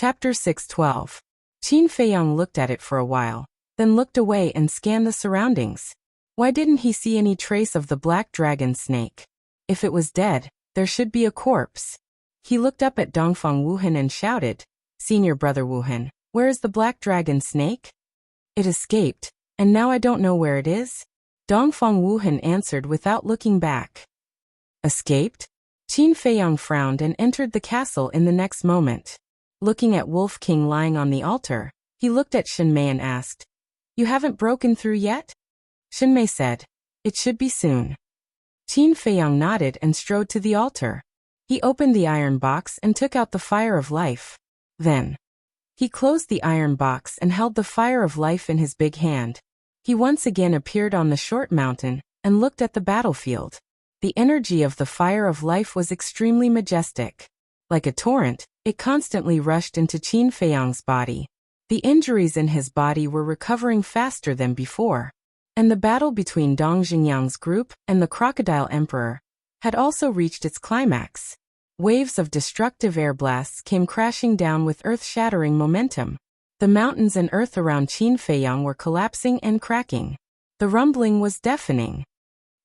Chapter 612. Qin Feiyang looked at it for a while, then looked away and scanned the surroundings. Why didn't he see any trace of the black dragon snake? If it was dead, there should be a corpse. He looked up at Dongfang Wuhan and shouted, "Senior brother Wuhan, where is the black dragon snake?" "It escaped, and now I don't know where it is," Dongfang Wuhan answered without looking back. "Escaped?" Qin Feiyang frowned and entered the castle in the next moment. Looking at Wolf King lying on the altar, he looked at Shenmei and asked, "You haven't broken through yet?" Shenmei said, "It should be soon." Qin Feiyang nodded and strode to the altar. He opened the iron box and took out the fire of life. Then, he closed the iron box and held the fire of life in his big hand. He once again appeared on the short mountain and looked at the battlefield. The energy of the fire of life was extremely majestic. Like a torrent, it constantly rushed into Qin Feiyang's body. The injuries in his body were recovering faster than before. And the battle between Dong Xingyang's group and the Crocodile Emperor had also reached its climax. Waves of destructive air blasts came crashing down with earth-shattering momentum. The mountains and earth around Qin Feiyang were collapsing and cracking. The rumbling was deafening.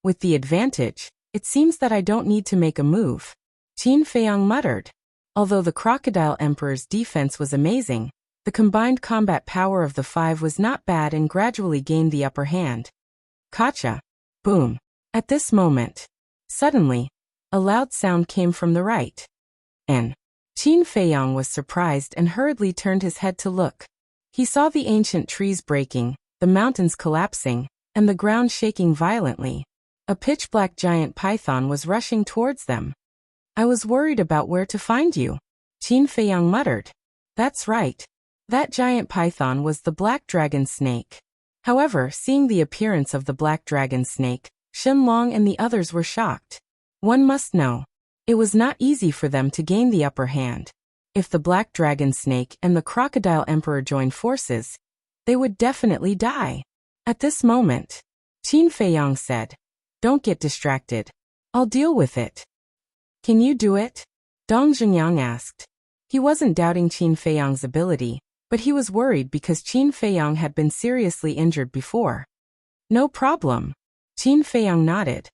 "With the advantage, it seems that I don't need to make a move," Qin Feiyang muttered. Although the Crocodile Emperor's defense was amazing, the combined combat power of the five was not bad and gradually gained the upper hand. Kacha! Boom! At this moment, suddenly, a loud sound came from the right. And Qin Feiyang was surprised and hurriedly turned his head to look. He saw the ancient trees breaking, the mountains collapsing, and the ground shaking violently. A pitch-black giant python was rushing towards them. "I was worried about where to find you," Qin Feiyang muttered. That's right. That giant python was the black dragon snake. However, seeing the appearance of the black dragon snake, Shenlong and the others were shocked. One must know, it was not easy for them to gain the upper hand. If the black dragon snake and the Crocodile Emperor joined forces, they would definitely die. At this moment, Qin Feiyang said, "Don't get distracted. I'll deal with it." "Can you do it?" Dong Xingyang asked. He wasn't doubting Qin Feiyang's ability, but he was worried because Qin Feiyang had been seriously injured before. "No problem." Qin Feiyang nodded.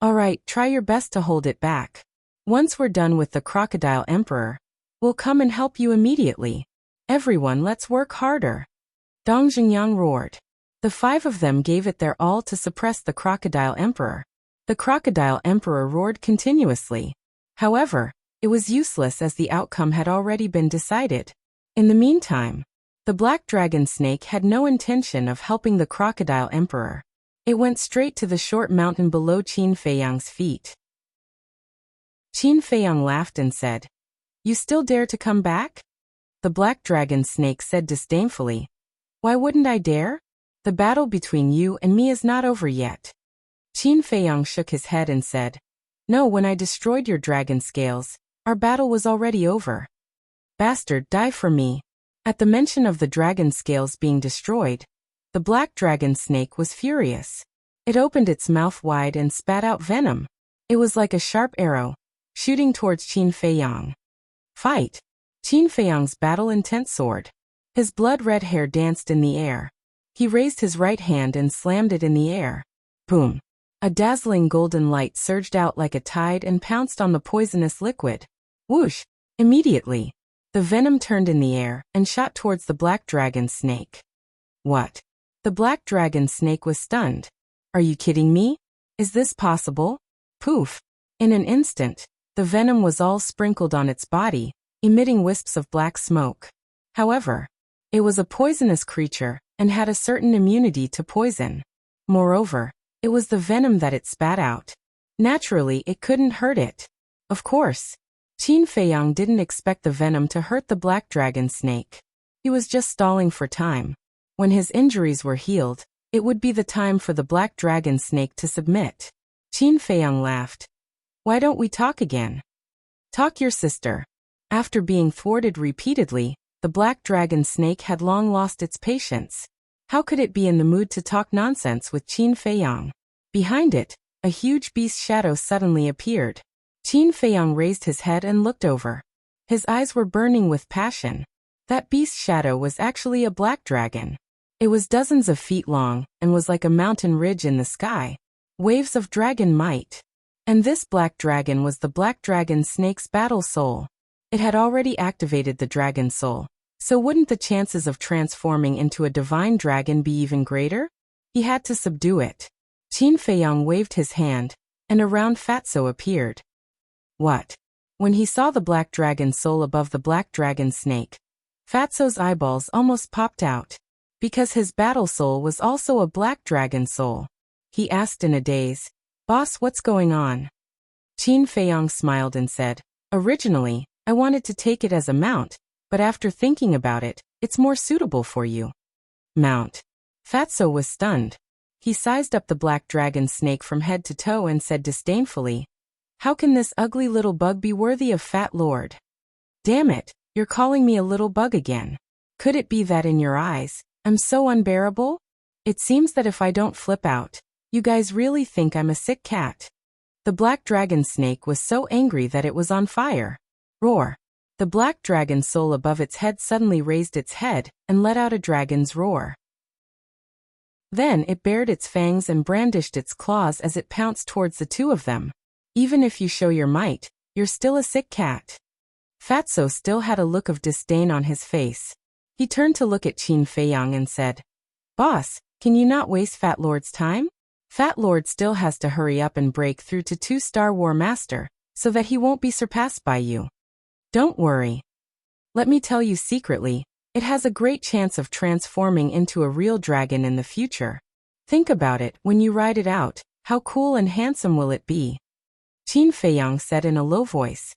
"All right, try your best to hold it back. Once we're done with the Crocodile Emperor, we'll come and help you immediately. Everyone, let's work harder." Dong Xingyang roared. The five of them gave it their all to suppress the Crocodile Emperor. The Crocodile Emperor roared continuously. However, it was useless as the outcome had already been decided. In the meantime, the black dragon snake had no intention of helping the Crocodile Emperor. It went straight to the short mountain below Qin Feiyang's feet. Qin Feiyang laughed and said, "You still dare to come back?" The black dragon snake said disdainfully, "Why wouldn't I dare? The battle between you and me is not over yet." Qin Feiyang shook his head and said, "No, when I destroyed your dragon scales, our battle was already over. Bastard, die for me." At the mention of the dragon scales being destroyed, the black dragon snake was furious. It opened its mouth wide and spat out venom. It was like a sharp arrow, shooting towards Qin Feiyang. "Fight!" Qin Feiyang's battle-intent sword. His blood-red hair danced in the air. He raised his right hand and slammed it in the air. Boom! A dazzling golden light surged out like a tide and pounced on the poisonous liquid. Whoosh! Immediately, the venom turned in the air and shot towards the black dragon snake. What? The black dragon snake was stunned. "Are you kidding me? Is this possible?" Poof! In an instant, the venom was all sprinkled on its body, emitting wisps of black smoke. However, it was a poisonous creature and had a certain immunity to poison. Moreover, it was the venom that it spat out. Naturally, it couldn't hurt it. Of course, Qin Feiyang didn't expect the venom to hurt the black dragon snake. He was just stalling for time. When his injuries were healed, it would be the time for the black dragon snake to submit. Qin Feiyang laughed. "Why don't we talk again?" "Talk your sister." After being thwarted repeatedly, the black dragon snake had long lost its patience. How could it be in the mood to talk nonsense with Qin Feiyang? Behind it, a huge beast shadow suddenly appeared. Qin Feiyang raised his head and looked over. His eyes were burning with passion. That beast's shadow was actually a black dragon. It was dozens of feet long, and was like a mountain ridge in the sky. Waves of dragon might. And this black dragon was the black dragon snake's battle soul. It had already activated the dragon soul. So wouldn't the chances of transforming into a divine dragon be even greater? He had to subdue it. Qin Feiyang waved his hand, and a round fatso appeared. What? When he saw the black dragon soul above the black dragon snake, Fatso's eyeballs almost popped out. Because his battle soul was also a black dragon soul. He asked in a daze, "Boss, what's going on?" Qin Feiyang smiled and said, "Originally, I wanted to take it as a mount, but after thinking about it, it's more suitable for you." Mount. Fatso was stunned. He sized up the black dragon snake from head to toe and said disdainfully, "How can this ugly little bug be worthy of Fat Lord?" "Damn it, you're calling me a little bug again. Could it be that in your eyes, I'm so unbearable? It seems that if I don't flip out, you guys really think I'm a sick cat." The black dragon snake was so angry that it was on fire. Roar. The black dragon soul above its head suddenly raised its head and let out a dragon's roar. Then it bared its fangs and brandished its claws as it pounced towards the two of them. "Even if you show your might, you're still a sick cat." Fatso still had a look of disdain on his face. He turned to look at Qin Feiyang and said, "Boss, can you not waste Fat Lord's time? Fat Lord still has to hurry up and break through to 2-star War Master, so that he won't be surpassed by you. Don't worry. Let me tell you secretly, it has a great chance of transforming into a real dragon in the future. Think about it, when you ride it out, how cool and handsome will it be?" Qin Feiyang said in a low voice.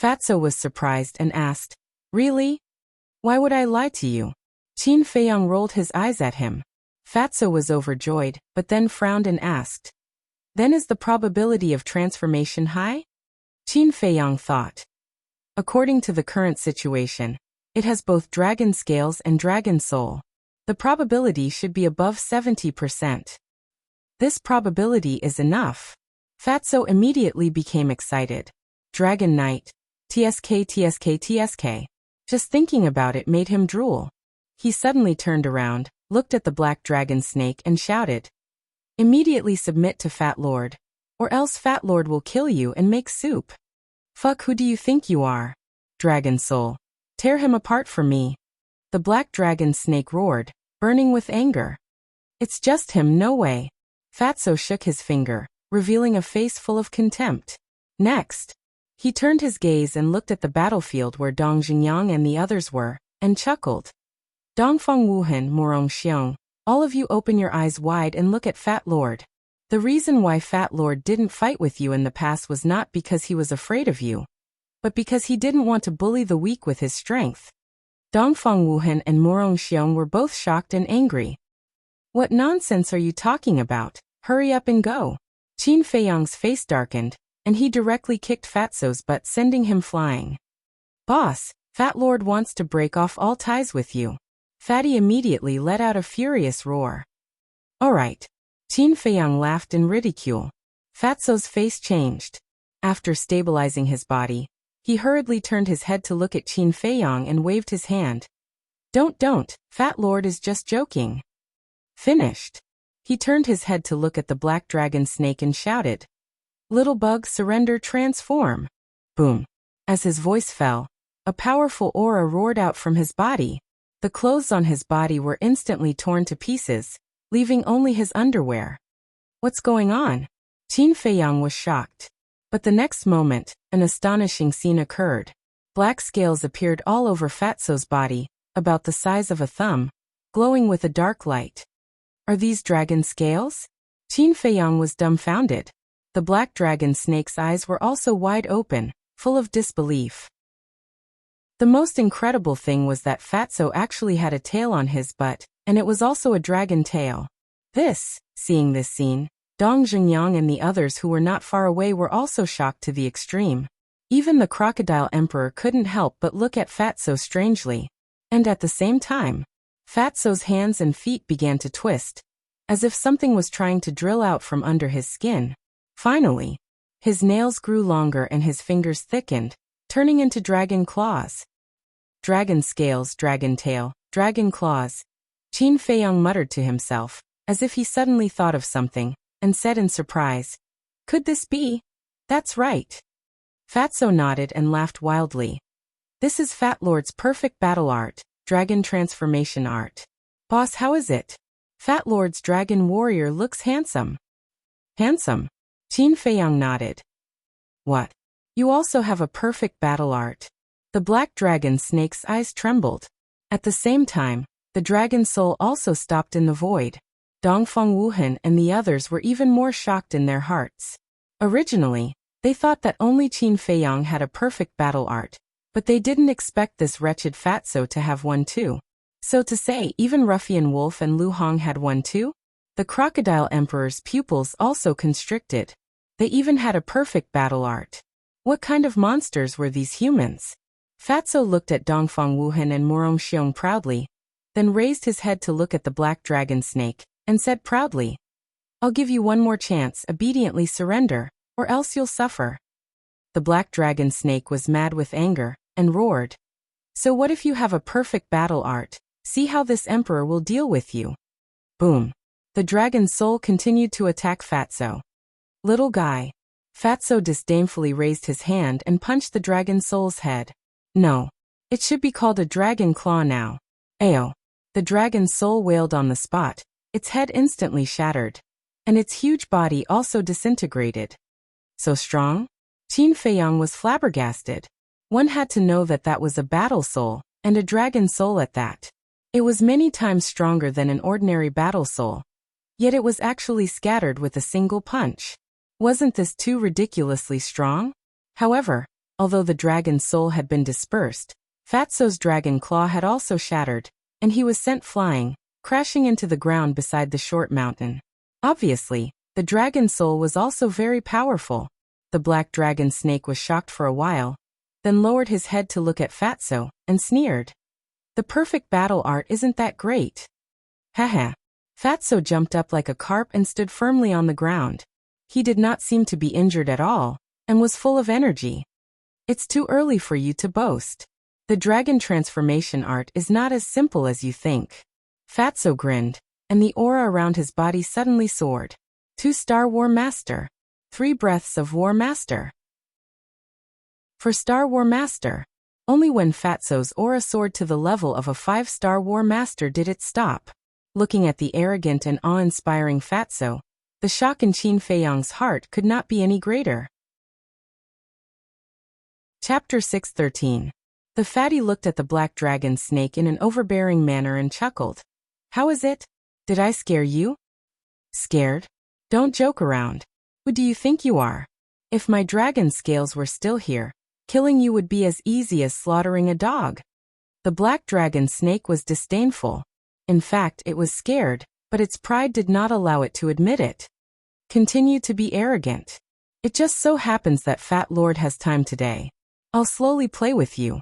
Fatso was surprised and asked, "Really? Why would I lie to you?" Qin Feiyang rolled his eyes at him. Fatso was overjoyed, but then frowned and asked, "Then is the probability of transformation high?" Qin Feiyang thought. According to the current situation, it has both dragon scales and dragon soul. The probability should be above 70%. This probability is enough. Fatso immediately became excited. Dragon Knight. TSK TSK TSK. Just thinking about it made him drool. He suddenly turned around, looked at the black dragon snake and shouted, "Immediately submit to Fat Lord, or else Fat Lord will kill you and make soup." "Fuck, who do you think you are? Dragon soul. Tear him apart for me." The black dragon snake roared, burning with anger. "It's just him, no way." Fatso shook his finger, revealing a face full of contempt. Next, he turned his gaze and looked at the battlefield where Dong Jingyang and the others were, and chuckled. "Dongfeng Wuhan Morong Xiong, all of you open your eyes wide and look at Fat Lord. The reason why Fat Lord didn't fight with you in the past was not because he was afraid of you, but because he didn't want to bully the weak with his strength." Dongfeng Wuhan and Morong Xiong were both shocked and angry. "What nonsense are you talking about? Hurry up and go." Qin Feiyang's face darkened, and he directly kicked Fatso's butt, sending him flying. "Boss, Fat Lord wants to break off all ties with you." Fatty immediately let out a furious roar. "All right." Qin Feiyang laughed in ridicule. Fatso's face changed. After stabilizing his body, he hurriedly turned his head to look at Qin Feiyang and waved his hand. Don't, Fat Lord is just joking." Finished. He turned his head to look at the black dragon snake and shouted, "Little bug, surrender, transform." Boom. As his voice fell, a powerful aura roared out from his body. The clothes on his body were instantly torn to pieces, leaving only his underwear. "What's going on?" Qin Feiyang was shocked. But the next moment, an astonishing scene occurred. Black scales appeared all over Fatso's body, about the size of a thumb, glowing with a dark light. "Are these dragon scales?" Qin Feiyang was dumbfounded. The black dragon snake's eyes were also wide open, full of disbelief. The most incredible thing was that Fatso actually had a tail on his butt, and it was also a dragon tail. Seeing this scene, Dong Jingyang and the others who were not far away were also shocked to the extreme. Even the crocodile emperor couldn't help but look at Fatso strangely. And at the same time, Fatso's hands and feet began to twist, as if something was trying to drill out from under his skin. Finally, his nails grew longer and his fingers thickened, turning into dragon claws. Dragon scales, dragon tail, dragon claws. Qin Feiyang muttered to himself, as if he suddenly thought of something, and said in surprise, "Could this be?" "That's right." Fatso nodded and laughed wildly. "This is Fat Lord's perfect battle art, dragon transformation art. Boss, how is it?" "Fat Lord's dragon warrior looks handsome." "Handsome?" Qin Feiyang nodded. "What? You also have a perfect battle art." The black dragon snake's eyes trembled. At the same time, the dragon soul also stopped in the void. Dongfeng Wuhan and the others were even more shocked in their hearts. Originally, they thought that only Qin Feiyang had a perfect battle art, but they didn't expect this wretched Fatso to have one too. So to say, even Ruffian Wolf and Lu Hong had one too? The Crocodile Emperor's pupils also constricted. They even had a perfect battle art. What kind of monsters were these humans? Fatso looked at Dongfeng Wuhan and Morong Xiong proudly, then raised his head to look at the black dragon snake, and said proudly, "I'll give you one more chance, obediently surrender, or else you'll suffer." The black dragon snake was mad with anger, and roared, "So what if you have a perfect battle art? See how this emperor will deal with you." Boom. The dragon soul continued to attack Fatso. "Little guy." Fatso disdainfully raised his hand and punched the dragon soul's head. "No. It should be called a dragon claw now." "Ayo." The dragon soul wailed on the spot, its head instantly shattered. And its huge body also disintegrated. So strong? Qin Feiyang was flabbergasted. One had to know that that was a battle soul, and a dragon soul at that. It was many times stronger than an ordinary battle soul. Yet it was actually scattered with a single punch. Wasn't this too ridiculously strong? However, although the dragon soul had been dispersed, Fatso's dragon claw had also shattered, and he was sent flying, crashing into the ground beside the short mountain. Obviously, the dragon soul was also very powerful. The black dragon snake was shocked for a while, then lowered his head to look at Fatso, and sneered. "The perfect battle art isn't that great." Haha. Fatso jumped up like a carp and stood firmly on the ground. He did not seem to be injured at all, and was full of energy. "It's too early for you to boast. The dragon transformation art is not as simple as you think." Fatso grinned, and the aura around his body suddenly soared. 2-star War Master. 3 breaths of War Master. 4-star War Master. Only when Fatso's aura soared to the level of a 5-star War Master did it stop. Looking at the arrogant and awe-inspiring Fatso, the shock in Qin Feiyang's heart could not be any greater. Chapter 613. The fatty looked at the black dragon snake in an overbearing manner and chuckled. "How is it? Did I scare you?" "Scared? Don't joke around. Who do you think you are? If my dragon scales were still here, killing you would be as easy as slaughtering a dog." The black dragon snake was disdainful. In fact, it was scared, but its pride did not allow it to admit it. "Continue to be arrogant. It just so happens that Fat Lord has time today. I'll slowly play with you."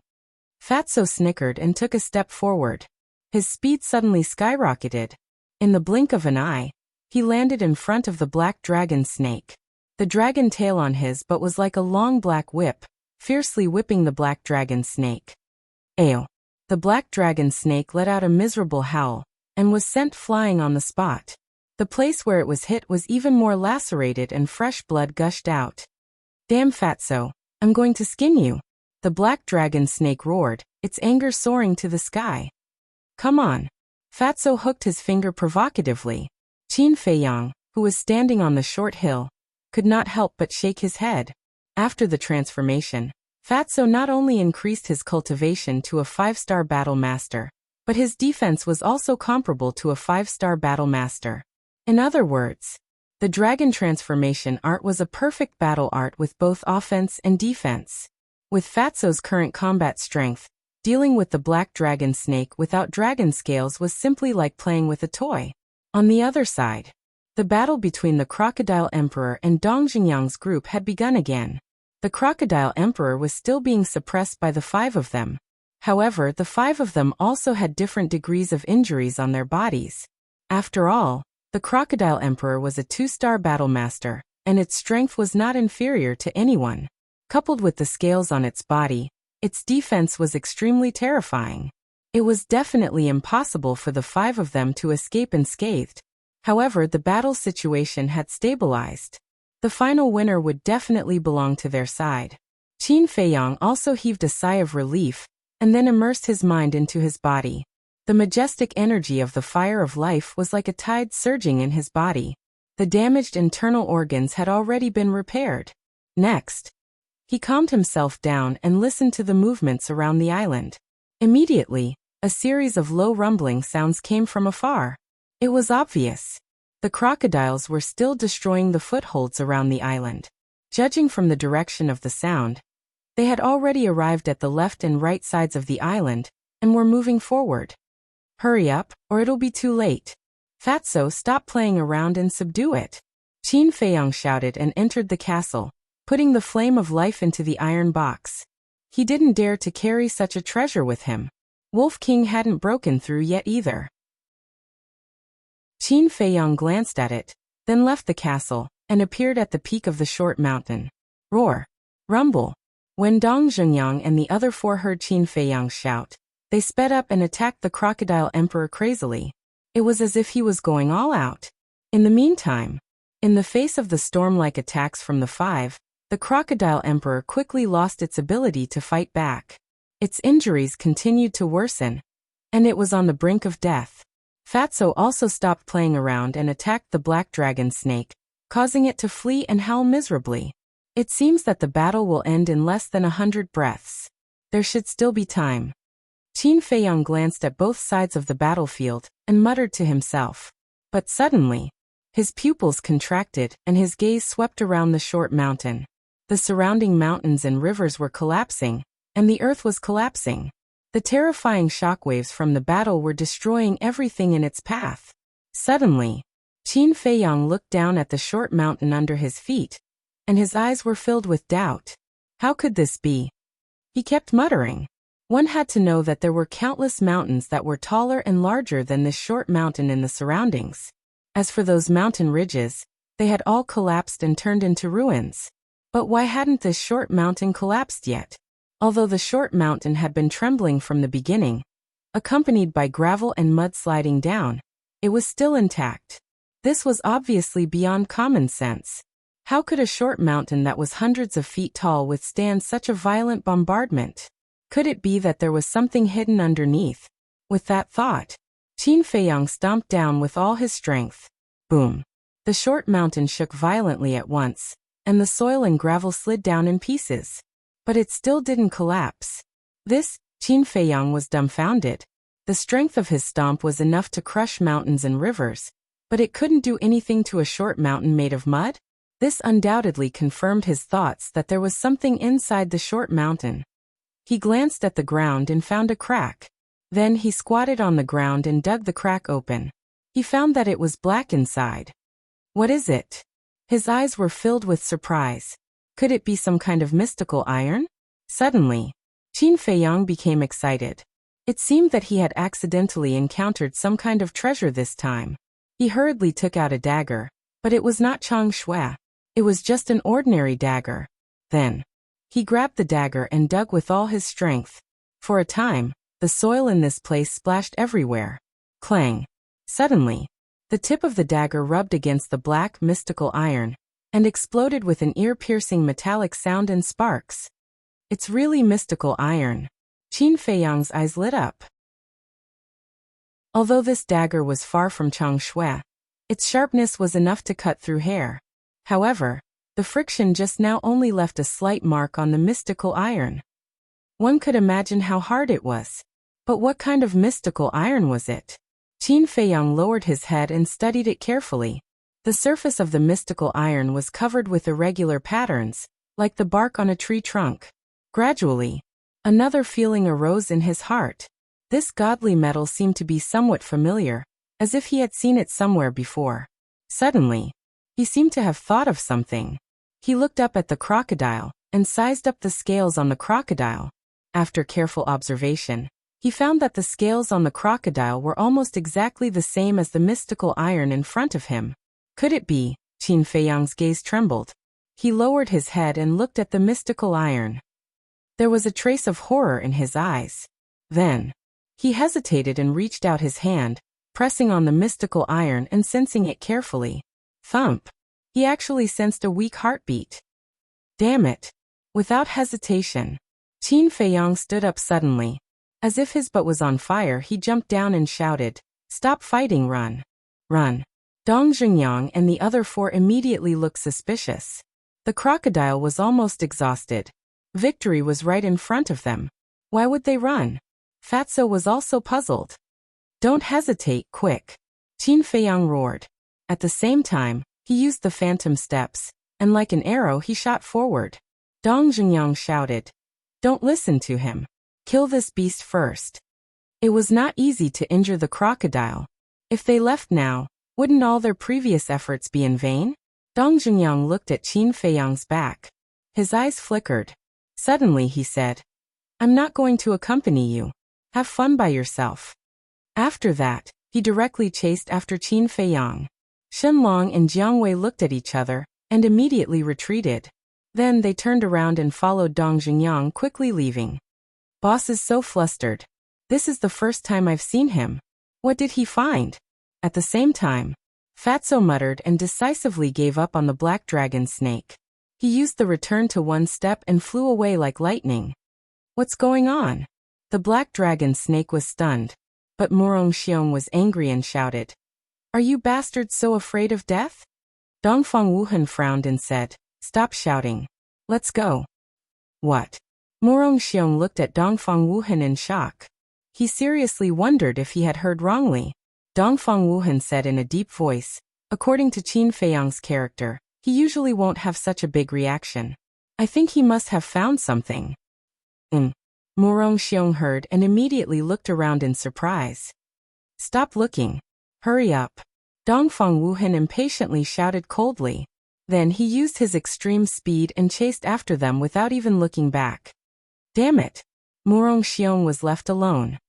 Fatso snickered and took a step forward. His speed suddenly skyrocketed. In the blink of an eye, he landed in front of the black dragon snake. The dragon tail on his butt was like a long black whip, fiercely whipping the black dragon snake. Ayo! The black dragon snake let out a miserable howl, and was sent flying on the spot. The place where it was hit was even more lacerated and fresh blood gushed out. "Damn Fatso, I'm going to skin you!" The black dragon snake roared, its anger soaring to the sky. "Come on." Fatso hooked his finger provocatively. Qin Feiyang, who was standing on the short hill, could not help but shake his head. After the transformation, Fatso not only increased his cultivation to a 5-star battle master, but his defense was also comparable to a 5-star battle master. In other words, the dragon transformation art was a perfect battle art with both offense and defense. With Fatso's current combat strength, dealing with the black dragon snake without dragon scales was simply like playing with a toy. On the other side, the battle between the Crocodile Emperor and Dong Xingyang's group had begun again. The Crocodile Emperor was still being suppressed by the 5 of them. However, the 5 of them also had different degrees of injuries on their bodies. After all, the Crocodile Emperor was a 2-star battle master, and its strength was not inferior to anyone. Coupled with the scales on its body, its defense was extremely terrifying. It was definitely impossible for the 5 of them to escape unscathed. However, the battle situation had stabilized. The final winner would definitely belong to their side. Qin Feiyang also heaved a sigh of relief, and then immersed his mind into his body. The majestic energy of the fire of life was like a tide surging in his body. The damaged internal organs had already been repaired. Next, he calmed himself down and listened to the movements around the island. Immediately, a series of low rumbling sounds came from afar. It was obvious. The crocodiles were still destroying the footholds around the island. Judging from the direction of the sound, they had already arrived at the left and right sides of the island, and were moving forward. Hurry up, or it'll be too late. Fatso, stop playing around and subdue it. Qin Feiyang shouted and entered the castle, putting the flame of life into the iron box. He didn't dare to carry such a treasure with him. Wolf King hadn't broken through yet either. Qin Feiyang glanced at it, then left the castle, and appeared at the peak of the short mountain. Roar! Rumble! When Dong Zhengyang and the other 4 heard Qin Feiyang's shout, they sped up and attacked the crocodile emperor crazily. It was as if he was going all out. In the meantime, in the face of the storm-like attacks from the 5, the crocodile emperor quickly lost its ability to fight back. Its injuries continued to worsen, and it was on the brink of death. Fatso also stopped playing around and attacked the black dragon snake, causing it to flee and howl miserably. It seems that the battle will end in less than 100 breaths. There should still be time. Qin Feiyang glanced at both sides of the battlefield and muttered to himself. But suddenly, his pupils contracted and his gaze swept around the short mountain. The surrounding mountains and rivers were collapsing, and the earth was collapsing. The terrifying shockwaves from the battle were destroying everything in its path. Suddenly, Qin Feiyang looked down at the short mountain under his feet, and his eyes were filled with doubt. How could this be? He kept muttering. One had to know that there were countless mountains that were taller and larger than this short mountain in the surroundings. As for those mountain ridges, they had all collapsed and turned into ruins. But why hadn't this short mountain collapsed yet? Although the short mountain had been trembling from the beginning, accompanied by gravel and mud sliding down, it was still intact. This was obviously beyond common sense. How could a short mountain that was hundreds of feet tall withstand such a violent bombardment? Could it be that there was something hidden underneath? With that thought, Qin Feiyang stomped down with all his strength. Boom! The short mountain shook violently at once, and the soil and gravel slid down in pieces. But it still didn't collapse. Qin Feiyang was dumbfounded. The strength of his stomp was enough to crush mountains and rivers, but it couldn't do anything to a short mountain made of mud? This undoubtedly confirmed his thoughts that there was something inside the short mountain. He glanced at the ground and found a crack. Then he squatted on the ground and dug the crack open. He found that it was black inside. What is it? His eyes were filled with surprise. Could it be some kind of mystical iron? Suddenly, Qin Feiyang became excited. It seemed that he had accidentally encountered some kind of treasure this time. He hurriedly took out a dagger, but it was not Chang Shui. It was just an ordinary dagger. Then, he grabbed the dagger and dug with all his strength. For a time, the soil in this place splashed everywhere. Clang! Suddenly, the tip of the dagger rubbed against the black, mystical iron, and exploded with an ear-piercing metallic sound and sparks. It's really mystical iron. Qin Feiyang's eyes lit up. Although this dagger was far from Chang Shui, its sharpness was enough to cut through hair. However, the friction just now only left a slight mark on the mystical iron. One could imagine how hard it was. But what kind of mystical iron was it? Qin Feiyang lowered his head and studied it carefully. The surface of the mystical iron was covered with irregular patterns, like the bark on a tree trunk. Gradually, another feeling arose in his heart. This godly metal seemed to be somewhat familiar, as if he had seen it somewhere before. Suddenly, he seemed to have thought of something. He looked up at the crocodile, and sized up the scales on the crocodile. After careful observation, he found that the scales on the crocodile were almost exactly the same as the mystical iron in front of him. Could it be? Qin Feiyang's gaze trembled. He lowered his head and looked at the mystical iron. There was a trace of horror in his eyes. Then, he hesitated and reached out his hand, pressing on the mystical iron and sensing it carefully. Thump! He actually sensed a weak heartbeat. Damn it! Without hesitation, Qin Feiyang stood up suddenly. As if his butt was on fire, he jumped down and shouted, "Stop fighting, run! Run!" Dong Xingyang and the other four immediately looked suspicious. The crocodile was almost exhausted. Victory was right in front of them. Why would they run? Fatso was also puzzled. "Don't hesitate, quick!" Qin Feiyang roared. At the same time, he used the phantom steps, and like an arrow he shot forward. Dong Xingyang shouted, "Don't listen to him. Kill this beast first." It was not easy to injure the crocodile. If they left now, wouldn't all their previous efforts be in vain? Dong Xingyang looked at Qin Feiyang's back. His eyes flickered. Suddenly he said, "I'm not going to accompany you. Have fun by yourself." After that, he directly chased after Qin Feiyang. Shenlong and Jiangwei looked at each other, and immediately retreated. Then they turned around and followed Dong Xingyang, quickly leaving. "Boss is so flustered. This is the first time I've seen him. What did he find?" At the same time, Fatso muttered and decisively gave up on the black dragon snake. He used the return to one step and flew away like lightning. What's going on? The black dragon snake was stunned, but Morong Xiong was angry and shouted, "Are you bastards so afraid of death?" Dongfang Wuhan frowned and said, "Stop shouting. Let's go." "What?" Morong Xiong looked at Dongfang Wuhan in shock. He seriously wondered if he had heard wrongly. Dongfang Wuhan said in a deep voice, "According to Qin Feiyang's character, he usually won't have such a big reaction. I think he must have found something." Morong Xiong heard and immediately looked around in surprise. "Stop looking. Hurry up." Dongfang Wuhan impatiently shouted coldly. Then he used his extreme speed and chased after them without even looking back. Damn it! Morong Xiong was left alone.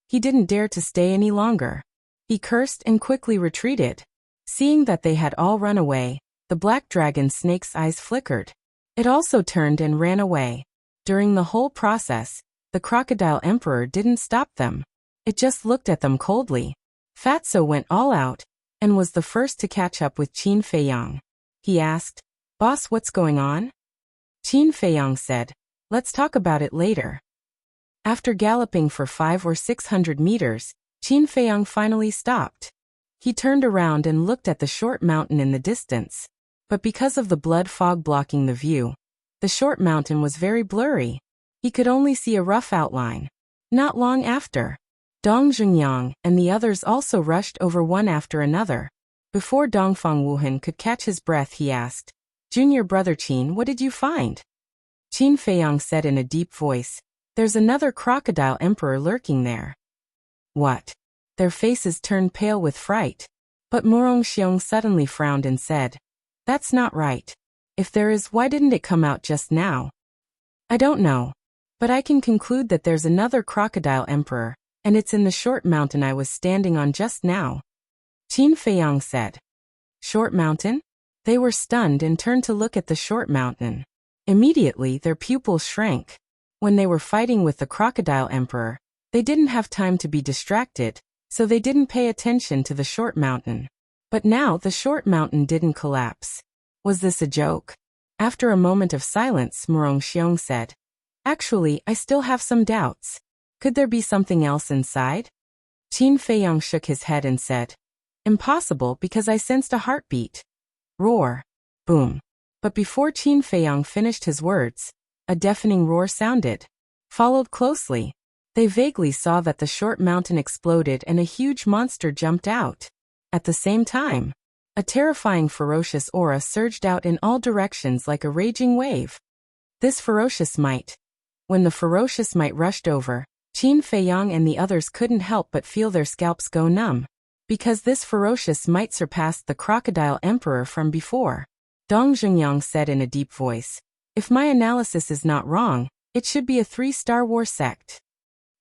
He didn't dare to stay any longer. He cursed and quickly retreated. Seeing that they had all run away, the black dragon snake's eyes flickered. It also turned and ran away. During the whole process, the crocodile emperor didn't stop them. It just looked at them coldly. Fatso went all out, and was the first to catch up with Qin Feiyang. He asked, "Boss, what's going on?" Qin Feiyang said, "Let's talk about it later." After galloping for 500 or 600 meters, Qin Feiyang finally stopped. He turned around and looked at the short mountain in the distance. But because of the blood fog blocking the view, the short mountain was very blurry. He could only see a rough outline. Not long after, Dong Xingyang and the others also rushed over one after another. Before Dongfang Wuhan could catch his breath, he asked, "Junior brother Qin, what did you find?" Qin Feiyang said in a deep voice, "There's another crocodile emperor lurking there." "What?" Their faces turned pale with fright. But Morong Xiong suddenly frowned and said, "That's not right. If there is, why didn't it come out just now?" "I don't know. But I can conclude that there's another crocodile emperor, and it's in the short mountain I was standing on just now." Qin Feiyang said. "Short mountain?" They were stunned and turned to look at the short mountain. Immediately their pupils shrank. When they were fighting with the crocodile emperor, they didn't have time to be distracted, so they didn't pay attention to the short mountain. But now the short mountain didn't collapse. Was this a joke? After a moment of silence, Morong Xiong said, "Actually, I still have some doubts. Could there be something else inside?" Qin Feiyang shook his head and said, "Impossible, because I sensed a heartbeat." Roar. Boom. But before Qin Feiyang finished his words, a deafening roar sounded. Followed closely, they vaguely saw that the short mountain exploded and a huge monster jumped out. At the same time, a terrifying ferocious aura surged out in all directions like a raging wave. This ferocious might. When the ferocious might rushed over, Qin Feiyang and the others couldn't help but feel their scalps go numb. Because this ferocious might surpassed the crocodile emperor from before. Dong Xingyang said in a deep voice, "If my analysis is not wrong, it should be a 3-star war sect."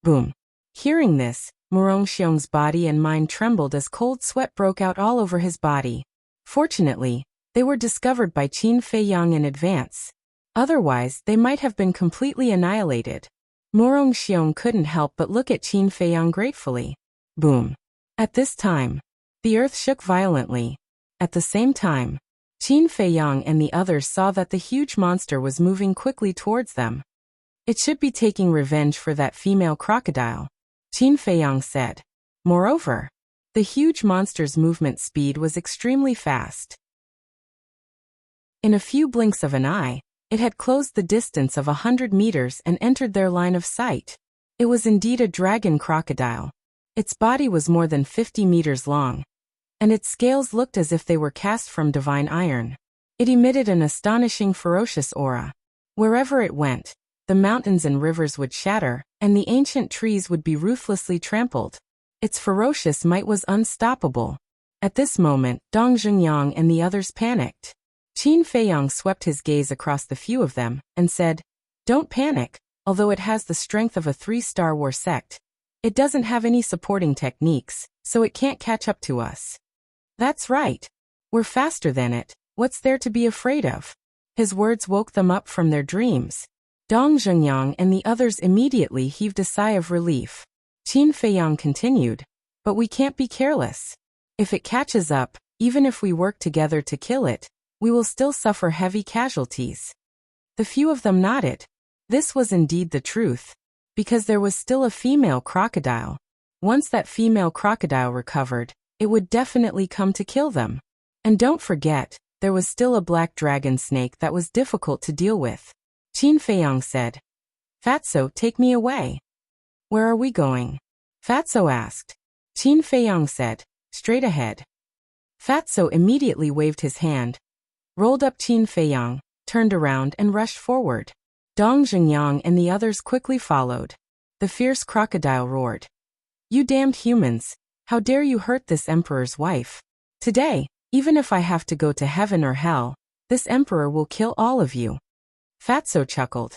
Boom. Hearing this, Morong Xiong's body and mind trembled as cold sweat broke out all over his body. Fortunately, They were discovered by Qin Feiyang in advance. Otherwise, they might have been completely annihilated. Morong Xiong couldn't help but look at Qin Feiyang gratefully. Boom. At this time, the earth shook violently. At the same time, Qin Feiyang and the others saw that the huge monster was moving quickly towards them. It should be taking revenge for that female crocodile, Qin Feiyang said. Moreover, the huge monster's movement speed was extremely fast. In a few blinks of an eye, it had closed the distance of 100 meters and entered their line of sight. It was indeed a dragon crocodile. Its body was more than 50 meters long, and its scales looked as if they were cast from divine iron. It emitted an astonishing ferocious aura. Wherever it went, the mountains and rivers would shatter, and the ancient trees would be ruthlessly trampled. Its ferocious might was unstoppable. At this moment, Dong Zhengyang and the others panicked. Qin Feiyang swept his gaze across the few of them, and said, "Don't panic, although it has the strength of a 3-star war sect. It doesn't have any supporting techniques, so it can't catch up to us." "That's right. We're faster than it. What's there to be afraid of?" His words woke them up from their dreams. Dong Zhengyang and the others immediately heaved a sigh of relief. Qin Feiyang continued, "But we can't be careless. If it catches up, even if we work together to kill it, we will still suffer heavy casualties." The few of them nodded. This was indeed the truth, because there was still a female crocodile. Once that female crocodile recovered, it would definitely come to kill them. And don't forget, there was still a black dragon snake that was difficult to deal with. Qin Feiyang said, "Fatso, take me away." "Where are we going?" Fatso asked. Qin Feiyang said, "Straight ahead." Fatso immediately waved his hand, rolled up Qin Feiyang, turned around and rushed forward. Dong Zhengyang and the others quickly followed. The fierce crocodile roared, "You damned humans, how dare you hurt this emperor's wife? Today, even if I have to go to heaven or hell, this emperor will kill all of you." Fatso chuckled.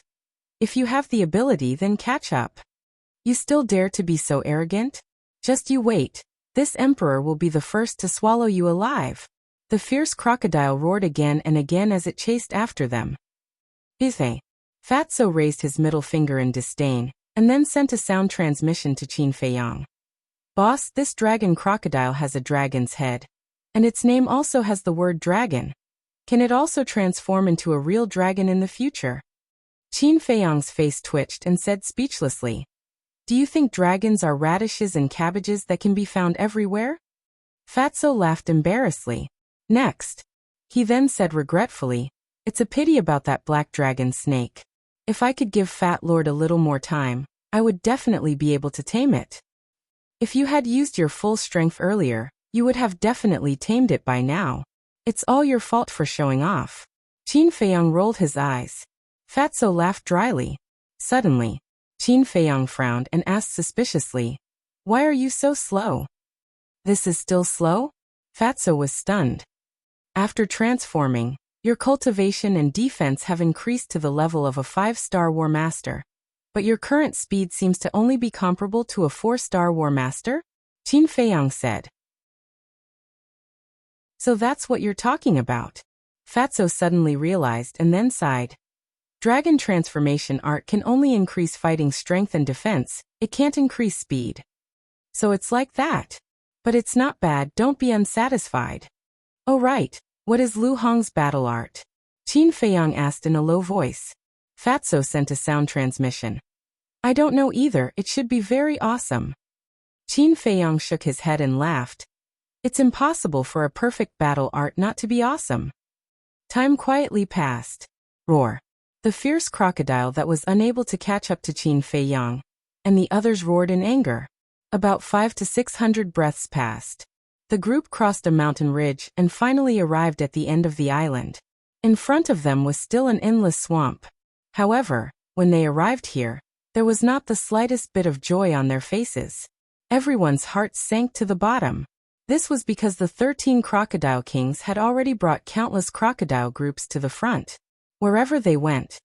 "If you have the ability, then catch up. You still dare to be so arrogant? Just you wait, this emperor will be the first to swallow you alive." The fierce crocodile roared again and again as it chased after them. "Bithe." Fatso raised his middle finger in disdain, and then sent a sound transmission to Qin Feiyang. "Boss, this dragon crocodile has a dragon's head. And its name also has the word dragon. Can it also transform into a real dragon in the future?" Qin Feiyang's face twitched and said speechlessly, "Do you think dragons are radishes and cabbages that can be found everywhere?" Fatso laughed embarrassedly. Next, he then said regretfully, "It's a pity about that black dragon snake. If I could give Fat Lord a little more time, I would definitely be able to tame it. If you had used your full strength earlier, you would have definitely tamed it by now. It's all your fault for showing off." Qin Feiyang rolled his eyes. Fatso laughed dryly. Suddenly, Qin Feiyang frowned and asked suspiciously, "Why are you so slow?" "This is still slow?" Fatso was stunned. "After transforming, your cultivation and defense have increased to the level of a 5-star war master. But your current speed seems to only be comparable to a 4-star war master?" Qin Feiyang said. "So that's what you're talking about." Fatso suddenly realized and then sighed. Dragon transformation art can only increase fighting strength and defense, it can't increase speed. So it's like that. But it's not bad, don't be unsatisfied. "Oh right, what is Lu Hong's battle art?" Qin Feiyang asked in a low voice. Fatso sent a sound transmission. "I don't know either, it should be very awesome." Qin Feiyang shook his head and laughed. "It's impossible for a perfect battle art not to be awesome." Time quietly passed. Roar. The fierce crocodile that was unable to catch up to Qin Feiyang, and the others roared in anger. About 500 to 600 breaths passed. The group crossed a mountain ridge and finally arrived at the end of the island. In front of them was still an endless swamp. However, when they arrived here, there was not the slightest bit of joy on their faces. Everyone's hearts sank to the bottom. This was because the 13 crocodile kings had already brought countless crocodile groups to the front. Wherever they went,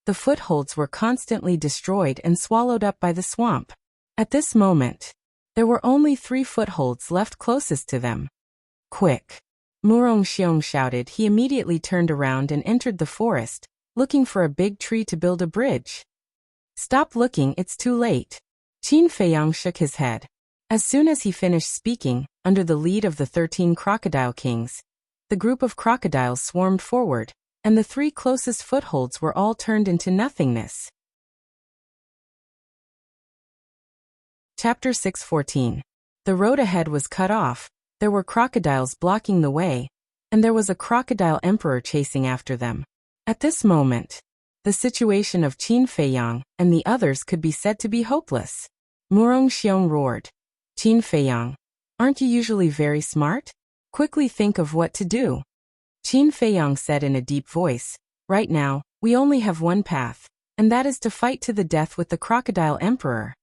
the footholds were constantly destroyed and swallowed up by the swamp. At this moment, there were only 3 footholds left closest to them. "Quick! Xiong shouted. He immediately turned around and entered the forest, looking for a big tree to build a bridge. Stop looking, it's too late. Qin Feiyang shook his head. As soon as he finished speaking, under the lead of the 13 crocodile kings, the group of crocodiles swarmed forward, and the 3 closest footholds were all turned into nothingness. Chapter 6:14. The road ahead was cut off, there were crocodiles blocking the way, and there was a crocodile emperor chasing after them. At this moment, the situation of Qin Feiyang and the others could be said to be hopeless. Xiong roared. Qin Feiyang, aren't you usually very smart? Quickly think of what to do. Qin Feiyang said in a deep voice, right now, we only have one path, and that is to fight to the death with the crocodile emperor.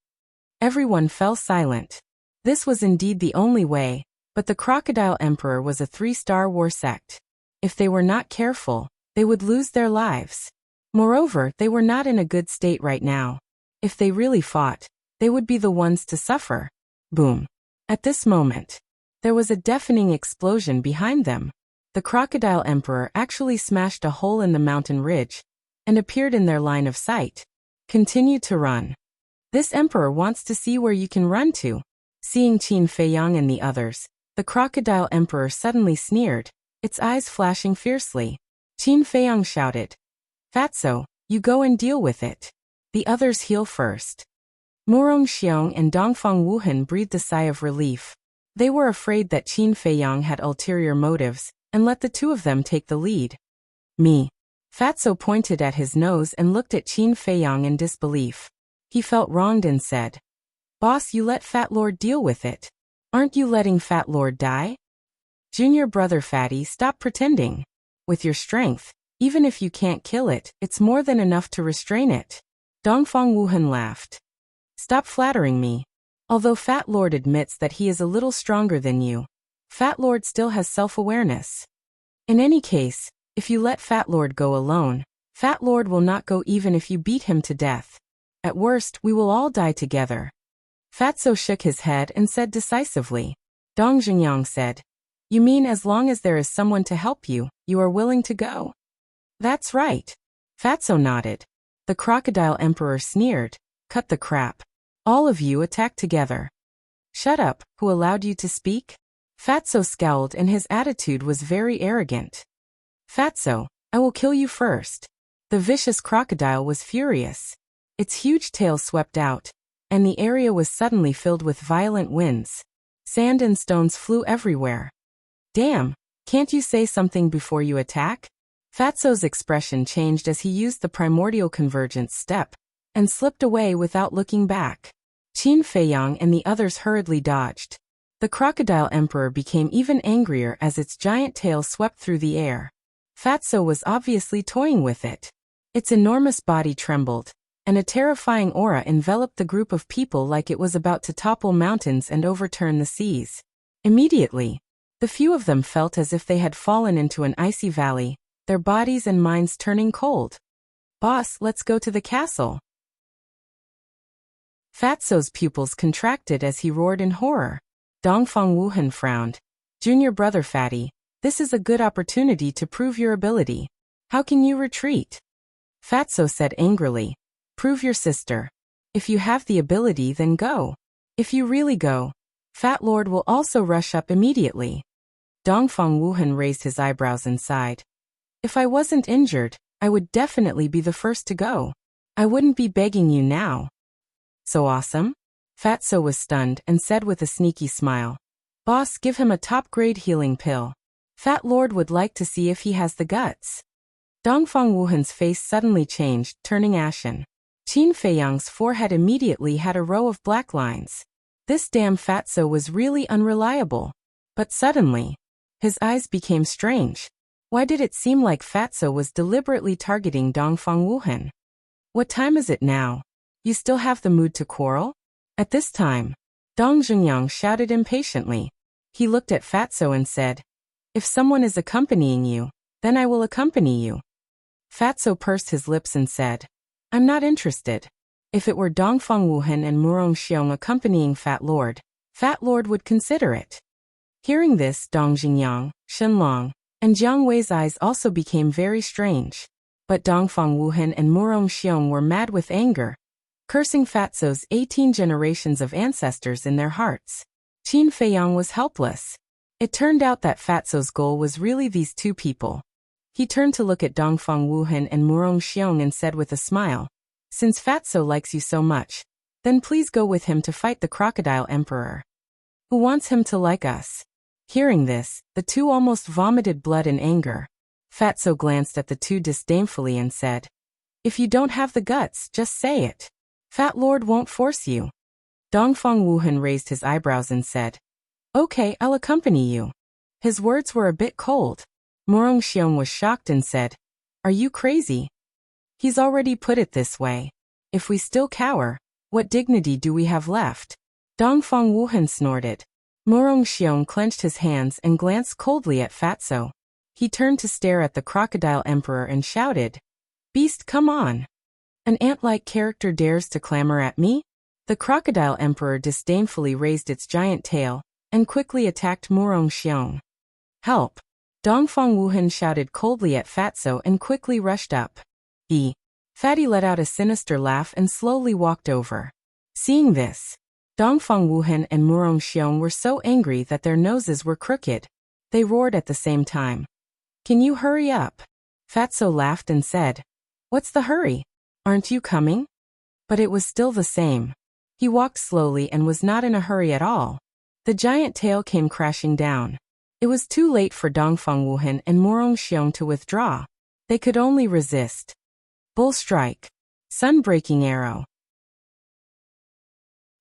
Everyone fell silent. This was indeed the only way, but the crocodile emperor was a 3-star war sect. If they were not careful, they would lose their lives. Moreover, they were not in a good state right now. If they really fought, they would be the ones to suffer. Boom. At this moment, there was a deafening explosion behind them. The crocodile emperor actually smashed a hole in the mountain ridge and appeared in their line of sight. Continue to run. This emperor wants to see where you can run to. Seeing Qin Feiyang and the others, the crocodile emperor suddenly sneered, its eyes flashing fiercely. Qin Feiyang shouted, Fatso, you go and deal with it. The others heal first. Xiong and Dongfang Wuhan breathed a sigh of relief. They were afraid that Qin Feiyang had ulterior motives, and let the 2 of them take the lead. Me. Fatso pointed at his nose and looked at Qin Feiyang in disbelief. He felt wronged and said, Boss, you let Fat Lord deal with it. Aren't you letting Fat Lord die? Junior brother Fatty, stop pretending. With your strength, even if you can't kill it, it's more than enough to restrain it. Dongfang Wuhan laughed. Stop flattering me. Although Fat Lord admits that he is a little stronger than you, Fat Lord still has self-awareness. In any case, if you let Fat Lord go alone, Fat Lord will not go even if you beat him to death. At worst, we will all die together. Fatso shook his head and said decisively. Dong Jingyang said, You mean as long as there is someone to help you, you are willing to go? That's right. Fatso nodded. The crocodile emperor sneered, Cut the crap. All of you attack together. Shut up, who allowed you to speak? Fatso scowled and his attitude was very arrogant. Fatso, I will kill you first. The vicious crocodile was furious. Its huge tail swept out, and the area was suddenly filled with violent winds. Sand and stones flew everywhere. Damn, can't you say something before you attack? Fatso's expression changed as he used the primordial convergence step, and slipped away without looking back. Qin Feiyang and the others hurriedly dodged. The crocodile emperor became even angrier as its giant tail swept through the air. Fatso was obviously toying with it. Its enormous body trembled, and a terrifying aura enveloped the group of people like it was about to topple mountains and overturn the seas. Immediately, the few of them felt as if they had fallen into an icy valley, their bodies and minds turning cold. Boss, let's go to the castle. Fatso's pupils contracted as he roared in horror. Dongfang Wuhan frowned. Junior brother Fatty, this is a good opportunity to prove your ability. How can you retreat? Fatso said angrily. Prove your sister. If you have the ability, then go. If you really go, Fat Lord will also rush up immediately. Dongfang Wuhan raised his eyebrows and sighed. If I wasn't injured, I would definitely be the first to go. I wouldn't be begging you now. So awesome? Fatso was stunned and said with a sneaky smile. Boss, give him a top-grade healing pill. Fat Lord would like to see if he has the guts. Dongfang Wuhan's face suddenly changed, turning ashen. Qin Feiyang's forehead immediately had a row of black lines. This damn Fatso was really unreliable. But suddenly, his eyes became strange. Why did it seem like Fatso was deliberately targeting Dongfang Wuhan? What time is it now? You still have the mood to quarrel? At this time, Dong Jingyang shouted impatiently. He looked at Fatso and said, If someone is accompanying you, then I will accompany you. Fatso pursed his lips and said, I'm not interested. If it were Dongfang Wuhan and Xiong accompanying Fat Lord would consider it. Hearing this, Dong Jingyang, Shenlong, and Jiang Wei's eyes also became very strange. But Dongfang Wuhan and Murong Xiong were mad with anger, cursing Fatso's 18 generations of ancestors in their hearts. Qin Feiyang was helpless. It turned out that Fatso's goal was really these two people. He turned to look at Dongfang Wuhan and Murong Xiong and said with a smile, "Since Fatso likes you so much, then please go with him to fight the Crocodile Emperor. Who wants him to like us?" Hearing this, the two almost vomited blood in anger. Fatso glanced at the two disdainfully and said, "If you don't have the guts, just say it. Fat Lord won't force you." Dongfang Wuhan raised his eyebrows and said, "Okay, I'll accompany you." His words were a bit cold. Murong Xiong was shocked and said, "Are you crazy? He's already put it this way. If we still cower, what dignity do we have left?" Dongfang Wuhan snorted. Murong Xiong clenched his hands and glanced coldly at Fatso. He turned to stare at the Crocodile Emperor and shouted, "Beast, come on! An ant-like character dares to clamor at me?" The Crocodile Emperor disdainfully raised its giant tail and quickly attacked Murong Xiong. "Help!" Dongfang Wuhan shouted coldly at Fatso and quickly rushed up. Fatty let out a sinister laugh and slowly walked over. Seeing this, Dongfang Wuhan and Murong Xiong were so angry that their noses were crooked. They roared at the same time. "Can you hurry up?" Fatso laughed and said, "What's the hurry? Aren't you coming?" But it was still the same. He walked slowly and was not in a hurry at all. The giant tail came crashing down. It was too late for Dongfang Wuhan and Murong Xiong to withdraw. They could only resist. Bull Strike. Sun-breaking arrow.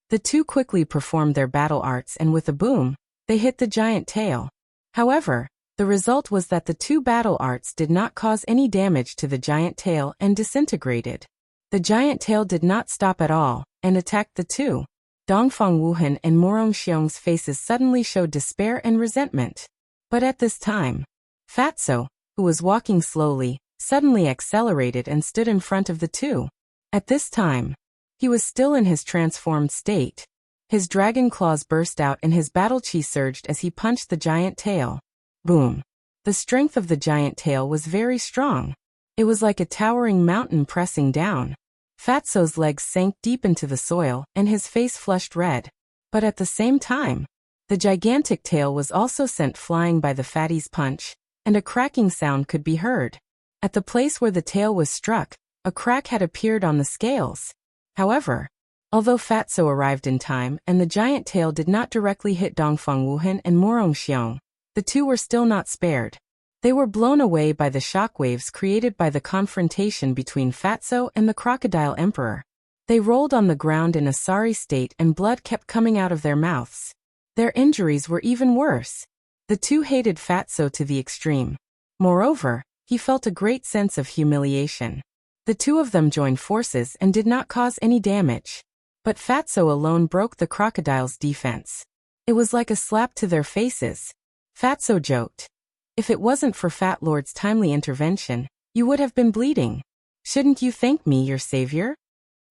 The two quickly performed their battle arts and with a boom, they hit the giant tail. However, the result was that the two battle arts did not cause any damage to the giant tail and disintegrated. The giant tail did not stop at all and attacked the two. Dongfang Wuhan and Murong Xiong's faces suddenly showed despair and resentment. But at this time, Fatso, who was walking slowly, suddenly accelerated and stood in front of the two. At this time, he was still in his transformed state. His dragon claws burst out and his battle chi surged as he punched the giant tail. Boom! The strength of the giant tail was very strong. It was like a towering mountain pressing down. Fatso's legs sank deep into the soil and his face flushed red. But at the same time, the gigantic tail was also sent flying by the fatty's punch, and a cracking sound could be heard. At the place where the tail was struck, a crack had appeared on the scales. However, although Fatso arrived in time and the giant tail did not directly hit Dongfang Wuhan and Murong Xiong, the two were still not spared. They were blown away by the shockwaves created by the confrontation between Fatso and the Crocodile Emperor. They rolled on the ground in a sorry state and blood kept coming out of their mouths. Their injuries were even worse. The two hated Fatso to the extreme. Moreover, he felt a great sense of humiliation. The two of them joined forces and did not cause any damage. But Fatso alone broke the crocodile's defense. It was like a slap to their faces. Fatso joked, "If it wasn't for Fat Lord's timely intervention, you would have been bleeding. Shouldn't you thank me, your savior?"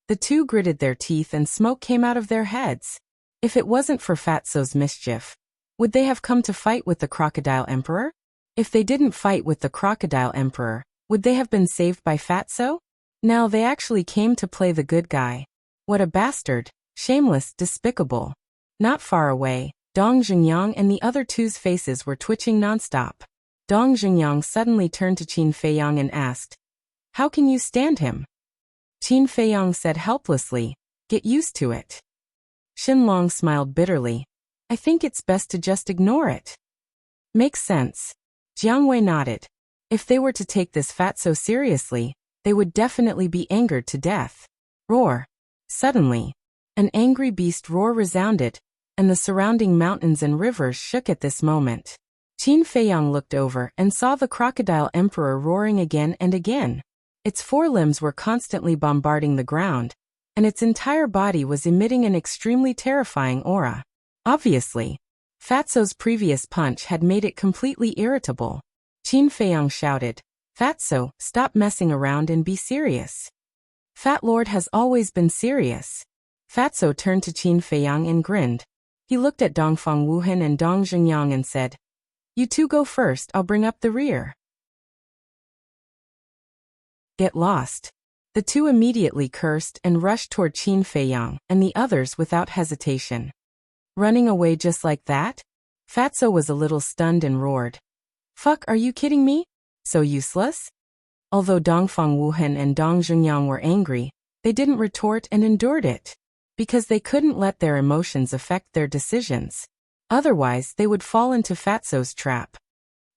The two gritted their teeth and smoke came out of their heads. If it wasn't for Fatso's mischief, would they have come to fight with the Crocodile Emperor? If they didn't fight with the Crocodile Emperor, would they have been saved by Fatso? Now they actually came to play the good guy. What a bastard, shameless, despicable. Not far away, Dong Zhengyang and the other two's faces were twitching nonstop. Dong Zhengyang suddenly turned to Qin Feiyang and asked, "How can you stand him?" Qin Feiyang said helplessly, "Get used to it." Shenlong smiled bitterly. "I think it's best to just ignore it." "Makes sense." Jiang Wei nodded. If they were to take this Fatso seriously, they would definitely be angered to death. Roar! Suddenly, an angry beast roar resounded, and the surrounding mountains and rivers shook at this moment. Qin Feiyang looked over and saw the Crocodile Emperor roaring again and again. Its forelimbs were constantly bombarding the ground, and its entire body was emitting an extremely terrifying aura. Obviously, Fatso's previous punch had made it completely irritable. Qin Feiyang shouted, "Fatso, stop messing around and be serious." Fat Lord has always been serious. Fatso turned to Qin Feiyang and grinned. He looked at Dongfang Wuhan and Dong Zhengyang and said, You two go first, I'll bring up the rear. Get lost. The two immediately cursed and rushed toward Qin Feiyang and the others without hesitation. Running away just like that? Fatso was a little stunned and roared. Fuck, are you kidding me? So useless? Although Dongfang Wuhan and Dong Zhengyang were angry, they didn't retort and endured it. Because they couldn't let their emotions affect their decisions. Otherwise, they would fall into Fatso's trap.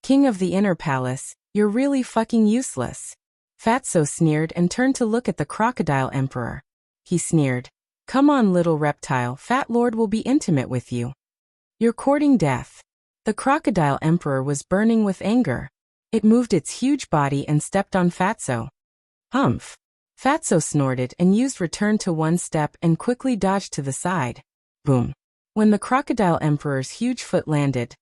King of the Inner Palace, you're really fucking useless. Fatso sneered and turned to look at the Crocodile Emperor. He sneered. Come on, little reptile, Fat Lord will be intimate with you. You're courting death. The Crocodile Emperor was burning with anger. It moved its huge body and stepped on Fatso. Humph. Fatso snorted and used return to one step and quickly dodged to the side. Boom. When the Crocodile Emperor's huge foot landed,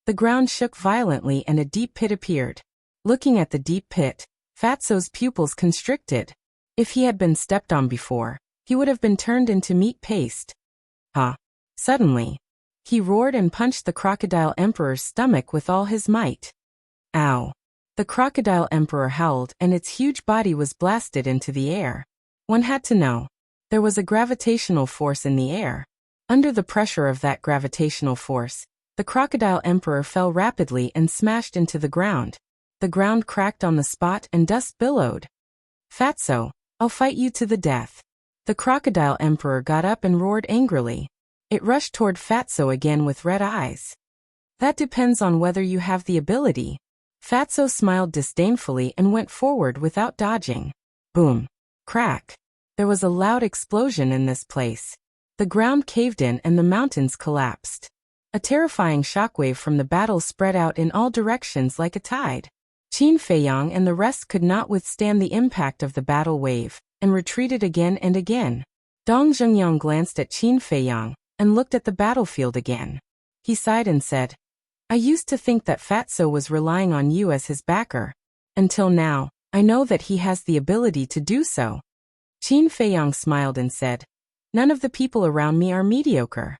the ground shook violently and a deep pit appeared. Looking at the deep pit, Fatso's pupils constricted. If he had been stepped on before, he would have been turned into meat paste. Ha! Suddenly, he roared and punched the Crocodile Emperor's stomach with all his might. Ow! The Crocodile Emperor howled and its huge body was blasted into the air. One had to know. There was a gravitational force in the air. Under the pressure of that gravitational force, the Crocodile Emperor fell rapidly and smashed into the ground. The ground cracked on the spot and dust billowed. Fatso, I'll fight you to the death. The Crocodile Emperor got up and roared angrily. It rushed toward Fatso again with red eyes. That depends on whether you have the ability. Fatso smiled disdainfully and went forward without dodging. Boom. Crack. There was a loud explosion in this place. The ground caved in and the mountains collapsed. A terrifying shockwave from the battle spread out in all directions like a tide. Qin Feiyang and the rest could not withstand the impact of the battle wave, and retreated again and again. Dong Zhengyang glanced at Qin Feiyang, and looked at the battlefield again. He sighed and said, I used to think that Fatso was relying on you as his backer. Until now, I know that he has the ability to do so. Qin Feiyang smiled and said, None of the people around me are mediocre.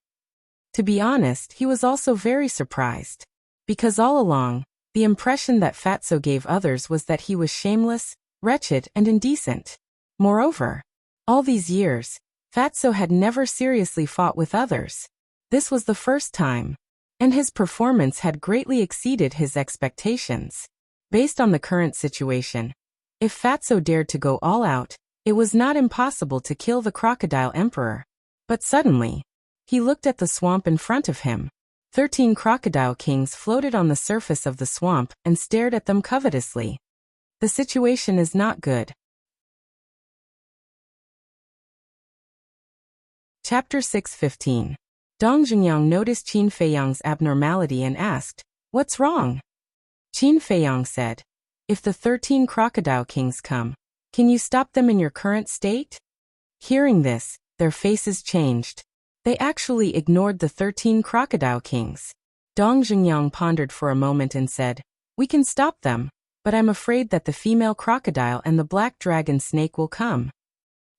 To be honest, he was also very surprised. Because all along, the impression that Fatso gave others was that he was shameless, wretched, and indecent. Moreover, all these years, Fatso had never seriously fought with others. This was the first time. And his performance had greatly exceeded his expectations. Based on the current situation, if Fatso dared to go all out, it was not impossible to kill the Crocodile Emperor. But suddenly, he looked at the swamp in front of him. 13 crocodile kings floated on the surface of the swamp and stared at them covetously. The situation is not good. Chapter 6:15. Dong Zhengyang noticed Qin Feiyang's abnormality and asked, What's wrong? Qin Feiyang said, If the 13 crocodile kings come, can you stop them in your current state? Hearing this, their faces changed. They actually ignored the 13 crocodile kings. Dong Zhengyang pondered for a moment and said, We can stop them, but I'm afraid that the female crocodile and the black dragon snake will come.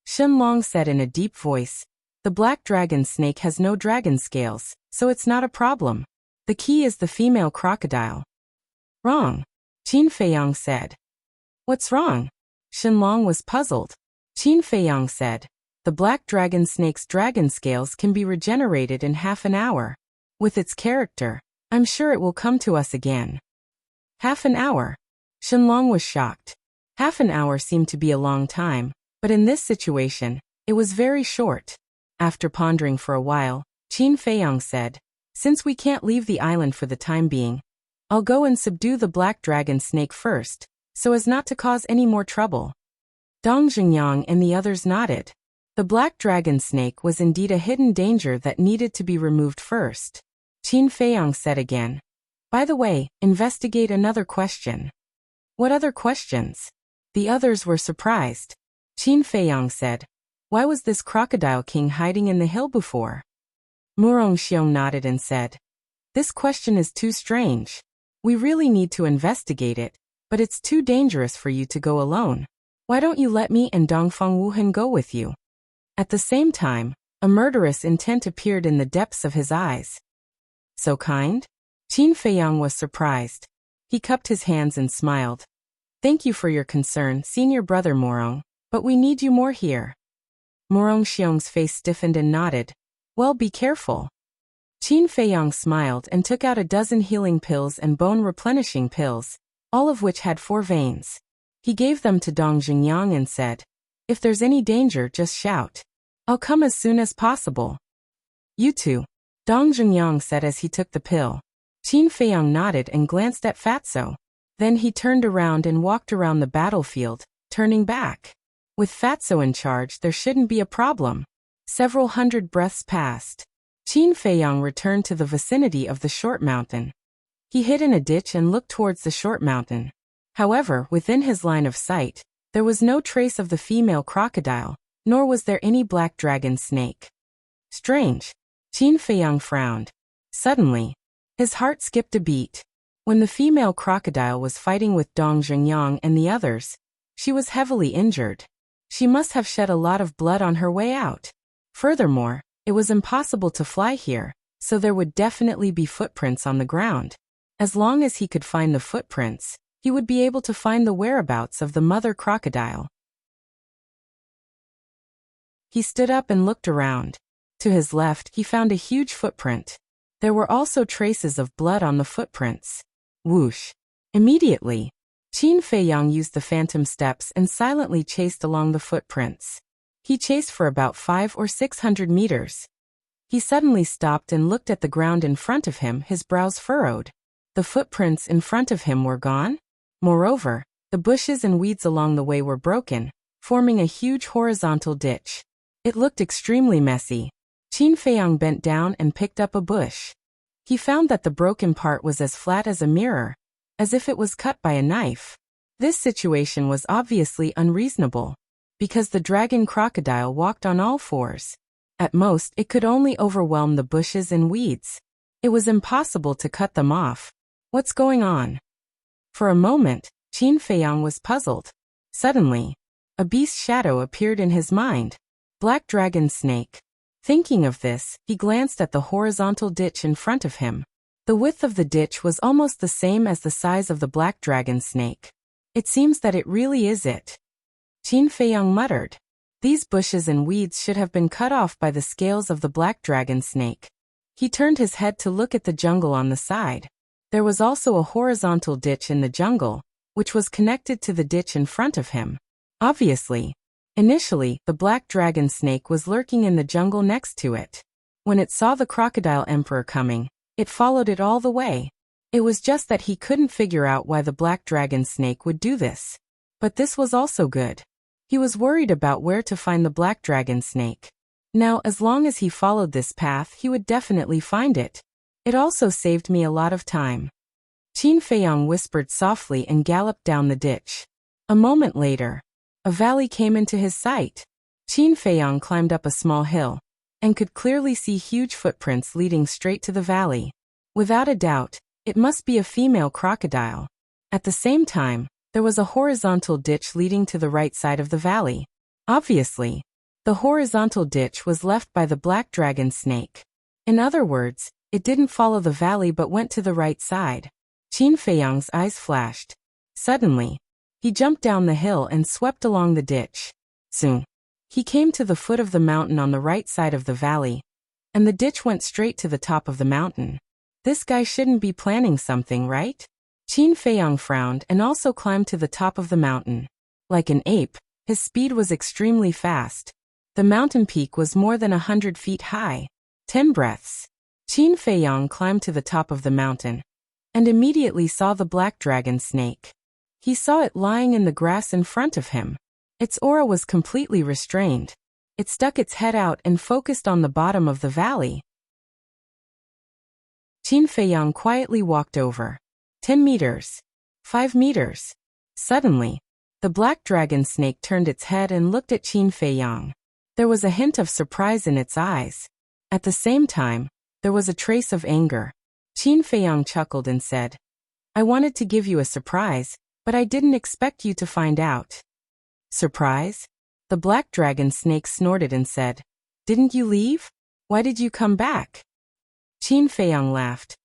Shen Long said in a deep voice, The black dragon snake has no dragon scales, so it's not a problem. The key is the female crocodile. Wrong. Qin Feiyang said. What's wrong? Shen Long was puzzled. Qin Feiyang said, The black dragon snake's dragon scales can be regenerated in half an hour. With its character, I'm sure it will come to us again. Half an hour? Shen Long was shocked. Half an hour seemed to be a long time, but in this situation, it was very short. After pondering for a while, Qin Feiyang said, Since we can't leave the island for the time being, I'll go and subdue the black dragon snake first, so as not to cause any more trouble. Dong Zhengyang and the others nodded. The black dragon snake was indeed a hidden danger that needed to be removed first. Qin Feiyang said again, By the way, investigate another question. What other questions? The others were surprised. Qin Feiyang said, Why was this crocodile king hiding in the hill before? Murong Xiong nodded and said, This question is too strange. We really need to investigate it, but it's too dangerous for you to go alone. Why don't you let me and Dongfang Wuhan go with you? At the same time, a murderous intent appeared in the depths of his eyes. So kind? Qin Feiyang was surprised. He cupped his hands and smiled. Thank you for your concern, senior brother Morong, but we need you more here. Morong Xiong's face stiffened and nodded. Well, be careful. Qin Feiyang smiled and took out a dozen healing pills and bone-replenishing pills, all of which had 4 veins. He gave them to Dong Jingyang and said, if there's any danger, just shout. I'll come as soon as possible. You too, Dong Jingyang said as he took the pill. Qin Feiyang nodded and glanced at Fatso. Then he turned around and walked around the battlefield, turning back. With Fatso in charge, there shouldn't be a problem. Several hundred breaths passed. Qin Feiyang returned to the vicinity of the short mountain. He hid in a ditch and looked towards the short mountain. However, within his line of sight, there was no trace of the female crocodile, nor was there any black dragon snake. Strange. Qin Feiyang frowned. Suddenly, his heart skipped a beat. When the female crocodile was fighting with Dong Jingyang and the others, she was heavily injured. She must have shed a lot of blood on her way out. Furthermore, it was impossible to fly here, so there would definitely be footprints on the ground. As long as he could find the footprints, he would be able to find the whereabouts of the mother crocodile. He stood up and looked around. To his left, he found a huge footprint. There were also traces of blood on the footprints. Whoosh! Immediately, Qin Feiyang used the phantom steps and silently chased along the footprints. He chased for about 500 or 600 meters. He suddenly stopped and looked at the ground in front of him, his brows furrowed. The footprints in front of him were gone. Moreover, the bushes and weeds along the way were broken, forming a huge horizontal ditch. It looked extremely messy. Qin Feiyang bent down and picked up a bush. He found that the broken part was as flat as a mirror, as if it was cut by a knife. This situation was obviously unreasonable, because the dragon crocodile walked on all 4s. At most, it could only overwhelm the bushes and weeds. It was impossible to cut them off. What's going on? For a moment, Qin Feiyang was puzzled. Suddenly, a beast's shadow appeared in his mind. Black dragon snake. Thinking of this, he glanced at the horizontal ditch in front of him. The width of the ditch was almost the same as the size of the black dragon snake. It seems that it really is it. Qin Feiyang muttered. These bushes and weeds should have been cut off by the scales of the black dragon snake. He turned his head to look at the jungle on the side. There was also a horizontal ditch in the jungle, which was connected to the ditch in front of him. Obviously, initially, the black dragon snake was lurking in the jungle next to it. When it saw the crocodile emperor coming, it followed it all the way. It was just that he couldn't figure out why the black dragon snake would do this. But this was also good. He was worried about where to find the black dragon snake. Now, as long as he followed this path, he would definitely find it. It also saved me a lot of time. Qin Feiyang whispered softly and galloped down the ditch. A moment later, a valley came into his sight. Qin Feiyang climbed up a small hill, and could clearly see huge footprints leading straight to the valley. Without a doubt, it must be a female crocodile. At the same time, there was a horizontal ditch leading to the right side of the valley. Obviously, the horizontal ditch was left by the black dragon snake. In other words, it didn't follow the valley but went to the right side. Qin Feiyang's eyes flashed. Suddenly, he jumped down the hill and swept along the ditch. Soon, he came to the foot of the mountain on the right side of the valley, and the ditch went straight to the top of the mountain. This guy shouldn't be planning something, right? Qin Feiyang frowned and also climbed to the top of the mountain. Like an ape, his speed was extremely fast. The mountain peak was more than 100 feet high. 10 breaths. Qin Feiyang climbed to the top of the mountain, and immediately saw the black dragon snake. He saw it lying in the grass in front of him. Its aura was completely restrained. It stuck its head out and focused on the bottom of the valley. Qin Feiyang quietly walked over. 10 meters. 5 meters. Suddenly, the black dragon snake turned its head and looked at Qin Feiyang. There was a hint of surprise in its eyes. At the same time, there was a trace of anger. Qin Feiyang chuckled and said, "I wanted to give you a surprise, but I didn't expect you to find out." Surprise? The black dragon snake snorted and said, "Didn't you leave? Why did you come back?" Qin Feiyang laughed.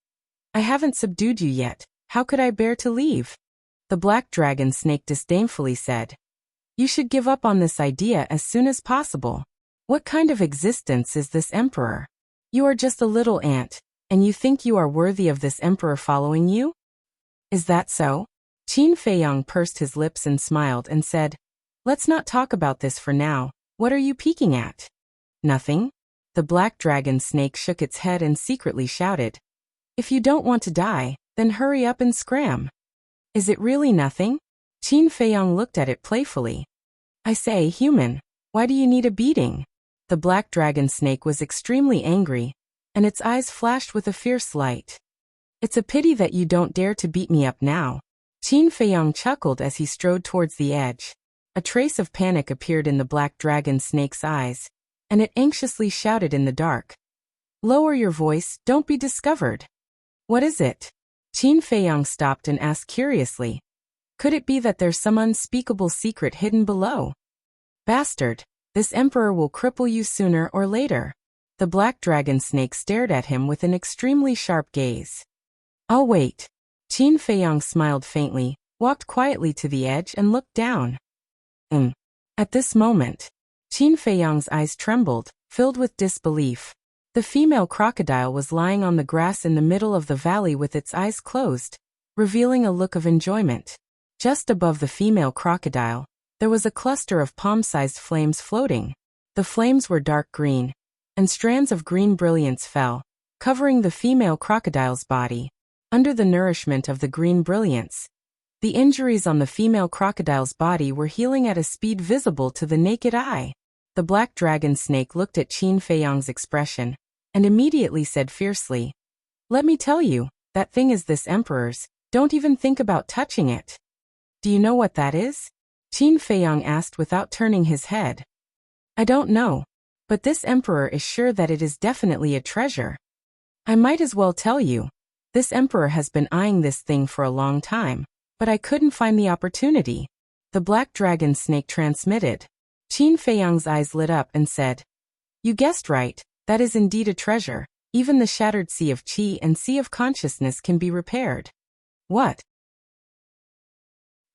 I haven't subdued you yet. How could I bear to leave? The black dragon snake disdainfully said. You should give up on this idea as soon as possible. What kind of existence is this emperor? You are just a little ant, and you think you are worthy of this emperor following you? Is that so? Qin Feiyang pursed his lips and smiled and said, Let's not talk about this for now. What are you peeking at? Nothing. The black dragon snake shook its head and secretly shouted. If you don't want to die, then hurry up and scram. Is it really nothing? Qin Feiyang looked at it playfully. I say, human, why do you need a beating? The black dragon snake was extremely angry, and its eyes flashed with a fierce light. It's a pity that you don't dare to beat me up now. Qin Feiyang chuckled as he strode towards the edge. A trace of panic appeared in the black dragon snake's eyes, and it anxiously shouted in the dark. Lower your voice, don't be discovered. What is it? Qin Feiyang stopped and asked curiously. Could it be that there's some unspeakable secret hidden below? Bastard, this emperor will cripple you sooner or later. The black dragon snake stared at him with an extremely sharp gaze. I'll wait. Qin Feiyang smiled faintly, walked quietly to the edge and looked down. At this moment, Qin Feiyang's eyes trembled, filled with disbelief. The female crocodile was lying on the grass in the middle of the valley with its eyes closed, revealing a look of enjoyment. Just above the female crocodile, there was a cluster of palm-sized flames floating. The flames were dark green, and strands of green brilliance fell, covering the female crocodile's body. Under the nourishment of the green brilliance, the injuries on the female crocodile's body were healing at a speed visible to the naked eye. The black dragon snake looked at Qin Feiyang's expression, and immediately said fiercely, Let me tell you, that thing is this emperor's, don't even think about touching it. Do you know what that is? Qin Feiyang asked without turning his head. I don't know, but this emperor is sure that it is definitely a treasure. I might as well tell you, this emperor has been eyeing this thing for a long time, but I couldn't find the opportunity. The black dragon snake transmitted. Qin Feiyang's eyes lit up and said, You guessed right, that is indeed a treasure. Even the shattered sea of qi and sea of consciousness can be repaired. What?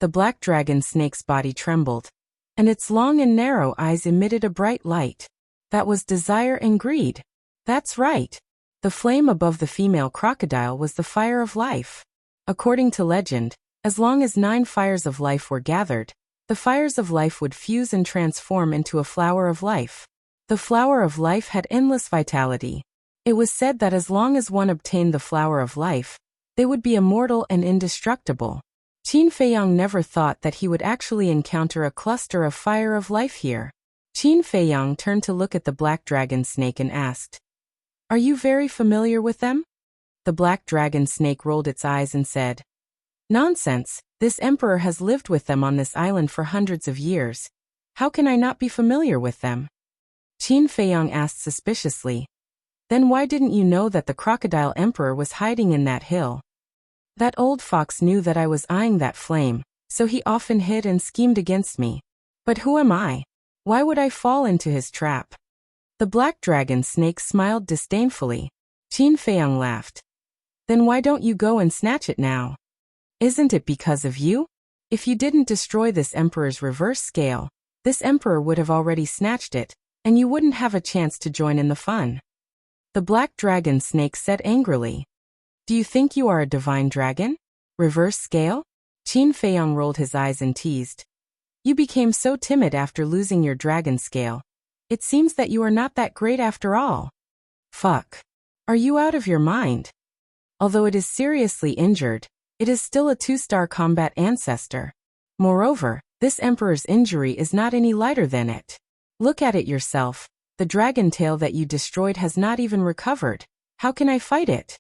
The black dragon snake's body trembled, and its long and narrow eyes emitted a bright light. That was desire and greed. That's right. The flame above the female crocodile was the fire of life. According to legend, as long as 9 fires of life were gathered, the fires of life would fuse and transform into a flower of life. The flower of life had endless vitality. It was said that as long as one obtained the flower of life, they would be immortal and indestructible. Qin Feiyang never thought that he would actually encounter a cluster of fire of life here. Qin Feiyang turned to look at the black dragon snake and asked, Are you very familiar with them? The black dragon snake rolled its eyes and said, Nonsense, this emperor has lived with them on this island for hundreds of years. How can I not be familiar with them? Qin Feiyang asked suspiciously. Then why didn't you know that the crocodile emperor was hiding in that hill? That old fox knew that I was eyeing that flame, so he often hid and schemed against me. But who am I? Why would I fall into his trap? The black dragon snake smiled disdainfully. Qin Feiyang laughed. Then why don't you go and snatch it now? Isn't it because of you? If you didn't destroy this emperor's reverse scale, this emperor would have already snatched it, and you wouldn't have a chance to join in the fun. The black dragon snake said angrily. Do you think you are a divine dragon? Reverse scale? Qin Feiyang rolled his eyes and teased. You became so timid after losing your dragon scale. It seems that you are not that great after all. Fuck. Are you out of your mind? Although it is seriously injured, it is still a 2-star combat ancestor. Moreover, this emperor's injury is not any lighter than it. Look at it yourself. The dragon tail that you destroyed has not even recovered. How can I fight it?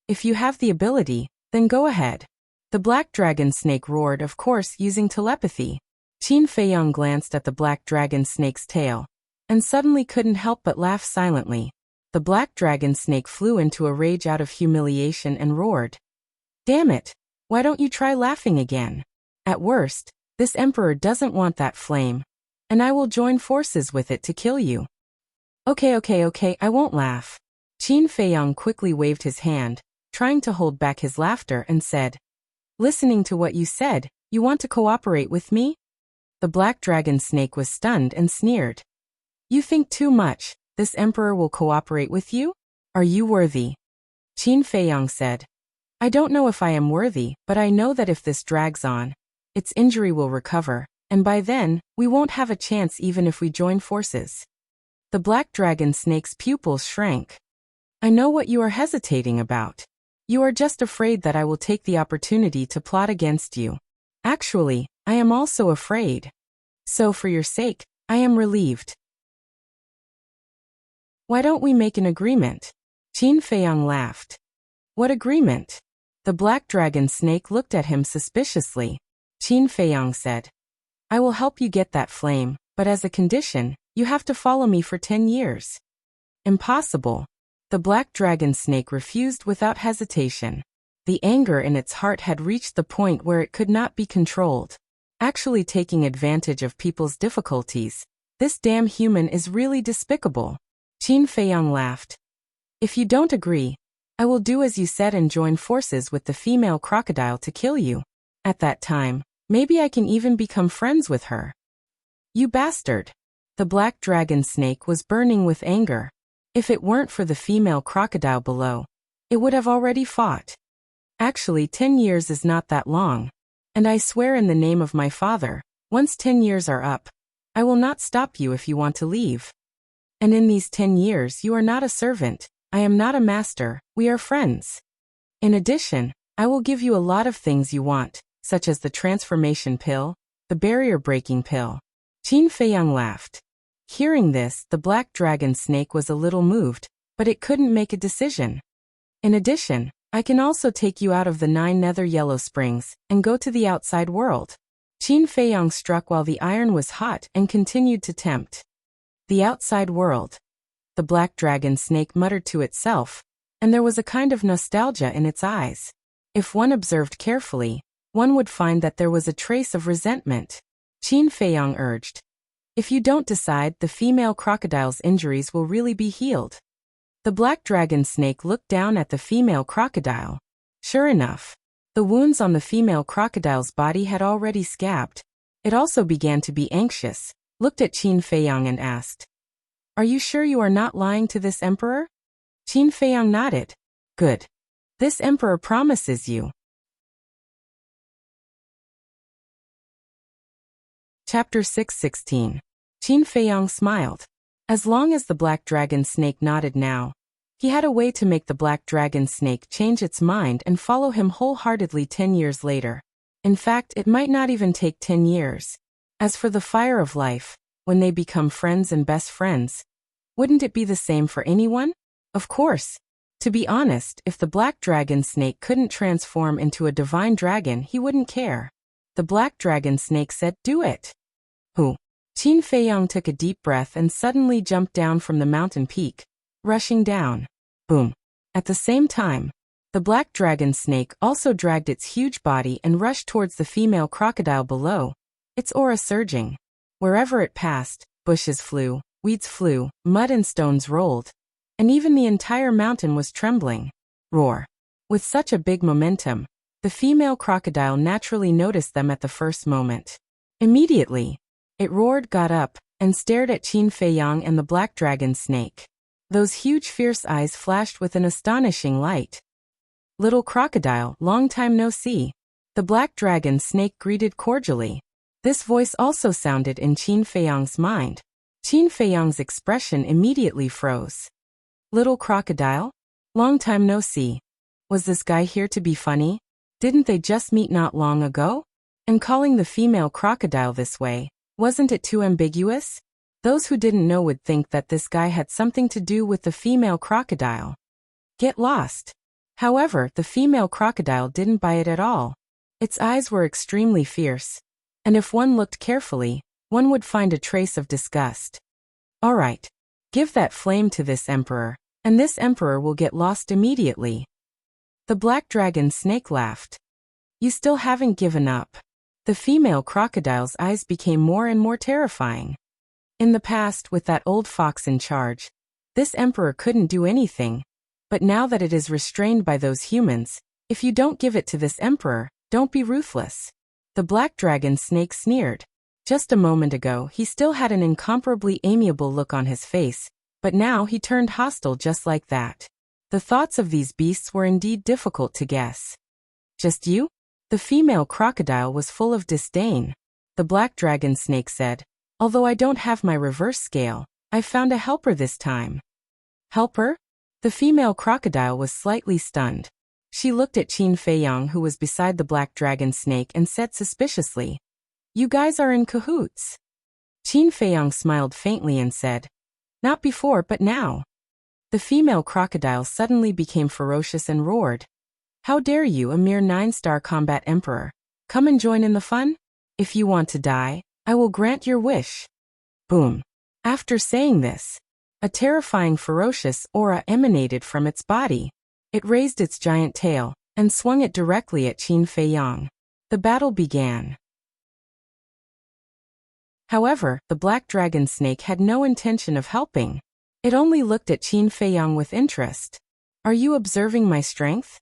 If you have the ability, then go ahead. The black dragon snake roared, of course using telepathy. Qin Feiyang glanced at the black dragon snake's tail, and suddenly couldn't help but laugh silently. The black dragon snake flew into a rage out of humiliation and roared. Damn it! Why don't you try laughing again? At worst, this emperor doesn't want that flame, and I will join forces with it to kill you. Okay, I won't laugh. Qin Feiyang quickly waved his hand, trying to hold back his laughter, and said, "Listening to what you said, you want to cooperate with me?" The black dragon snake was stunned and sneered. "You think too much. This emperor will cooperate with you? Are you worthy?" Qin Feiyang said, "I don't know if I am worthy, but I know that if this drags on, its injury will recover, and by then, we won't have a chance even if we join forces." The black dragon snake's pupils shrank. "I know what you are hesitating about. You are just afraid that I will take the opportunity to plot against you. Actually, I am also afraid. So for your sake, I am relieved. Why don't we make an agreement?" Qin Feiyang laughed. "What agreement?" The black dragon snake looked at him suspiciously. Qin Feiyang said, "I will help you get that flame, but as a condition, you have to follow me for 10 years. "Impossible." The black dragon snake refused without hesitation. The anger in its heart had reached the point where it could not be controlled. Actually taking advantage of people's difficulties. This damn human is really despicable. Qin Feiyang laughed. "If you don't agree, I will do as you said and join forces with the female crocodile to kill you. At that time, maybe I can even become friends with her." "You bastard." The black dragon snake was burning with anger. If it weren't for the female crocodile below, it would have already fought. Actually, 10 years is not that long. And I swear in the name of my father, once 10 years are up, I will not stop you if you want to leave. And in these 10 years you are not a servant, I am not a master, we are friends. In addition, I will give you a lot of things you want, such as the transformation pill, the barrier-breaking pill. Qin Feiyang laughed. Hearing this, the black dragon snake was a little moved, but it couldn't make a decision. In addition, I can also take you out of the 9 nether yellow springs and go to the outside world. Qin Feiyang struck while the iron was hot and continued to tempt. The outside world. The black dragon snake muttered to itself, and there was a kind of nostalgia in its eyes. If one observed carefully, one would find that there was a trace of resentment. Qin Feiyang urged, "If you don't decide, the female crocodile's injuries will really be healed." The black dragon snake looked down at the female crocodile. Sure enough, the wounds on the female crocodile's body had already scabbed. It also began to be anxious, looked at Qin Feiyang and asked, "Are you sure you are not lying to this emperor?" Qin Feiyang nodded. "Good. This emperor promises you." Chapter 6:16. Qin Feiyang smiled. As long as the black dragon snake nodded now, he had a way to make the black dragon snake change its mind and follow him wholeheartedly 10 years later. In fact, it might not even take 10 years. As for the fire of life, when they become friends and best friends, wouldn't it be the same for anyone? Of course. To be honest, if the black dragon snake couldn't transform into a divine dragon, he wouldn't care. The black dragon snake said, "Do it." "Who?" Qin Feiyang took a deep breath and suddenly jumped down from the mountain peak, rushing down. Boom. At the same time, the black dragon snake also dragged its huge body and rushed towards the female crocodile below, its aura surging. Wherever it passed, bushes flew, weeds flew, mud and stones rolled, and even the entire mountain was trembling. Roar. With such a big momentum, the female crocodile naturally noticed them at the first moment. Immediately, it roared, got up, and stared at Qin Feiyang and the black dragon snake. Those huge fierce eyes flashed with an astonishing light. "Little crocodile, long time no see." The black dragon snake greeted cordially. This voice also sounded in Qin Feiyang's mind. Qin Feiyang's expression immediately froze. "Little crocodile? Long time no see. Was this guy here to be funny? Didn't they just meet not long ago? And calling the female crocodile this way, wasn't it too ambiguous?" Those who didn't know would think that this guy had something to do with the female crocodile. Get lost. However, the female crocodile didn't buy it at all. Its eyes were extremely fierce, and if one looked carefully, one would find a trace of disgust. "All right. Give that flame to this emperor, and this emperor will get lost immediately." The black dragon snake laughed. "You still haven't given up." The female crocodile's eyes became more and more terrifying. In the past, with that old fox in charge, this emperor couldn't do anything. But now that it is restrained by those humans, if you don't give it to this emperor, don't be ruthless." The black dragon snake sneered. Just a moment ago, he still had an incomparably amiable look on his face, but now he turned hostile just like that. The thoughts of these beasts were indeed difficult to guess. "Just you?" The female crocodile was full of disdain. The black dragon snake said, "Although I don't have my reverse scale, I've found a helper this time." "Helper?" The female crocodile was slightly stunned. She looked at Qin Feiyang, who was beside the black dragon snake, and said suspiciously, "You guys are in cahoots." Qin Feiyang smiled faintly and said, "Not before, but now." The female crocodile suddenly became ferocious and roared, "How dare you, a mere 9-star combat emperor? Come and join in the fun? If you want to die, I will grant your wish." Boom. After saying this, a terrifying ferocious aura emanated from its body. It raised its giant tail and swung it directly at Qin Feiyang. The battle began. However, the black dragon snake had no intention of helping. It only looked at Qin Feiyang with interest. "Are you observing my strength?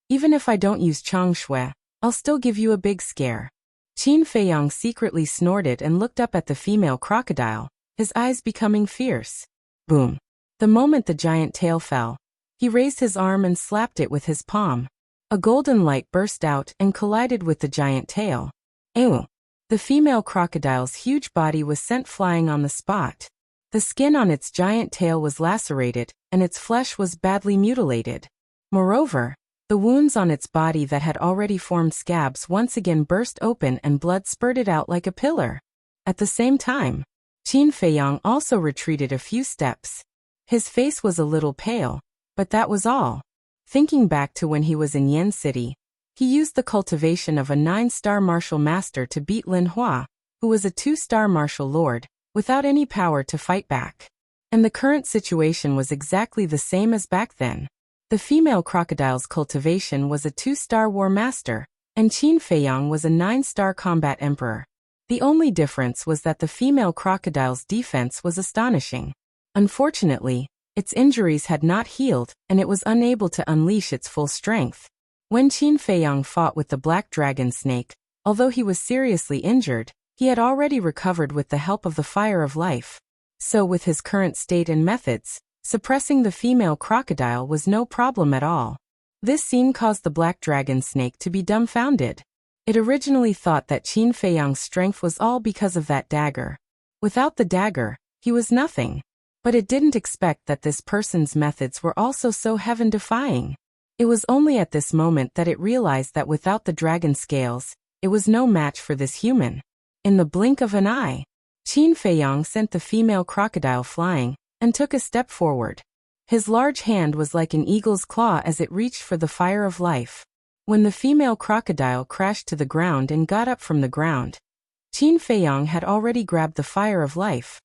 Even if I don't use Chang Shui, I'll still give you a big scare." Qin Feiyang secretly snorted and looked up at the female crocodile, his eyes becoming fierce. Boom. The moment the giant tail fell, he raised his arm and slapped it with his palm. A golden light burst out and collided with the giant tail. Ew. The female crocodile's huge body was sent flying on the spot. The skin on its giant tail was lacerated, and its flesh was badly mutilated. Moreover, the wounds on its body that had already formed scabs once again burst open and blood spurted out like a pillar. At the same time, Qin Feiyang also retreated a few steps. His face was a little pale, but that was all. Thinking back to when he was in Yen City, he used the cultivation of a 9-star martial master to beat Lin Hua, who was a 2-star martial lord, without any power to fight back. And the current situation was exactly the same as back then. The female crocodile's cultivation was a 2-star war master, and Qin Feiyang was a 9-star combat emperor. The only difference was that the female crocodile's defense was astonishing. Unfortunately, its injuries had not healed, and it was unable to unleash its full strength. When Qin Feiyang fought with the black dragon snake, although he was seriously injured, he had already recovered with the help of the fire of life. So with his current state and methods, suppressing the female crocodile was no problem at all. This scene caused the black dragon snake to be dumbfounded. It originally thought that Qin Feiyang's strength was all because of that dagger. Without the dagger, he was nothing. But it didn't expect that this person's methods were also so heaven-defying. It was only at this moment that it realized that without the dragon scales, it was no match for this human. In the blink of an eye, Qin Feiyang sent the female crocodile flying and took a step forward. His large hand was like an eagle's claw as it reached for the fire of life. When the female crocodile crashed to the ground and got up from the ground, Qin Feiyang had already grabbed the fire of life.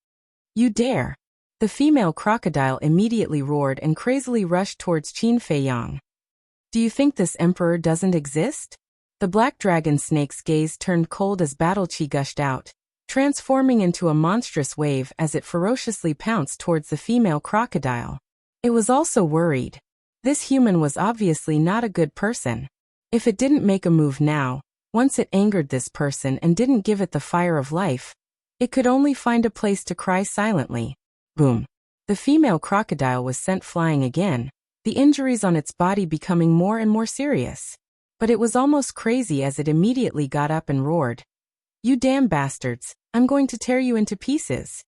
"You dare!" The female crocodile immediately roared and crazily rushed towards Qin Feiyang. "Do you think this emperor doesn't exist?" The black dragon snake's gaze turned cold as battle chi gushed out, transforming into a monstrous wave as it ferociously pounced towards the female crocodile. It was also worried. This human was obviously not a good person. If it didn't make a move now, once it angered this person and didn't give it the fire of life, it could only find a place to cry silently. Boom. The female crocodile was sent flying again, the injuries on its body becoming more and more serious. But it was almost crazy as it immediately got up and roared, "You damn bastards, I'm going to tear you into pieces."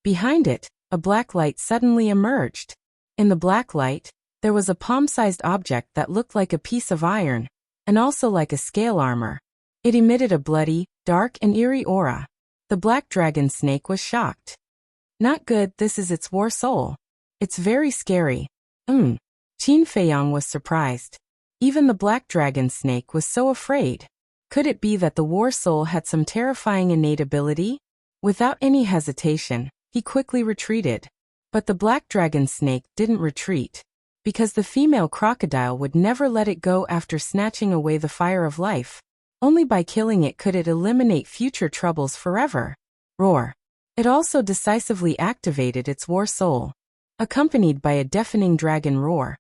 Behind it, a black light suddenly emerged. In the black light, there was a palm-sized object that looked like a piece of iron, and also like a scale armor. It emitted a bloody, dark and eerie aura. The black dragon snake was shocked. "Not good, this is its war soul. It's very scary." Qin Feiyang was surprised. Even the black dragon snake was so afraid. Could it be that the war soul had some terrifying innate ability? Without any hesitation, he quickly retreated. But the black dragon snake didn't retreat, because the female crocodile would never let it go after snatching away the fire of life. Only by killing it could it eliminate future troubles forever. Roar. It also decisively activated its war soul. accompanied by a deafening dragon roar.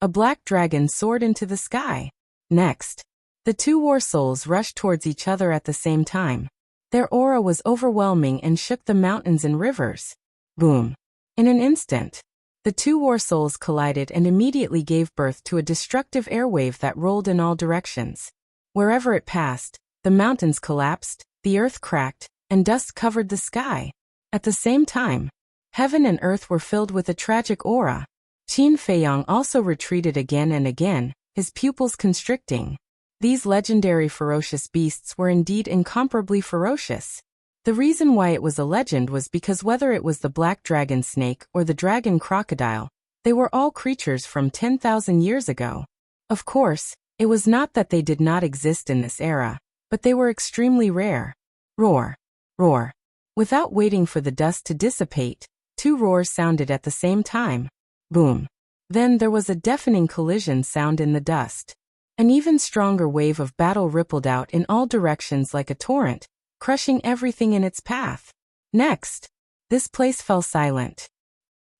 A black dragon soared into the sky. Next, the two war souls rushed towards each other at the same time. Their aura was overwhelming and shook the mountains and rivers. Boom! In an instant, the two war souls collided and immediately gave birth to a destructive airwave that rolled in all directions. Wherever it passed, the mountains collapsed, the earth cracked, and dust covered the sky. At the same time, heaven and earth were filled with a tragic aura. Qin Feiyang also retreated again and again, his pupils constricting. These legendary ferocious beasts were indeed incomparably ferocious. The reason why it was a legend was because whether it was the black dragon snake or the dragon crocodile, they were all creatures from 10,000 years ago. Of course, it was not that they did not exist in this era, but they were extremely rare. Roar! Roar! Without waiting for the dust to dissipate, two roars sounded at the same time. Boom! Then there was a deafening collision sound in the dust. An even stronger wave of battle rippled out in all directions like a torrent, crushing everything in its path. Next, this place fell silent.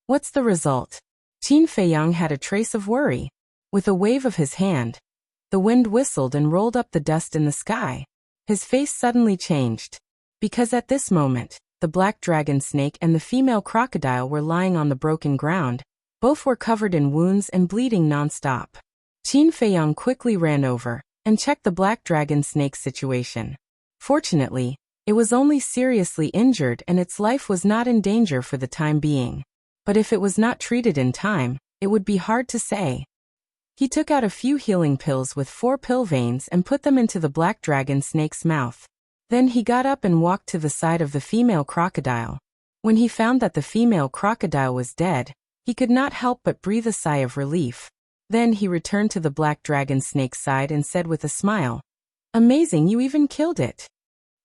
What's the result? Qin Feiyang had a trace of worry. With a wave of his hand, the wind whistled and rolled up the dust in the sky. His face suddenly changed. Because at this moment, the black dragon snake and the female crocodile were lying on the broken ground. Both were covered in wounds and bleeding non-stop. Qin Feiyang quickly ran over and checked the black dragon snake's situation. Fortunately, it was only seriously injured and its life was not in danger for the time being. But if it was not treated in time, it would be hard to say. He took out a few healing pills with 4 pill veins and put them into the black dragon snake's mouth. Then he got up and walked to the side of the female crocodile. When he found that the female crocodile was dead, he could not help but breathe a sigh of relief. Then he returned to the black dragon snake's side and said with a smile, "Amazing, you even killed it.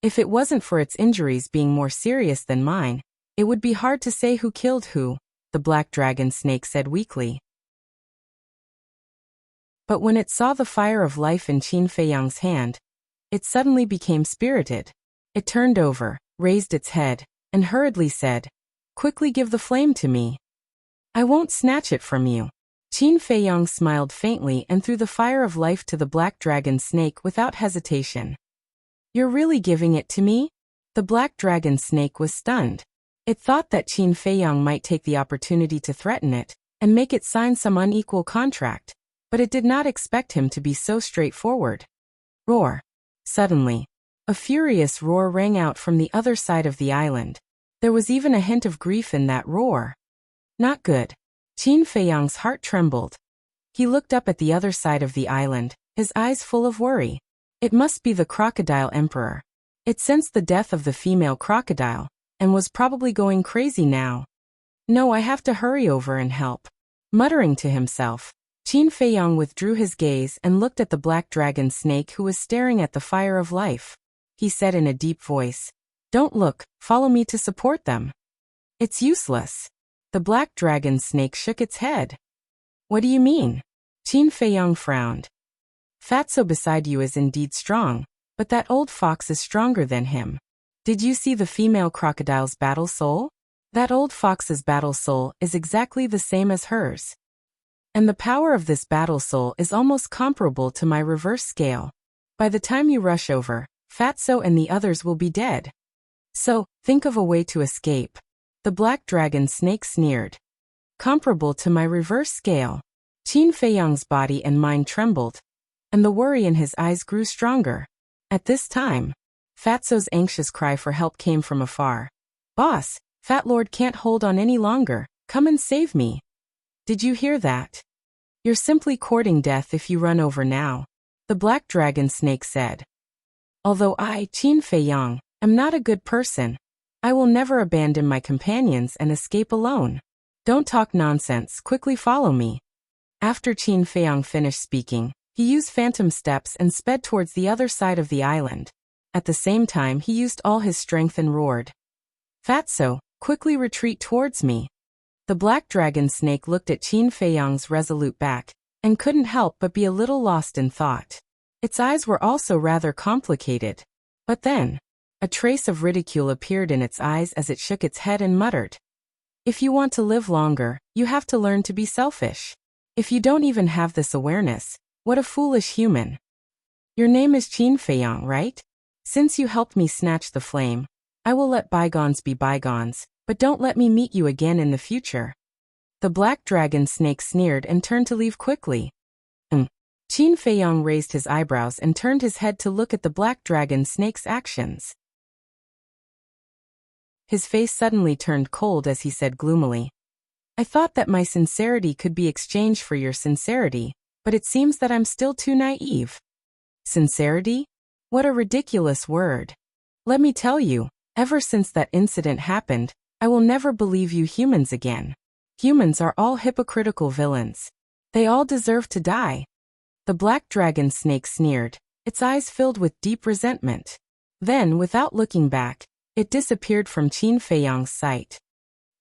If it wasn't for its injuries being more serious than mine, it would be hard to say who killed who," the black dragon snake said weakly. But when it saw the fire of life in Qin Feiyang's hand, it suddenly became spirited. It turned over, raised its head, and hurriedly said, "Quickly give the flame to me. I won't snatch it from you." Qin Feiyang smiled faintly and threw the fire of life to the black dragon snake without hesitation. "You're really giving it to me?" The black dragon snake was stunned. It thought that Qin Feiyang might take the opportunity to threaten it and make it sign some unequal contract, but it did not expect him to be so straightforward. Roar! Suddenly, a furious roar rang out from the other side of the island. There was even a hint of grief in that roar. Not good. Qin Feiyang's heart trembled. He looked up at the other side of the island, his eyes full of worry. It must be the crocodile emperor. It sensed the death of the female crocodile, and was probably going crazy now. "No, I have to hurry over and help." Muttering to himself, Qin Feiyang withdrew his gaze and looked at the black dragon snake who was staring at the fire of life. He said in a deep voice, "Don't look, follow me to support them." "It's useless." The black dragon snake shook its head. "What do you mean?" Qin Feiyang frowned. "Fatso beside you is indeed strong, but that old fox is stronger than him. Did you see the female crocodile's battle soul? That old fox's battle soul is exactly the same as hers. And the power of this battle soul is almost comparable to my reverse scale. By the time you rush over, Fatso and the others will be dead. So, think of a way to escape." The black dragon snake sneered. "Comparable to my reverse scale." Qin Feiyang's body and mind trembled, and the worry in his eyes grew stronger. At this time, Fatso's anxious cry for help came from afar. "Boss, Fat Lord can't hold on any longer, come and save me." "Did you hear that? You're simply courting death if you run over now," the black dragon snake said. "Although I, Qin Feiyang, am not a good person, I will never abandon my companions and escape alone. Don't talk nonsense, quickly follow me." After Qin Feiyang finished speaking, he used phantom steps and sped towards the other side of the island. At the same time he used all his strength and roared, "Fatso, quickly retreat towards me." The black dragon snake looked at Qin Feiyang's resolute back, and couldn't help but be a little lost in thought. Its eyes were also rather complicated. But then, a trace of ridicule appeared in its eyes as it shook its head and muttered, "If you want to live longer, You have to learn to be selfish. If you don't even have this awareness, what a foolish human. Your name is Qin Feiyang, right? Since you helped me snatch the flame, I will let bygones be bygones, but don't let me meet you again in the future. The black dragon snake sneered and turned to leave quickly. Qin Feiyang raised his eyebrows and turned his head to look at the black dragon snake's actions. His face suddenly turned cold as he said gloomily, I thought that my sincerity could be exchanged for your sincerity, but it seems that I'm still too naive. Sincerity? What a ridiculous word. Let me tell you, ever since that incident happened, I will never believe you humans again. Humans are all hypocritical villains. They all deserve to die. The black dragon snake sneered, its eyes filled with deep resentment. Then, without looking back, it disappeared from Qin Feiyang's sight.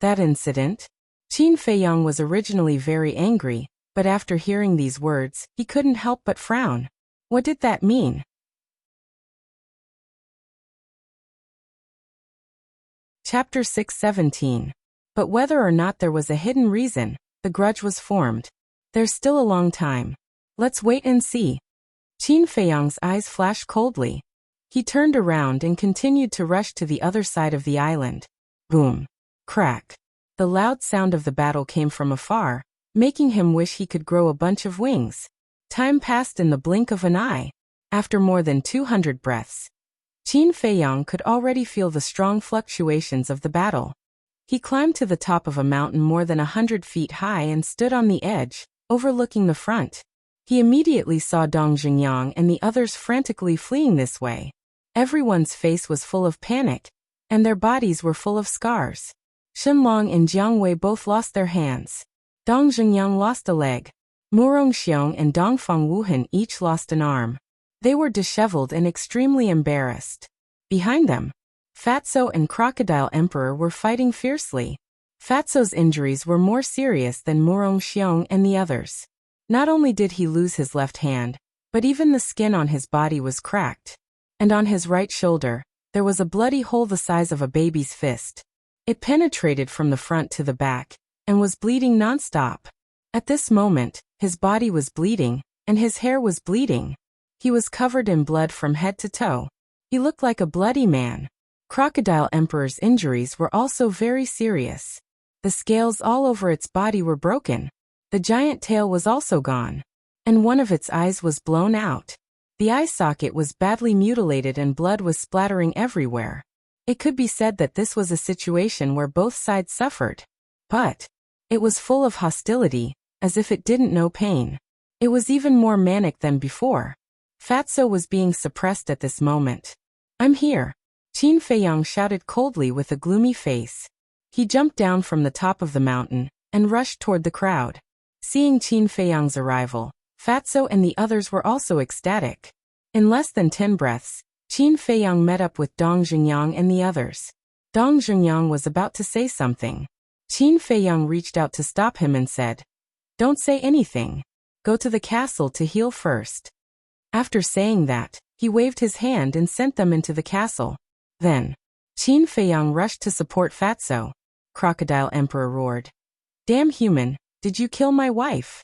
That incident? Qin Feiyang was originally very angry, but after hearing these words, he couldn't help but frown. What did that mean? Chapter 6:17. But whether or not there was a hidden reason, the grudge was formed. There's still a long time. Let's wait and see. Qin Feiyang's eyes flashed coldly. He turned around and continued to rush to the other side of the island. Boom. Crack. The loud sound of the battle came from afar, making him wish he could grow a bunch of wings. Time passed in the blink of an eye. After more than 200 breaths, Qin Feiyang could already feel the strong fluctuations of the battle. He climbed to the top of a mountain more than 100 feet high and stood on the edge, overlooking the front. He immediately saw Dong Jingyang and the others frantically fleeing this way. Everyone's face was full of panic, and their bodies were full of scars. Shenlong and Jiang Wei both lost their hands. Dong Jingyang lost a leg. Murong Xiong and Dongfang Wuhan each lost an arm. They were disheveled and extremely embarrassed. Behind them, Fatso and Crocodile Emperor were fighting fiercely. Fatso's injuries were more serious than Murong Xiong and the others. Not only did he lose his left hand, but even the skin on his body was cracked. And on his right shoulder, there was a bloody hole the size of a baby's fist. It penetrated from the front to the back, and was bleeding nonstop. At this moment, his body was bleeding, and his hair was bleeding. He was covered in blood from head to toe. He looked like a bloody man. Crocodile Emperor's injuries were also very serious. The scales all over its body were broken. The giant tail was also gone. And one of its eyes was blown out. The eye socket was badly mutilated and blood was splattering everywhere. It could be said that this was a situation where both sides suffered. But it was full of hostility, as if it didn't know pain. It was even more manic than before. Fatso was being suppressed at this moment. I'm here. Qin Feiyang shouted coldly with a gloomy face. He jumped down from the top of the mountain and rushed toward the crowd. Seeing Qin Feiyang's arrival, Fatso and the others were also ecstatic. In less than 10 breaths, Qin Feiyang met up with Dong Jingyang and the others. Dong Jingyang was about to say something. Qin Feiyang reached out to stop him and said, Don't say anything. Go to the castle to heal first. After saying that, he waved his hand and sent them into the castle. Then, Qin Feiyang rushed to support Fatso. Crocodile Emperor roared. Damn human, did you kill my wife?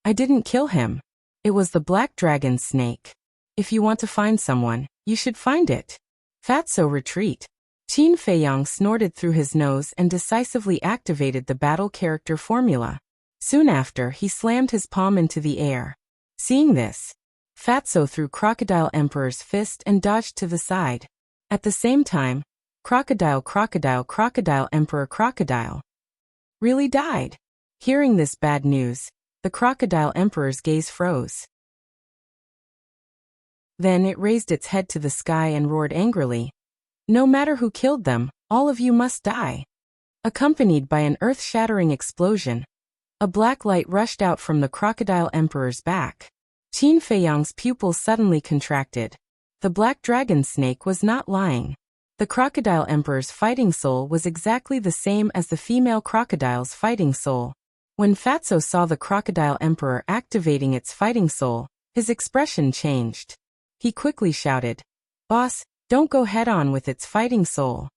I didn't kill him. It was the black dragon snake. If you want to find someone, you should find it. Fatso retreat. Qin Feiyang snorted through his nose and decisively activated the battle character formula. Soon after, he slammed his palm into the air. Seeing this, Fatso threw Crocodile Emperor's fist and dodged to the side. At the same time, Crocodile Emperor Crocodile really died. Hearing this bad news, the Crocodile Emperor's gaze froze. Then it raised its head to the sky and roared angrily. No matter who killed them, all of you must die. Accompanied by an earth-shattering explosion, a black light rushed out from the Crocodile Emperor's back. Qin Feiyang's pupils suddenly contracted. The black dragon snake was not lying. The Crocodile Emperor's fighting soul was exactly the same as the female crocodile's fighting soul. When Fatso saw the Crocodile Emperor activating its fighting soul, his expression changed. He quickly shouted, Boss, don't go head-on with its fighting soul.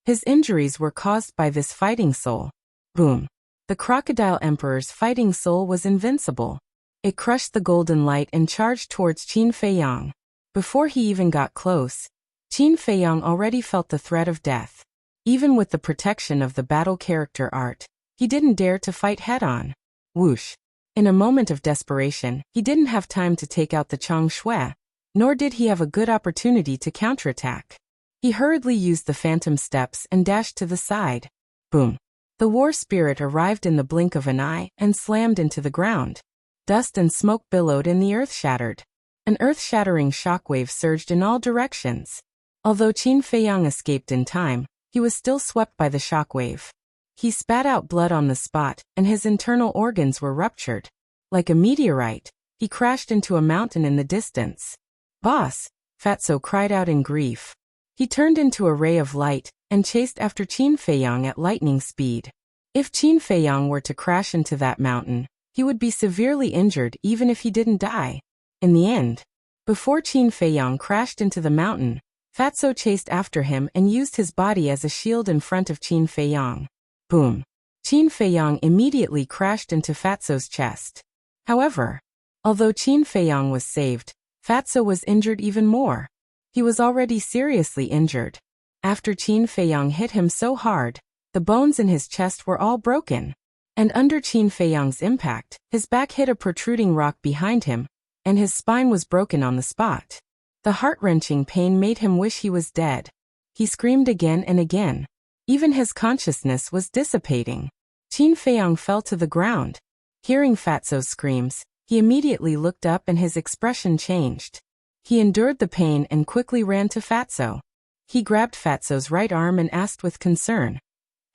His injuries were caused by this fighting soul. Boom. The Crocodile Emperor's fighting soul was invincible. It crushed the golden light and charged towards Qin Feiyang. Before he even got close, Qin Feiyang already felt the threat of death. Even with the protection of the battle character art, he didn't dare to fight head-on. Whoosh! In a moment of desperation, he didn't have time to take out the Chang Shui, nor did he have a good opportunity to counterattack. He hurriedly used the phantom steps and dashed to the side. Boom! The war spirit arrived in the blink of an eye and slammed into the ground. Dust and smoke billowed and the earth shattered. An earth-shattering shockwave surged in all directions. Although Qin Feiyang escaped in time, he was still swept by the shockwave. He spat out blood on the spot, and his internal organs were ruptured. Like a meteorite, he crashed into a mountain in the distance. "Boss!" Fatso cried out in grief. He turned into a ray of light and chased after Qin Feiyang at lightning speed. If Qin Feiyang were to crash into that mountain, he would be severely injured even if he didn't die. In the end, before Qin Feiyang crashed into the mountain, Fatso chased after him and used his body as a shield in front of Qin Feiyang. Boom! Qin Feiyang immediately crashed into Fatso's chest. However, although Qin Feiyang was saved, Fatso was injured even more. He was already seriously injured. After Qin Feiyang hit him so hard, the bones in his chest were all broken. And under Qin Feiyang's impact, his back hit a protruding rock behind him, and his spine was broken on the spot. The heart-wrenching pain made him wish he was dead. He screamed again and again. Even his consciousness was dissipating. Qin Feiyang fell to the ground. Hearing Fatso's screams, he immediately looked up and his expression changed. He endured the pain and quickly ran to Fatso. He grabbed Fatso's right arm and asked with concern,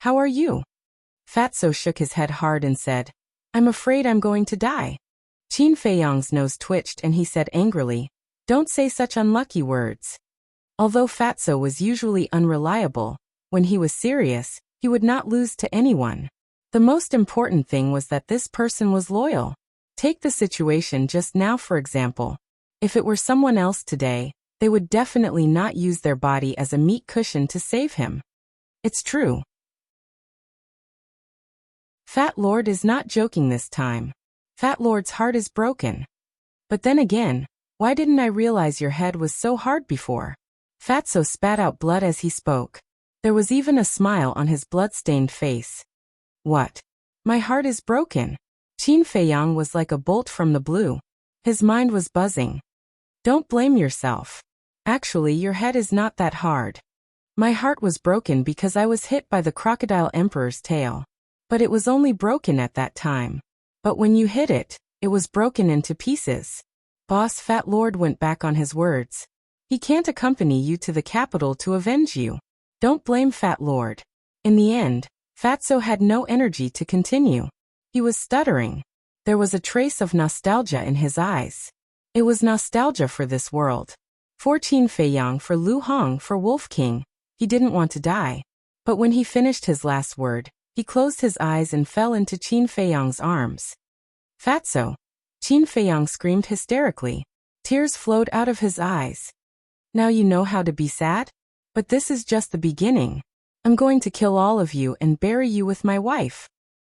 "How are you?" Fatso shook his head hard and said, "I'm afraid I'm going to die." Qin Feiyang's nose twitched and he said angrily, "Don't say such unlucky words." Although Fatso was usually unreliable, when he was serious, he would not lose to anyone. The most important thing was that this person was loyal. Take the situation just now for example. If it were someone else today, they would definitely not use their body as a meat cushion to save him. It's true. Fat Lord is not joking this time. Fat Lord's heart is broken. But then again, why didn't I realize your head was so hard before? Fatso spat out blood as he spoke. There was even a smile on his blood-stained face. What? My heart is broken. Qin Feiyang was like a bolt from the blue. His mind was buzzing. Don't blame yourself. Actually, your head is not that hard. My heart was broken because I was hit by the Crocodile Emperor's tail. But it was only broken at that time. But when you hit it, it was broken into pieces. Boss Fat Lord went back on his words. He can't accompany you to the capital to avenge you. Don't blame Fat Lord. In the end, Fatso had no energy to continue. He was stuttering. There was a trace of nostalgia in his eyes. It was nostalgia for this world. For Qin Feiyang, for Lu Hong, for Wolf King. He didn't want to die. But when he finished his last word, he closed his eyes and fell into Qin Feiyang's arms. Fatso! Qin Feiyang screamed hysterically. Tears flowed out of his eyes. Now you know how to be sad? But this is just the beginning. I'm going to kill all of you and bury you with my wife.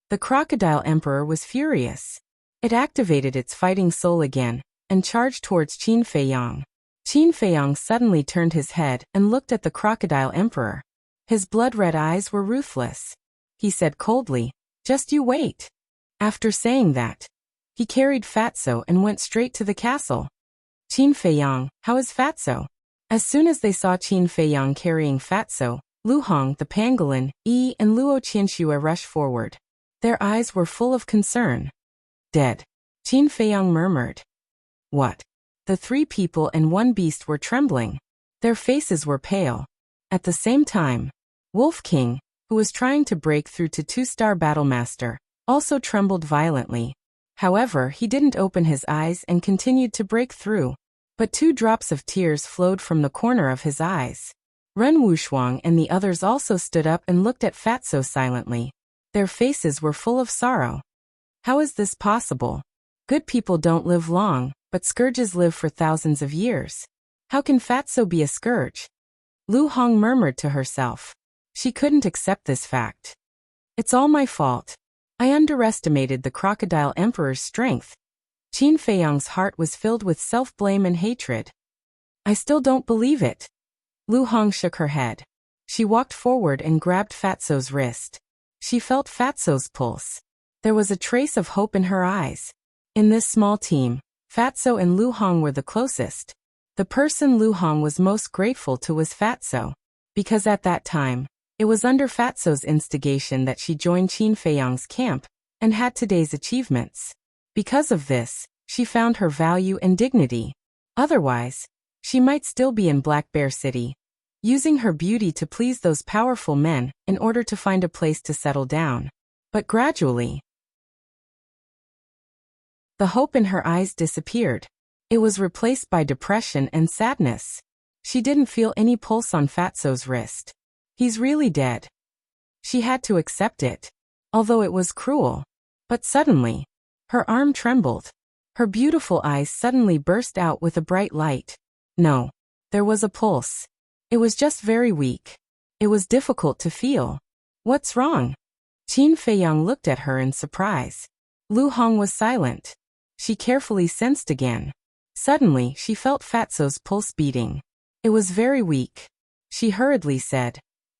The Crocodile Emperor was furious. It activated its fighting soul again, and charged towards Qin Feiyang. Qin Feiyang suddenly turned his head and looked at the Crocodile Emperor. His blood-red eyes were ruthless. He said coldly, "Just you wait." After saying that, he carried Fatso and went straight to the castle. Qin Feiyang, how is Fatso? As soon as they saw Qin Feiyang carrying Fatso, Lu Hong, the pangolin, and Luo Qianxue rushed forward. Their eyes were full of concern. Dead. Qin Feiyang murmured. What? The three people and one beast were trembling. Their faces were pale. At the same time, Wolf King, who was trying to break through to two-star Battlemaster, also trembled violently. However, he didn't open his eyes and continued to break through. But 2 drops of tears flowed from the corner of his eyes. Ren Wushuang and the others also stood up and looked at Fatso silently. Their faces were full of sorrow. How is this possible? Good people don't live long, but scourges live for thousands of years. How can Fatso be a scourge? Lu Hong murmured to herself. She couldn't accept this fact. It's all my fault. I underestimated the crocodile emperor's strength. Qin Feiyang's heart was filled with self-blame and hatred. I still don't believe it. Lu Hong shook her head. She walked forward and grabbed Fatso's wrist. She felt Fatso's pulse. There was a trace of hope in her eyes. In this small team, Fatso and Lu Hong were the closest. The person Lu Hong was most grateful to was Fatso, because at that time, it was under Fatso's instigation that she joined Qin Feiyang's camp and had today's achievements. Because of this, she found her value and dignity. Otherwise, she might still be in Black Bear City, using her beauty to please those powerful men in order to find a place to settle down. But gradually, the hope in her eyes disappeared. It was replaced by depression and sadness. She didn't feel any pulse on Fatso's wrist. He's really dead. She had to accept it, although it was cruel. But suddenly, her arm trembled. Her beautiful eyes suddenly burst out with a bright light. No, there was a pulse. It was just very weak. It was difficult to feel. What's wrong? Qin Feiyang looked at her in surprise. Lu Hong was silent. She carefully sensed again. Suddenly, she felt Fatso's pulse beating. It was very weak. She hurriedly said,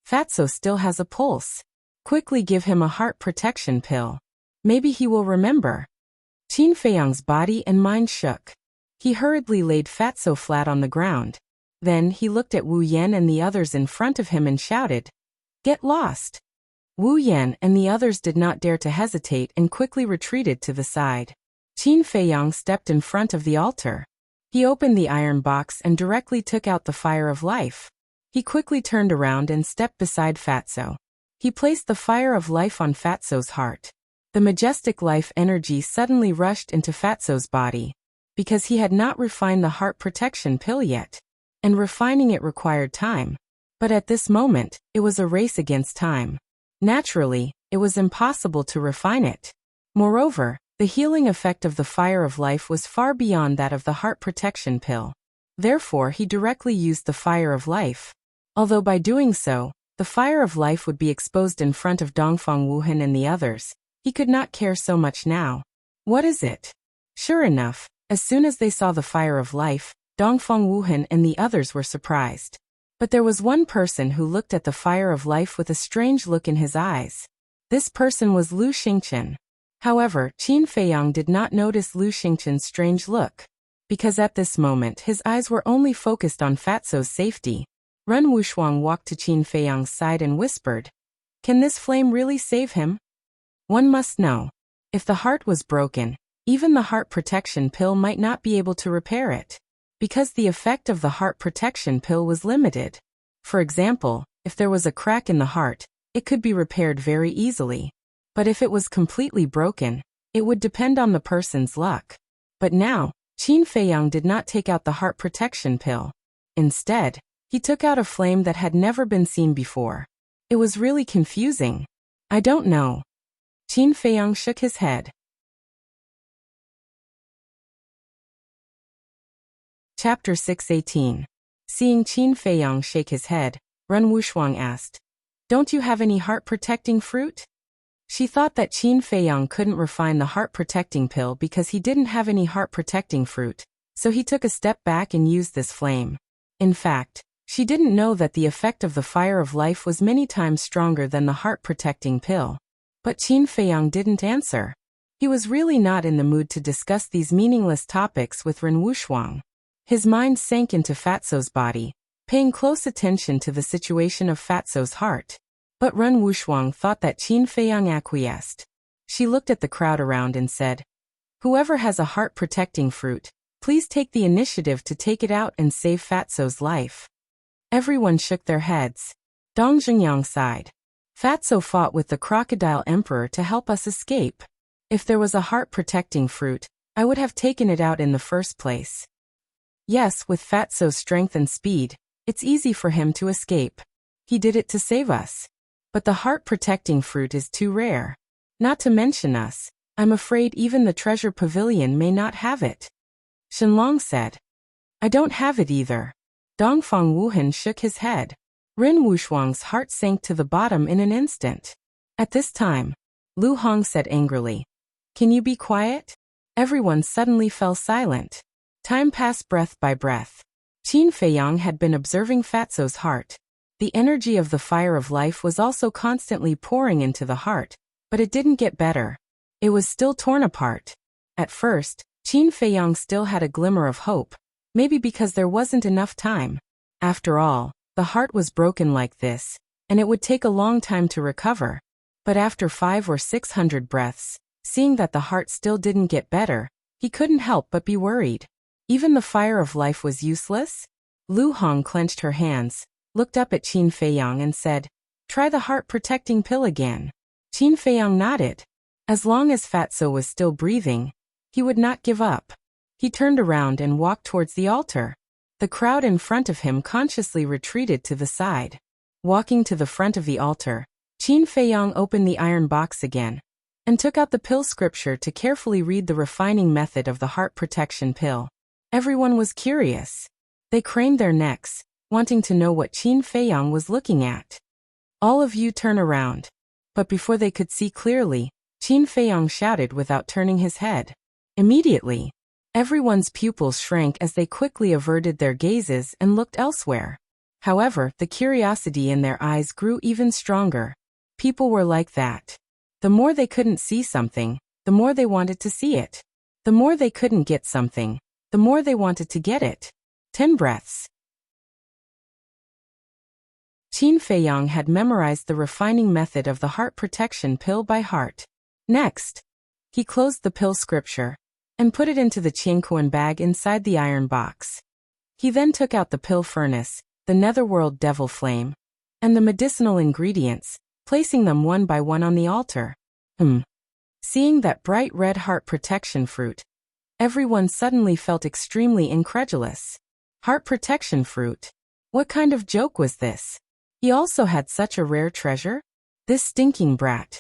Fatso still has a pulse. Quickly give him a heart protection pill. Maybe he will remember. Qin Feiyang's body and mind shook. He hurriedly laid Fatso flat on the ground. Then he looked at Wu Yan and the others in front of him and shouted, Get lost! Wu Yan and the others did not dare to hesitate and quickly retreated to the side. Qin Feiyang stepped in front of the altar. He opened the iron box and directly took out the fire of life. He quickly turned around and stepped beside Fatso. He placed the fire of life on Fatso's heart. The majestic life energy suddenly rushed into Fatso's body, because he had not refined the heart protection pill yet, and refining it required time. But at this moment, it was a race against time. Naturally, it was impossible to refine it. Moreover, the healing effect of the fire of life was far beyond that of the heart protection pill. Therefore, he directly used the fire of life. Although by doing so, the fire of life would be exposed in front of Dongfang Wuhan and the others, he could not care so much now. What is it? Sure enough, as soon as they saw the fire of life, Dongfang Wuhan and the others were surprised. But there was one person who looked at the fire of life with a strange look in his eyes. This person was Lu Xingchen. However, Qin Feiyang did not notice Lu Xingchen's strange look, because at this moment his eyes were only focused on Fatso's safety. Ren Wushuang walked to Qin Feiyang's side and whispered, Can this flame really save him? One must know. If the heart was broken, even the heart protection pill might not be able to repair it, because the effect of the heart protection pill was limited. For example, if there was a crack in the heart, it could be repaired very easily. But if it was completely broken, it would depend on the person's luck. But now, Qin Feiyang did not take out the heart protection pill. Instead, he took out a flame that had never been seen before. It was really confusing. I don't know. Qin Feiyang shook his head. Chapter 618. Seeing Qin Feiyang shake his head, Ren Wushuang asked, Don't you have any heart-protecting fruit? She thought that Qin Feiyang couldn't refine the heart-protecting pill because he didn't have any heart-protecting fruit, so he took a step back and used this flame. In fact, she didn't know that the effect of the fire of life was many times stronger than the heart-protecting pill. But Qin Feiyang didn't answer. He was really not in the mood to discuss these meaningless topics with Ren Wushuang. His mind sank into Fatso's body, paying close attention to the situation of Fatso's heart. But Ren Wushuang thought that Qin Feiyang acquiesced. She looked at the crowd around and said, Whoever has a heart-protecting fruit, please take the initiative to take it out and save Fatso's life. Everyone shook their heads. Dong Zhengyang sighed. Fatso fought with the crocodile emperor to help us escape. If there was a heart-protecting fruit, I would have taken it out in the first place. Yes, with Fatso's strength and speed, it's easy for him to escape. He did it to save us. But the heart-protecting fruit is too rare. Not to mention us, I'm afraid even the treasure pavilion may not have it. Shenlong said. I don't have it either. Dongfang Wuhan shook his head. Ren Wushuang's heart sank to the bottom in an instant. At this time, Lu Hong said angrily. Can you be quiet? Everyone suddenly fell silent. Time passed breath by breath. Qin Feiyang had been observing Fatso's heart. The energy of the fire of life was also constantly pouring into the heart, but it didn't get better. It was still torn apart. At first, Qin Feiyang still had a glimmer of hope, maybe because there wasn't enough time. After all, the heart was broken like this, and it would take a long time to recover. But after 500 or 600 breaths, seeing that the heart still didn't get better, he couldn't help but be worried. Even the fire of life was useless? Lu Hong clenched her hands, looked up at Qin Feiyang and said, "Try the heart-protecting pill again." Qin Feiyang nodded. As long as Fatso was still breathing, he would not give up. He turned around and walked towards the altar. The crowd in front of him consciously retreated to the side. Walking to the front of the altar, Qin Feiyang opened the iron box again and took out the pill scripture to carefully read the refining method of the heart protection pill. Everyone was curious. They craned their necks, wanting to know what Qin Feiyang was looking at. "All of you turn around." But before they could see clearly, Qin Feiyang shouted without turning his head. Immediately, everyone's pupils shrank as they quickly averted their gazes and looked elsewhere. However, the curiosity in their eyes grew even stronger. People were like that. The more they couldn't see something, the more they wanted to see it. The more they couldn't get something, the more they wanted to get it. 10 breaths. Qin Feiyang had memorized the refining method of the heart protection pill by heart. Next, he closed the pill scripture and put it into the Qianquan bag inside the iron box. He then took out the pill furnace, the netherworld devil flame, and the medicinal ingredients, placing them one by one on the altar. Seeing that bright red heart protection fruit, everyone suddenly felt extremely incredulous. Heart protection fruit? What kind of joke was this? He also had such a rare treasure? This stinking brat.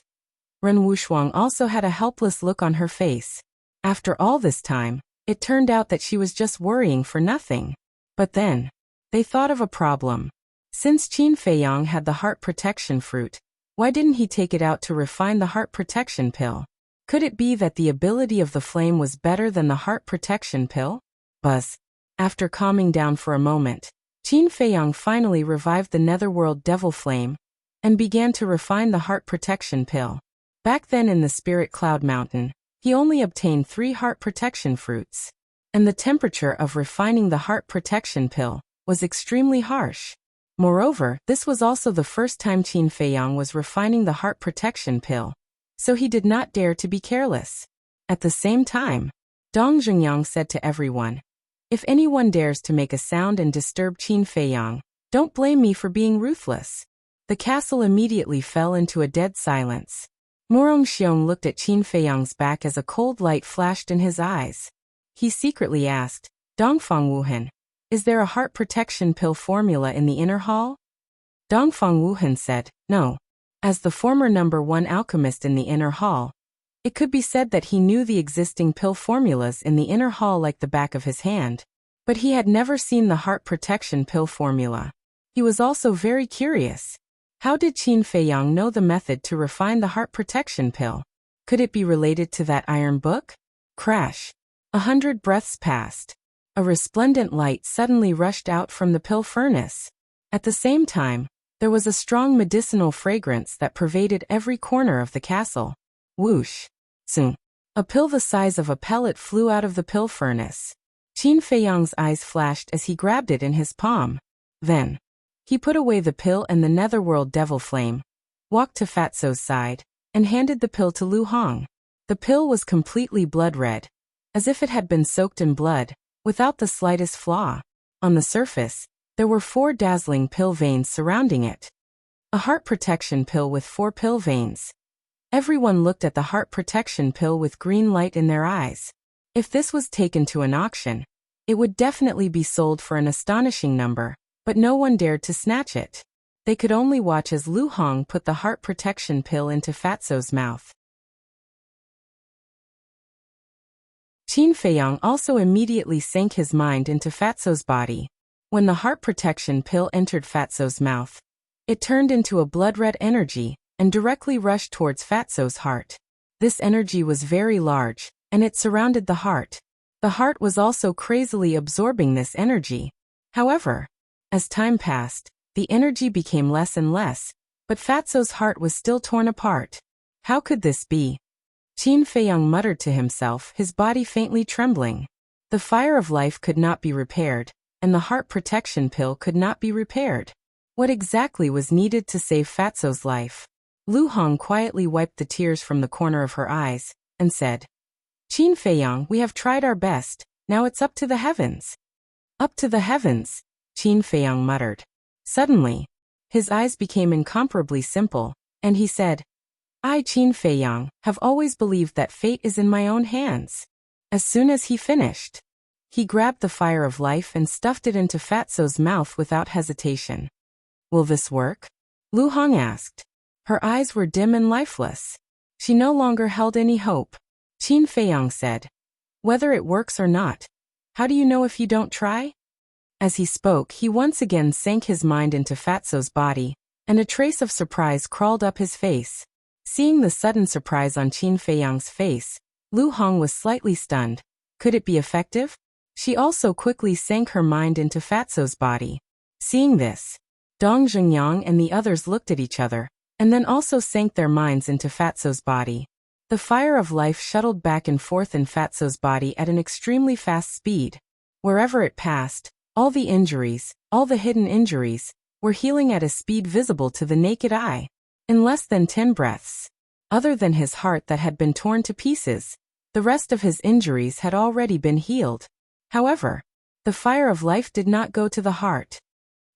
Ren Wushuang also had a helpless look on her face. After all this time, it turned out that she was just worrying for nothing. But then, they thought of a problem. Since Qin Feiyang had the heart protection fruit, why didn't he take it out to refine the heart protection pill? Could it be that the ability of the flame was better than the heart protection pill? Buzz. After calming down for a moment, Qin Feiyang finally revived the netherworld devil flame and began to refine the heart protection pill. Back then in the Spirit Cloud Mountain, he only obtained 3 heart protection fruits, and the temperature of refining the heart protection pill was extremely harsh. Moreover, this was also the first time Qin Feiyang was refining the heart protection pill, so he did not dare to be careless. At the same time, Dong Zhengyang said to everyone, "If anyone dares to make a sound and disturb Qin Feiyang, don't blame me for being ruthless." The castle immediately fell into a dead silence. Morong Xiong looked at Qin Feiyang's back as a cold light flashed in his eyes. He secretly asked, "Dongfang Wuhan, is there a heart protection pill formula in the inner hall?" Dongfang Wuhan said, "No." As the former #1 alchemist in the inner hall, it could be said that he knew the existing pill formulas in the inner hall like the back of his hand, but he had never seen the heart protection pill formula. He was also very curious. How did Qin Feiyang know the method to refine the heart protection pill? Could it be related to that iron book? Crash. 100 breaths passed. A resplendent light suddenly rushed out from the pill furnace. At the same time, there was a strong medicinal fragrance that pervaded every corner of the castle. Whoosh. Soon. A pill the size of a pellet flew out of the pill furnace. Qin Feiyang's eyes flashed as he grabbed it in his palm. Then, he put away the pill and the netherworld devil flame, walked to Fatso's side, and handed the pill to Lu Hong. The pill was completely blood red, as if it had been soaked in blood, without the slightest flaw. On the surface, there were 4 dazzling pill veins surrounding it. A heart protection pill with 4 pill veins. Everyone looked at the heart protection pill with green light in their eyes. If this was taken to an auction, it would definitely be sold for an astonishing number, but no one dared to snatch it. They could only watch as Lu Hong put the heart protection pill into Fatso's mouth. Qin Feiyang also immediately sank his mind into Fatso's body. When the heart protection pill entered Fatso's mouth, it turned into a blood-red energy, and directly rushed towards Fatso's heart. This energy was very large, and it surrounded the heart. The heart was also crazily absorbing this energy. However, as time passed, the energy became less and less, but Fatso's heart was still torn apart. How could this be? Qin Feiyang muttered to himself, his body faintly trembling. The fire of life could not be repaired, and the heart protection pill could not be repaired. What exactly was needed to save Fatso's life? Lu Hong quietly wiped the tears from the corner of her eyes, and said, Qin Feiyang, we have tried our best, now it's up to the heavens. Up to the heavens, Qin Feiyang muttered. Suddenly, his eyes became incomparably simple, and he said, I, Qin Feiyang, have always believed that fate is in my own hands. As soon as he finished, he grabbed the fire of life and stuffed it into Fatso's mouth without hesitation. Will this work? Lu Hong asked. Her eyes were dim and lifeless. She no longer held any hope. Qin Feiyang said, Whether it works or not, how do you know if you don't try? As he spoke, he once again sank his mind into Fatso's body, and a trace of surprise crawled up his face. Seeing the sudden surprise on Qin Feiyang's face, Lu Hong was slightly stunned. Could it be effective? She also quickly sank her mind into Fatso's body. Seeing this, Dong Zhengyang and the others looked at each other, and then also sank their minds into Fatso's body. The fire of life shuttled back and forth in Fatso's body at an extremely fast speed. Wherever it passed, all the injuries, all the hidden injuries, were healing at a speed visible to the naked eye. In less than 10 breaths, other than his heart that had been torn to pieces, the rest of his injuries had already been healed. However, the fire of life did not go to the heart.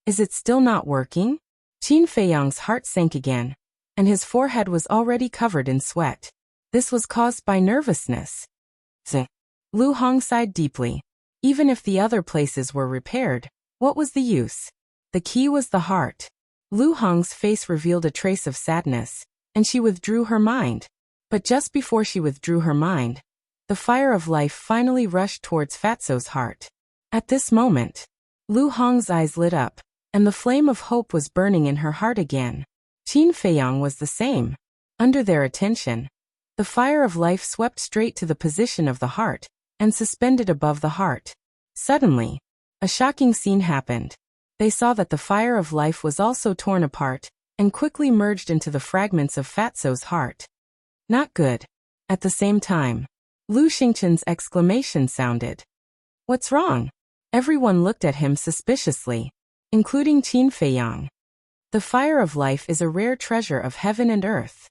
Is it still not working? Qin Feiyang's heart sank again, and his forehead was already covered in sweat. This was caused by nervousness. Lu Hong sighed deeply. Even if the other places were repaired, what was the use? The key was the heart. Lu Hong's face revealed a trace of sadness, and she withdrew her mind. But just before she withdrew her mind, the fire of life finally rushed towards Fatso's heart. At this moment, Lu Hong's eyes lit up, and the flame of hope was burning in her heart again. Qin Feiyang was the same. Under their attention, the fire of life swept straight to the position of the heart, and suspended above the heart. Suddenly, a shocking scene happened. They saw that the fire of life was also torn apart, and quickly merged into the fragments of Fatso's heart. Not good. At the same time, Lu Xingchen's exclamation sounded. What's wrong? Everyone looked at him suspiciously, including Qin Feiyang. The fire of life is a rare treasure of heaven and earth.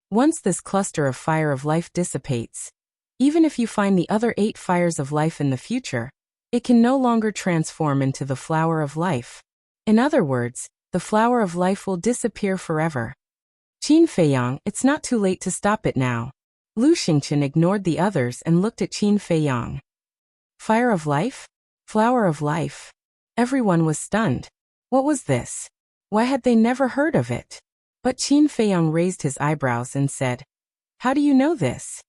Once this cluster of fire of life dissipates, even if you find the other 8 fires of life in the future, it can no longer transform into the flower of life. In other words, the flower of life will disappear forever. Qin Feiyang, it's not too late to stop it now. Lu Xingchen ignored the others and looked at Qin Feiyang. Fire of life? Flower of life? Everyone was stunned. What was this? Why had they never heard of it? But Qin Feiyang raised his eyebrows and said, How do you know this?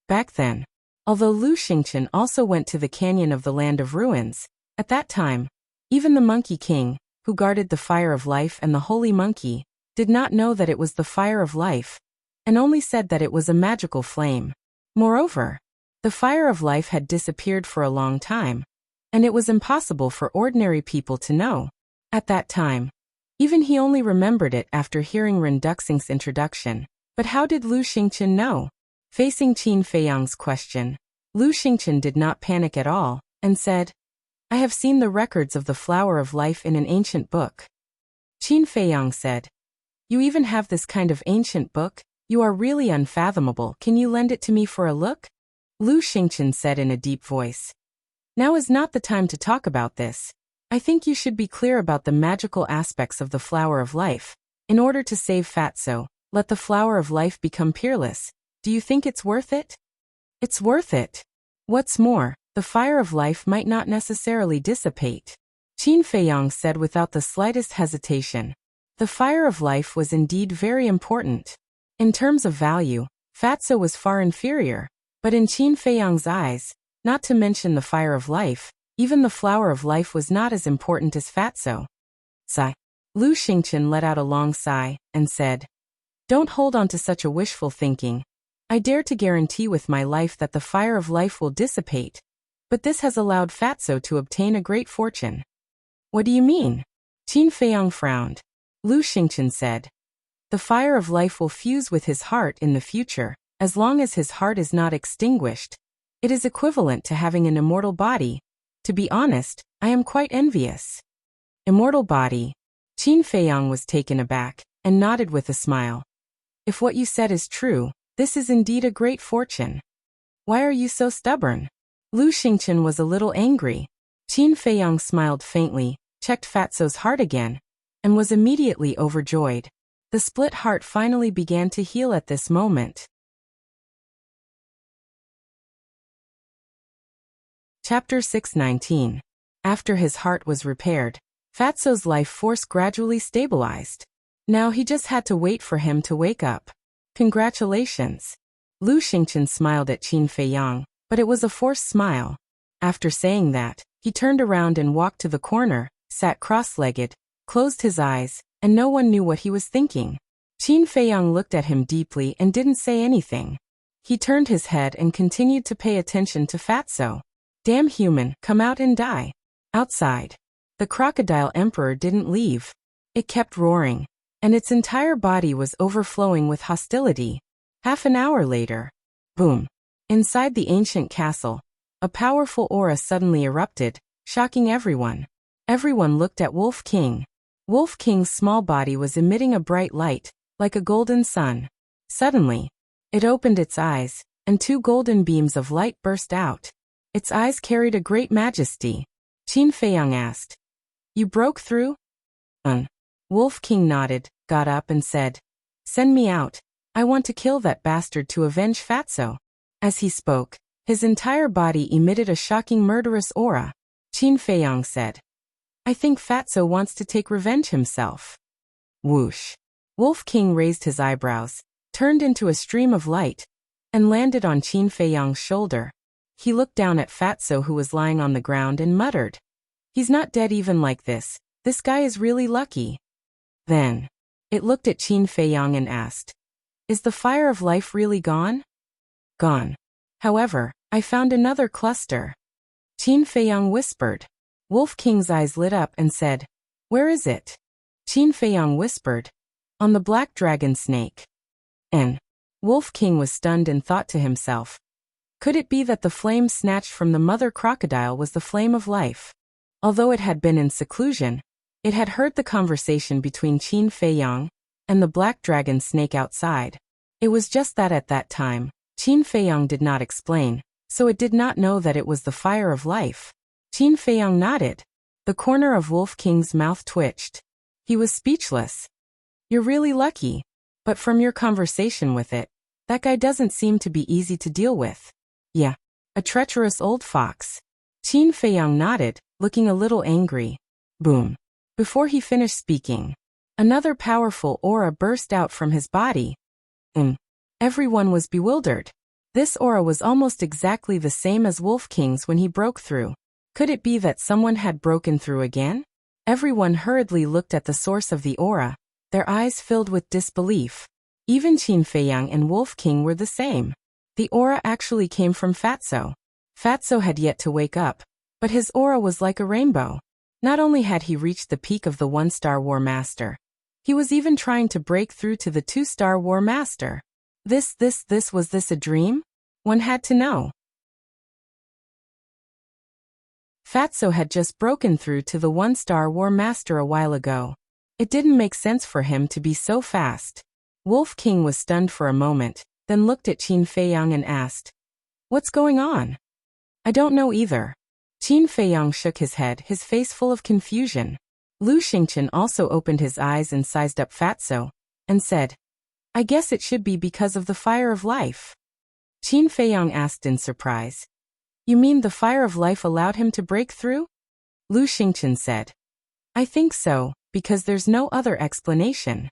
Back then, although Lu Xingchen also went to the canyon of the Land of Ruins, at that time, even the Monkey King, who guarded the fire of life and the holy monkey, did not know that it was the fire of life, and only said that it was a magical flame. Moreover, the fire of life had disappeared for a long time, and it was impossible for ordinary people to know. At that time, even he only remembered it after hearing Ren Duxing's introduction. But how did Lu Xingchen know? Facing Qin Feiyang's question, Lu Xingchen did not panic at all, and said, I have seen the records of the flower of life in an ancient book. Qin Feiyang said, You even have this kind of ancient book? You are really unfathomable. Can you lend it to me for a look? Lu Xingchen said in a deep voice. Now is not the time to talk about this. I think you should be clear about the magical aspects of the flower of life. In order to save Fatso, let the flower of life become peerless. Do you think it's worth it? It's worth it. What's more, the fire of life might not necessarily dissipate. Qin Feiyang said without the slightest hesitation. The fire of life was indeed very important. In terms of value, Fatso was far inferior, but in Qin Feiyang's eyes, not to mention the fire of life, even the flower of life was not as important as Fatso. Sigh. Lu Xingqian let out a long sigh and said, "Don't hold on to such a wishful thinking. I dare to guarantee with my life that the fire of life will dissipate. But this has allowed Fatso to obtain a great fortune." "What do you mean?" Qin Feiyang frowned. Lu Xingqian said, "The fire of life will fuse with his heart in the future, as long as his heart is not extinguished. It is equivalent to having an immortal body. To be honest, I am quite envious." Immortal body. Qin Feiyang was taken aback and nodded with a smile. "If what you said is true, this is indeed a great fortune. Why are you so stubborn?" Lu Xingqian was a little angry. Qin Feiyang smiled faintly, checked Fatso's heart again, and was immediately overjoyed. The split heart finally began to heal at this moment. Chapter 619. After his heart was repaired, Fatso's life force gradually stabilized. Now he just had to wait for him to wake up. "Congratulations." Lu Xingqian smiled at Qin Feiyang, but it was a forced smile. After saying that, he turned around and walked to the corner, sat cross-legged, closed his eyes, and no one knew what he was thinking. Qin Feiyang looked at him deeply and didn't say anything. He turned his head and continued to pay attention to Fatso. "Damn human, come out and die." Outside, the crocodile emperor didn't leave. It kept roaring, and its entire body was overflowing with hostility. Half an hour later, boom. Inside the ancient castle, a powerful aura suddenly erupted, shocking everyone. Everyone looked at Wolf King. Wolf King's small body was emitting a bright light, like a golden sun. Suddenly, it opened its eyes, and two golden beams of light burst out. Its eyes carried a great majesty. Qin Feiyang asked, "You broke through?" Wolf King nodded, got up and said, "Send me out. I want to kill that bastard to avenge Fatso." As he spoke, his entire body emitted a shocking murderous aura. Qin Feiyang said, "I think Fatso wants to take revenge himself." Whoosh. Wolf King raised his eyebrows, turned into a stream of light, and landed on Qin Feiyang's shoulder. He looked down at Fatso, who was lying on the ground, and muttered, "He's not dead even like this. This guy is really lucky." Then, it looked at Qin Feiyang and asked, "Is the fire of life really gone?" "Gone. However, I found another cluster." Qin Feiyang whispered. Wolf King's eyes lit up and said, "Where is it?" Qin Feiyang whispered, "On the black dragon snake." And Wolf King was stunned and thought to himself, could it be that the flame snatched from the mother crocodile was the flame of life? Although it had been in seclusion, it had heard the conversation between Qin Feiyang and the black dragon snake outside. It was just that at that time, Qin Feiyang did not explain, so it did not know that it was the fire of life. Qin Feiyang nodded. The corner of Wolf King's mouth twitched. He was speechless. "You're really lucky. But from your conversation with it, that guy doesn't seem to be easy to deal with." "Yeah, a treacherous old fox." Qin Feiyang nodded, looking a little angry. Boom. Before he finished speaking, another powerful aura burst out from his body. Everyone was bewildered. This aura was almost exactly the same as Wolf King's when he broke through. Could it be that someone had broken through again? Everyone hurriedly looked at the source of the aura, their eyes filled with disbelief. Even Qin Feiyang and Wolf King were the same. The aura actually came from Fatso. Fatso had yet to wake up, but his aura was like a rainbow. Not only had he reached the peak of the 1-star War Master, he was even trying to break through to the 2-star War Master. Was this a dream? One had to know. Fatso had just broken through to the 1-star War Master a while ago. It didn't make sense for him to be so fast. Wolf King was stunned for a moment, then looked at Qin Feiyang and asked, "What's going on?" "I don't know either." Qin Feiyang shook his head, his face full of confusion. Lu Xingqian also opened his eyes and sized up Fatso, and said, "I guess it should be because of the fire of life." Qin Feiyang asked in surprise, "You mean the fire of life allowed him to break through?" Lu Xingqian said, "I think so, because there's no other explanation."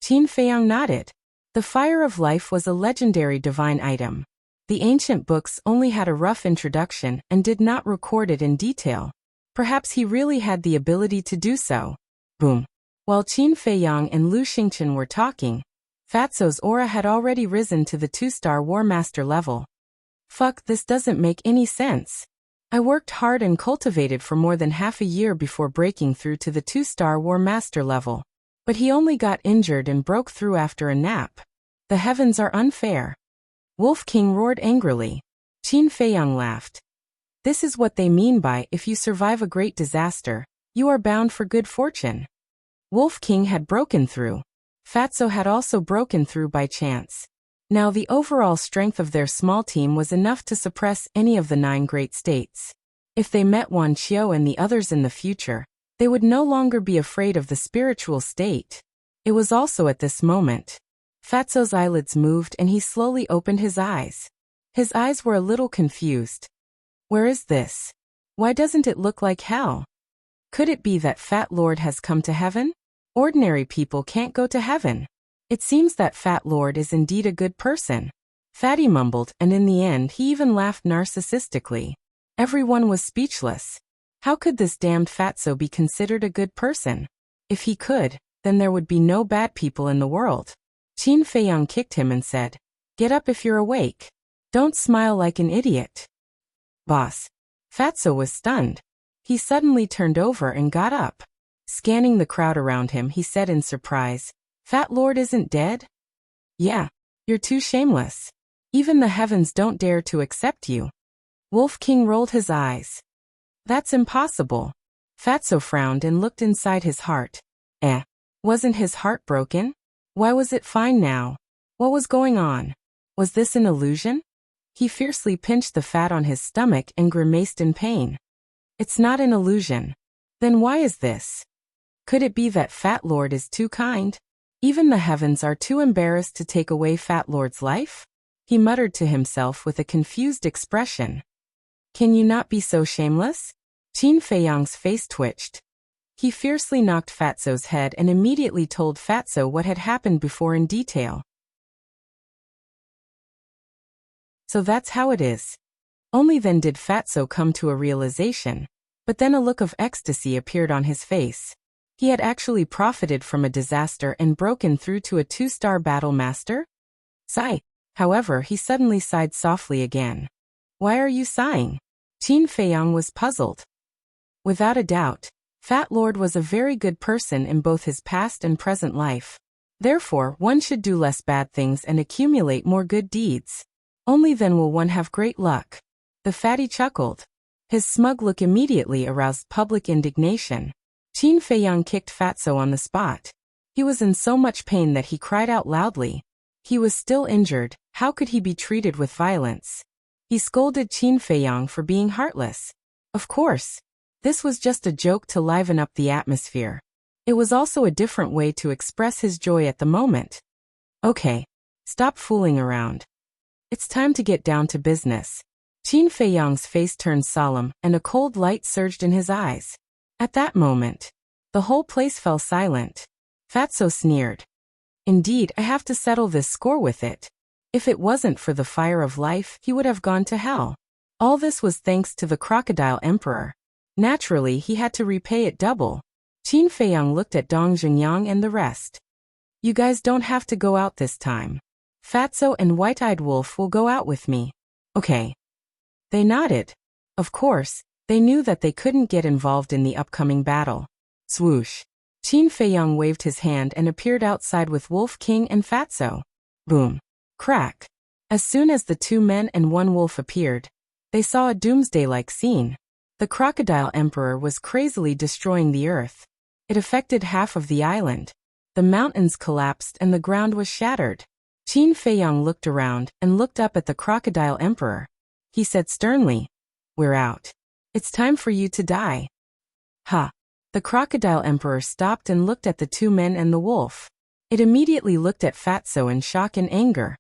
Qin Feiyang nodded. The fire of life was a legendary divine item. The ancient books only had a rough introduction and did not record it in detail. Perhaps he really had the ability to do so. Boom. While Qin Feiyang and Lu Xingchen were talking, Fatso's aura had already risen to the 2-star War Master level. Fuck, this doesn't make any sense. I worked hard and cultivated for more than half a year before breaking through to the 2-star War Master level. But he only got injured and broke through after a nap. The heavens are unfair. Wolf King roared angrily. Qin Feiyang laughed. This is what they mean by if you survive a great disaster, you are bound for good fortune. Wolf King had broken through. Fatso had also broken through by chance. Now the overall strength of their small team was enough to suppress any of the 9 great states. If they met Wan Qiu and the others in the future, they would no longer be afraid of the spiritual state. It was also at this moment. Fatso's eyelids moved and he slowly opened his eyes. His eyes were a little confused. Where is this? Why doesn't it look like hell? Could it be that Fat Lord has come to heaven? Ordinary people can't go to heaven. It seems that Fat Lord is indeed a good person. Fatty mumbled, and in the end he even laughed narcissistically. Everyone was speechless. How could this damned Fatso be considered a good person? If he could, then there would be no bad people in the world. Qin Feiyang kicked him and said, "Get up if you're awake. Don't smile like an idiot." Boss. Fatso was stunned. He suddenly turned over and got up. Scanning the crowd around him, he said in surprise, "Fat Lord isn't dead?" "Yeah, you're too shameless. Even the heavens don't dare to accept you." Wolf King rolled his eyes. "That's impossible." Fatso frowned and looked inside his heart. Wasn't his heart broken? Why was it fine now? What was going on? Was this an illusion? He fiercely pinched the fat on his stomach and grimaced in pain. It's not an illusion. Then why is this? Could it be that Fat Lord is too kind? Even the heavens are too embarrassed to take away Fat Lord's life? He muttered to himself with a confused expression. Can you not be so shameless? Qin Feiyang's face twitched. He fiercely knocked Fatso's head and immediately told Fatso what had happened before in detail. So that's how it is. Only then did Fatso come to a realization, but then a look of ecstasy appeared on his face. He had actually profited from a disaster and broken through to a 2-star battle master? Sigh. However, he suddenly sighed softly again. Why are you sighing? Qin Feiyang was puzzled. Without a doubt, Fat Lord was a very good person in both his past and present life. Therefore, one should do less bad things and accumulate more good deeds. Only then will one have great luck. The fatty chuckled. His smug look immediately aroused public indignation. Qin Feiyang kicked Fatso on the spot. He was in so much pain that he cried out loudly. He was still injured. How could he be treated with violence? He scolded Qin Feiyang for being heartless. Of course. This was just a joke to liven up the atmosphere. It was also a different way to express his joy at the moment. Okay. Stop fooling around. It's time to get down to business. Qin Feiyang's face turned solemn, and a cold light surged in his eyes. At that moment, the whole place fell silent. Fatso sneered. Indeed, I have to settle this score with it. If it wasn't for the fire of life, he would have gone to hell. All this was thanks to the Crocodile Emperor. Naturally, he had to repay it double. Qin Feiyang looked at Dong Zhengyang and the rest. You guys don't have to go out this time. Fatso and White-Eyed Wolf will go out with me. Okay. They nodded. Of course, they knew that they couldn't get involved in the upcoming battle. Swoosh. Qin Feiyang waved his hand and appeared outside with Wolf King and Fatso. Boom. Crack. As soon as the 2 men and 1 wolf appeared, they saw a doomsday-like scene. The Crocodile Emperor was crazily destroying the earth. It affected half of the island. The mountains collapsed and the ground was shattered. Qin Feiyang looked around and looked up at the Crocodile Emperor. He said sternly, "We're out. It's time for you to die." Ha! The Crocodile Emperor stopped and looked at the 2 men and the wolf. It immediately looked at Fatso in shock and anger.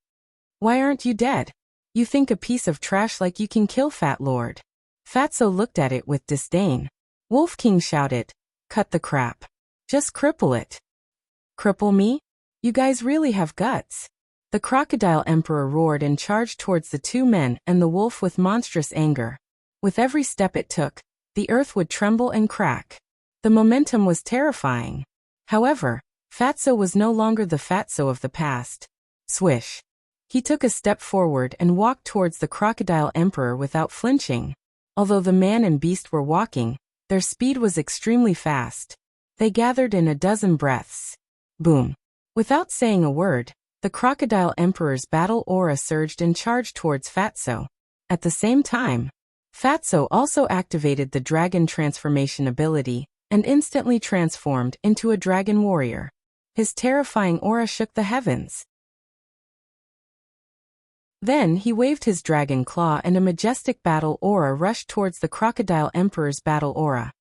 Why aren't you dead? You think a piece of trash like you can kill Fat Lord? Fatso looked at it with disdain. Wolf King shouted, "Cut the crap. Just cripple it." Cripple me? You guys really have guts. The Crocodile Emperor roared and charged towards the 2 men and the wolf with monstrous anger. With every step it took, the earth would tremble and crack. The momentum was terrifying. However, Fatso was no longer the Fatso of the past. Swish. He took a step forward and walked towards the crocodile emperor without flinching. Although the man and beast were walking, their speed was extremely fast. They gathered in a dozen breaths. Boom. Without saying a word, the crocodile emperor's battle aura surged and charged towards Fatso. At the same time, Fatso also activated the dragon transformation ability and instantly transformed into a dragon warrior. His terrifying aura shook the heavens. Then he waved his dragon claw and a majestic battle aura rushed towards the crocodile emperor's battle aura.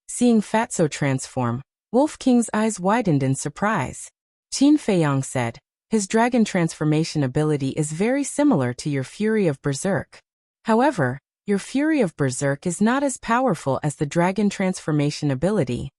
Seeing Fatso transform, Wolf King's eyes widened in surprise. Qin Feiyang said, his dragon transformation ability is very similar to your Fury of Berserk. However, your Fury of Berserk is not as powerful as the dragon transformation ability.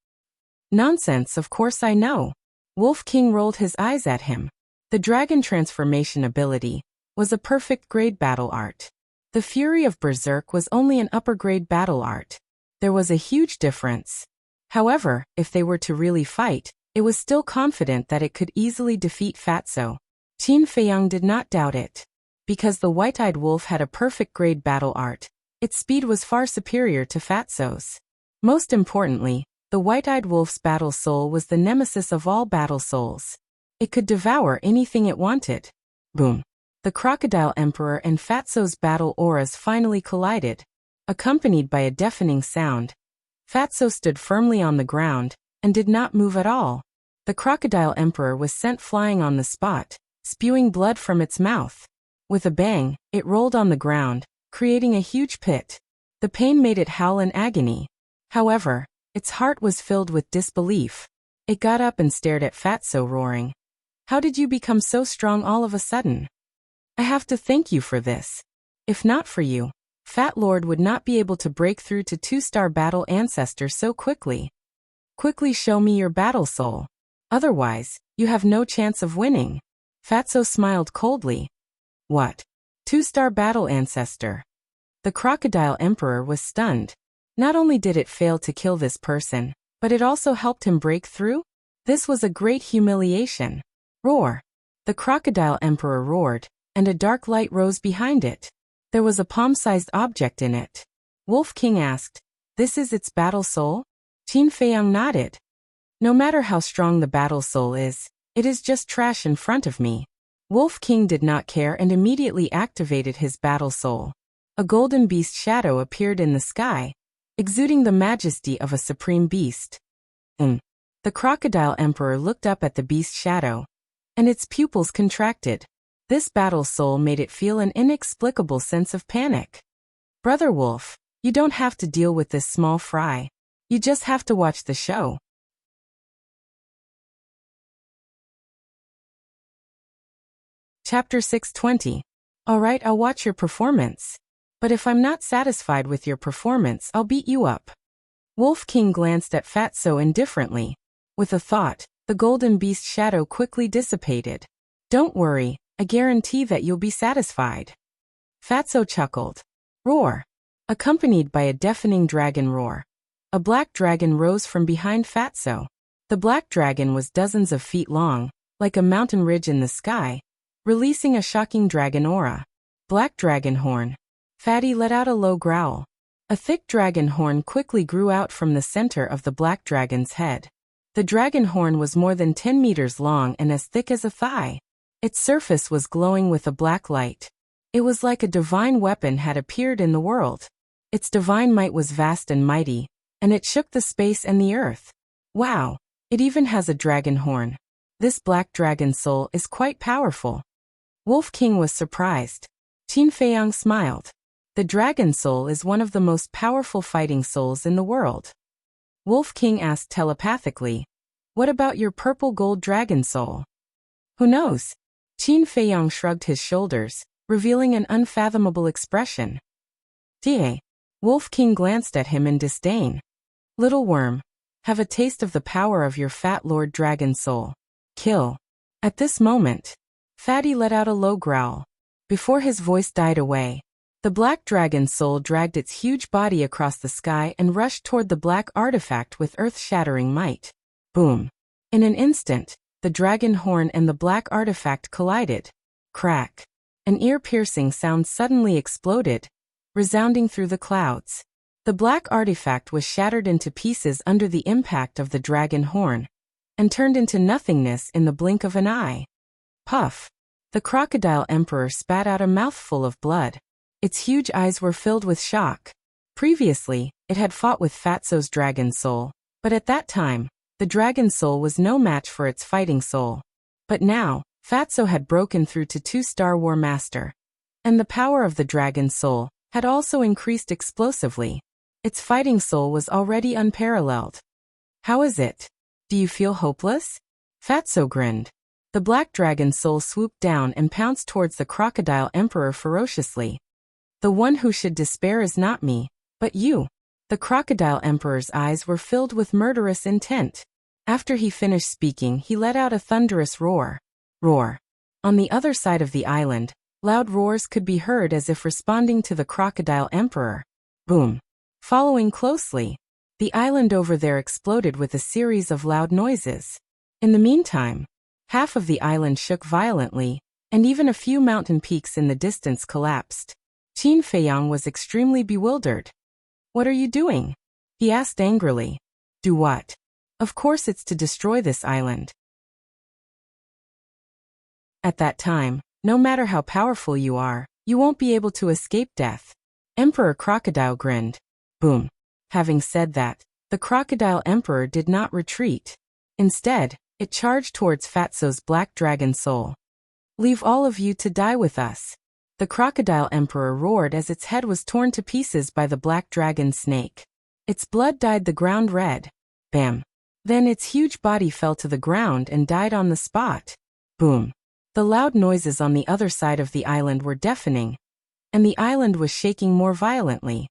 Nonsense, of course I know. Wolf King rolled his eyes at him. The dragon transformation ability was a perfect grade battle art. The Fury of Berserk was only an upper grade battle art. There was a huge difference. However, if they were to really fight, it was still confident that it could easily defeat Fatso. Qin Feiyang did not doubt it. Because the white-eyed wolf had a perfect grade battle art, its speed was far superior to Fatso's. Most importantly, the white-eyed wolf's battle soul was the nemesis of all battle souls. It could devour anything it wanted. Boom. The crocodile emperor and Fatso's battle auras finally collided. Accompanied by a deafening sound, Fatso stood firmly on the ground and did not move at all. The crocodile emperor was sent flying on the spot, spewing blood from its mouth. With a bang, it rolled on the ground, creating a huge pit. The pain made it howl in agony. However, its heart was filled with disbelief. It got up and stared at Fatso, roaring, "How did you become so strong all of a sudden? I have to thank you for this. If not for you, Fat Lord would not be able to break through to 2-star battle ancestor so quickly. Quickly show me your battle soul. Otherwise, you have no chance of winning." Fatso smiled coldly. What? 2-star battle ancestor? The crocodile emperor was stunned. Not only did it fail to kill this person, but it also helped him break through? This was a great humiliation. Roar! The crocodile emperor roared, and a dark light rose behind it. There was a palm-sized object in it. Wolf King asked, "This is its battle soul?" Qin Feiyang nodded. "No matter how strong the battle soul is, it is just trash in front of me." Wolf King did not care and immediately activated his battle soul. A golden beast shadow appeared in the sky, exuding the majesty of a supreme beast. The crocodile emperor looked up at the beast shadow, and its pupils contracted. This battle soul made it feel an inexplicable sense of panic. "Brother Wolf, you don't have to deal with this small fry. You just have to watch the show." Chapter 620. Alright, I'll watch your performance. But if I'm not satisfied with your performance, I'll beat you up. Wolf King glanced at Fatso indifferently. With a thought, the golden beast shadow quickly dissipated. "Don't worry, I guarantee that you'll be satisfied." Fatso chuckled. Roar! Accompanied by a deafening dragon roar, a black dragon rose from behind Fatso. The black dragon was dozens of feet long, like a mountain ridge in the sky, releasing a shocking dragon aura. Black dragon horn. Fatty let out a low growl. A thick dragon horn quickly grew out from the center of the black dragon's head. The dragon horn was more than 10 meters long and as thick as a thigh. Its surface was glowing with a black light. It was like a divine weapon had appeared in the world. Its divine might was vast and mighty, and it shook the space and the earth. Wow, it even has a dragon horn. This black dragon soul is quite powerful. Wolf King was surprised. Qin Feiyang smiled. The dragon soul is one of the most powerful fighting souls in the world. Wolf King asked telepathically, "What about your purple gold dragon soul?" "Who knows?" Qin Feiyang shrugged his shoulders, revealing an unfathomable expression. "Die." Wolf King glanced at him in disdain. "Little worm, have a taste of the power of your Fat Lord Dragon Soul. Kill." At this moment, Fatty let out a low growl. Before his voice died away, the black dragon soul dragged its huge body across the sky and rushed toward the black artifact with earth-shattering might. Boom. In an instant, the dragon horn and the black artifact collided. Crack. An ear-piercing sound suddenly exploded, resounding through the clouds. The black artifact was shattered into pieces under the impact of the dragon horn, and turned into nothingness in the blink of an eye. Puff. The crocodile emperor spat out a mouthful of blood. Its huge eyes were filled with shock. Previously, it had fought with Fatso's dragon soul, but at that time, the dragon soul was no match for its fighting soul. But now, Fatso had broken through to 2-star War Master, and the power of the dragon soul had also increased explosively. Its fighting soul was already unparalleled. How is it? Do you feel hopeless? Fatso grinned. The black dragon soul swooped down and pounced towards the crocodile emperor ferociously. The one who should despair is not me, but you. The crocodile emperor's eyes were filled with murderous intent. After he finished speaking, he let out a thunderous roar. Roar. On the other side of the island, loud roars could be heard as if responding to the crocodile emperor. Boom. Following closely, the island over there exploded with a series of loud noises. In the meantime, half of the island shook violently, and even a few mountain peaks in the distance collapsed. Qin Feiyang was extremely bewildered. What are you doing? He asked angrily. Do what? Of course it's to destroy this island. At that time, no matter how powerful you are, you won't be able to escape death. Emperor Crocodile grinned. Boom. Having said that, the crocodile emperor did not retreat. Instead, it charged towards Fatso's black dragon soul. Leave all of you to die with us. The crocodile emperor roared as its head was torn to pieces by the black dragon snake. Its blood dyed the ground red. Bam. Then its huge body fell to the ground and died on the spot. Boom. The loud noises on the other side of the island were deafening, and the island was shaking more violently.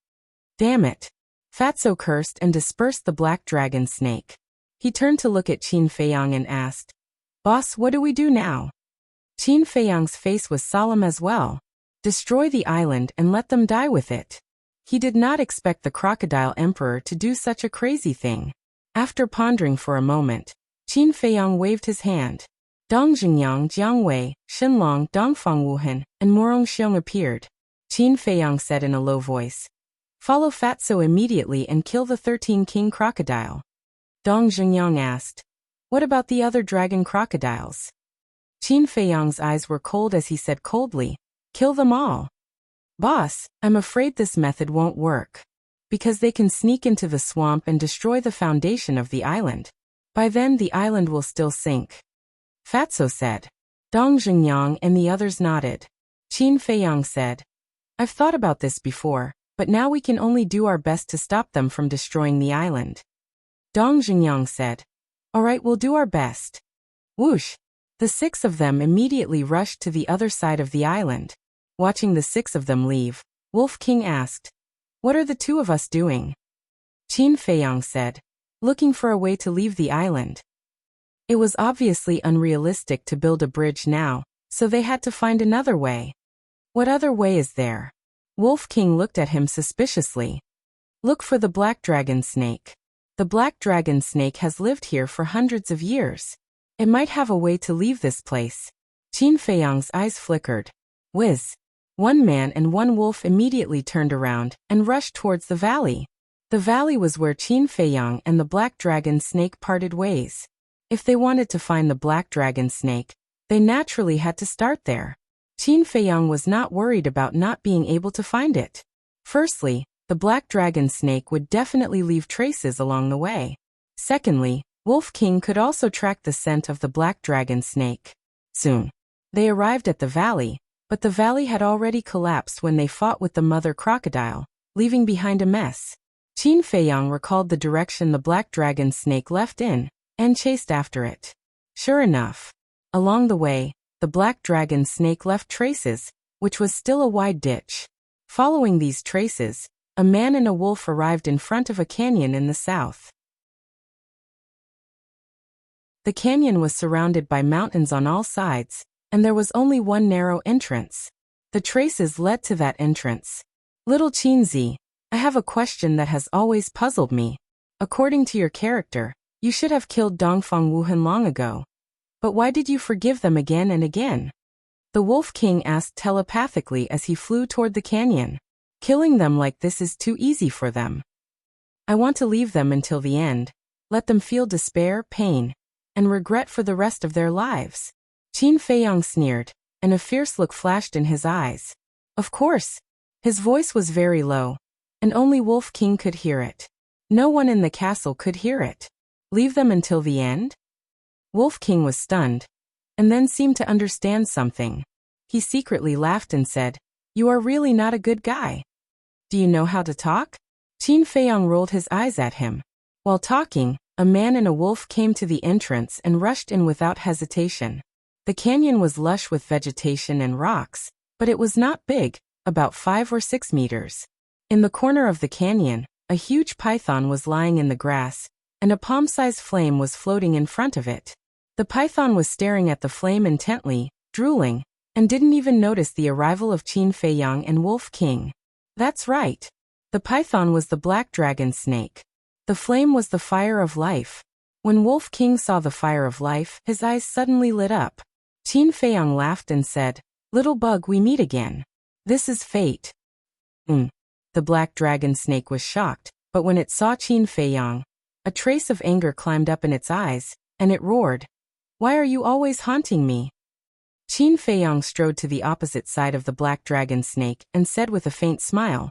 Damn it. Fatso cursed and dispersed the black dragon snake. He turned to look at Qin Feiyang and asked, Boss, what do we do now? Qin Feiyang's face was solemn as well. Destroy the island and let them die with it. He did not expect the crocodile emperor to do such a crazy thing. After pondering for a moment, Qin Feiyang waved his hand. Dong Jingyang Jiangwei, Shenlong Dongfang Wuhan, and Morong Xiong appeared. Qin Feiyang said in a low voice, Follow Fatso immediately and kill the 13 king crocodile. Dong Jingyang asked, What about the other dragon crocodiles? Qin Feiyang's eyes were cold as he said coldly, Kill them all. Boss, I'm afraid this method won't work. Because they can sneak into the swamp and destroy the foundation of the island. By then the island will still sink. Fatso said. Dong Jingyang and the others nodded. Qin Feiyang said, I've thought about this before, but now we can only do our best to stop them from destroying the island. Dong Jingyang said, All right, we'll do our best. Whoosh! The 6 of them immediately rushed to the other side of the island. Watching the 6 of them leave, Wolf King asked, What are the 2 of us doing? Qin Feiyang said, Looking for a way to leave the island. It was obviously unrealistic to build a bridge now, so they had to find another way. What other way is there? Wolf King looked at him suspiciously. Look for the black dragon snake. The black dragon snake has lived here for hundreds of years. It might have a way to leave this place. Qin Feiyang's eyes flickered. Whiz. 1 man and 1 wolf immediately turned around and rushed towards the valley. The valley was where Qin Feiyang and the black dragon snake parted ways. If they wanted to find the black dragon snake, they naturally had to start there. Qin Feiyang was not worried about not being able to find it. Firstly, the black dragon snake would definitely leave traces along the way. Secondly, Wolf King could also track the scent of the black dragon snake. Soon, they arrived at the valley, but the valley had already collapsed when they fought with the mother crocodile, leaving behind a mess. Qin Feiyang recalled the direction the black dragon snake left in, and chased after it. Sure enough, along the way, the black dragon snake left traces, which was still a wide ditch. Following these traces, a man and a wolf arrived in front of a canyon in the south. The canyon was surrounded by mountains on all sides, and there was only one narrow entrance. The traces led to that entrance. Little Qinzi, I have a question that has always puzzled me. According to your character, You should have killed Dongfang Wuhan long ago. But why did you forgive them again and again? The Wolf King asked telepathically as he flew toward the canyon. Killing them like this is too easy for them. I want to leave them until the end. Let them feel despair, pain, and regret for the rest of their lives. Qin Feiyang sneered, and a fierce look flashed in his eyes. Of course. His voice was very low, and only Wolf King could hear it. No one in the castle could hear it. Leave them until the end? Wolf King was stunned, and then seemed to understand something. He secretly laughed and said, "You are really not a good guy. Do you know how to talk?" Qin Feiyang rolled his eyes at him. While talking, a man and a wolf came to the entrance and rushed in without hesitation. The canyon was lush with vegetation and rocks, but it was not big, about 5 or 6 meters. In the corner of the canyon, a huge python was lying in the grass, and a palm-sized flame was floating in front of it. The python was staring at the flame intently, drooling, and didn't even notice the arrival of Qin Feiyang and Wolf King. That's right. The python was the black dragon snake. The flame was the fire of life. When Wolf King saw the fire of life, his eyes suddenly lit up. Qin Feiyang laughed and said, "Little bug, we meet again. This is fate." The black dragon snake was shocked, but when it saw Qin Feiyang, a trace of anger climbed up in its eyes, and it roared, "Why are you always haunting me?" Qin Feiyang strode to the opposite side of the black dragon snake and said with a faint smile,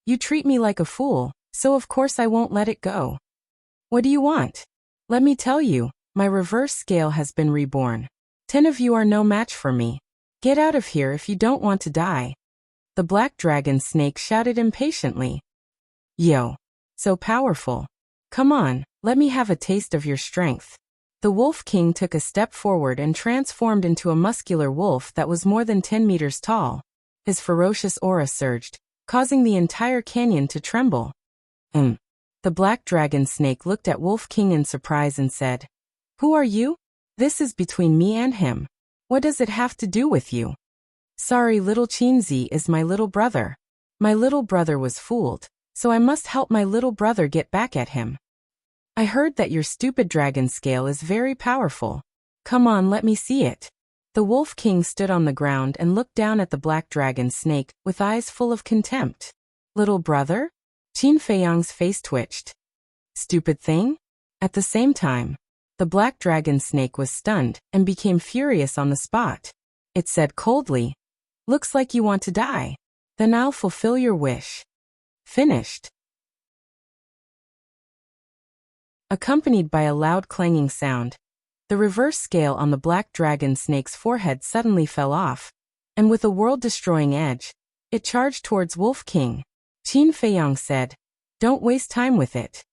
"You treat me like a fool, so of course I won't let it go. What do you want? Let me tell you, my reverse scale has been reborn. 10 of you are no match for me. Get out of here if you don't want to die." The black dragon snake shouted impatiently. "Yo, so powerful. Come on, let me have a taste of your strength." The Wolf King took a step forward and transformed into a muscular wolf that was more than 10 meters tall. His ferocious aura surged, causing the entire canyon to tremble. The black dragon snake looked at Wolf King in surprise and said, "Who are you? This is between me and him. What does it have to do with you?" "Sorry, little Qinzi is my little brother. My little brother was fooled, so I must help my little brother get back at him. I heard that your stupid dragon scale is very powerful. Come on, let me see it." The Wolf King stood on the ground and looked down at the black dragon snake with eyes full of contempt. "Little brother?" Qin Feiyang's face twitched. "Stupid thing?" At the same time, the black dragon snake was stunned and became furious on the spot. It said coldly, "Looks like you want to die. Then I'll fulfill your wish." Finished. Accompanied by a loud clanging sound, the reverse scale on the black dragon snake's forehead suddenly fell off, and with a world-destroying edge, it charged towards Wolf King. Qin Feiyang said, "Don't waste time with it.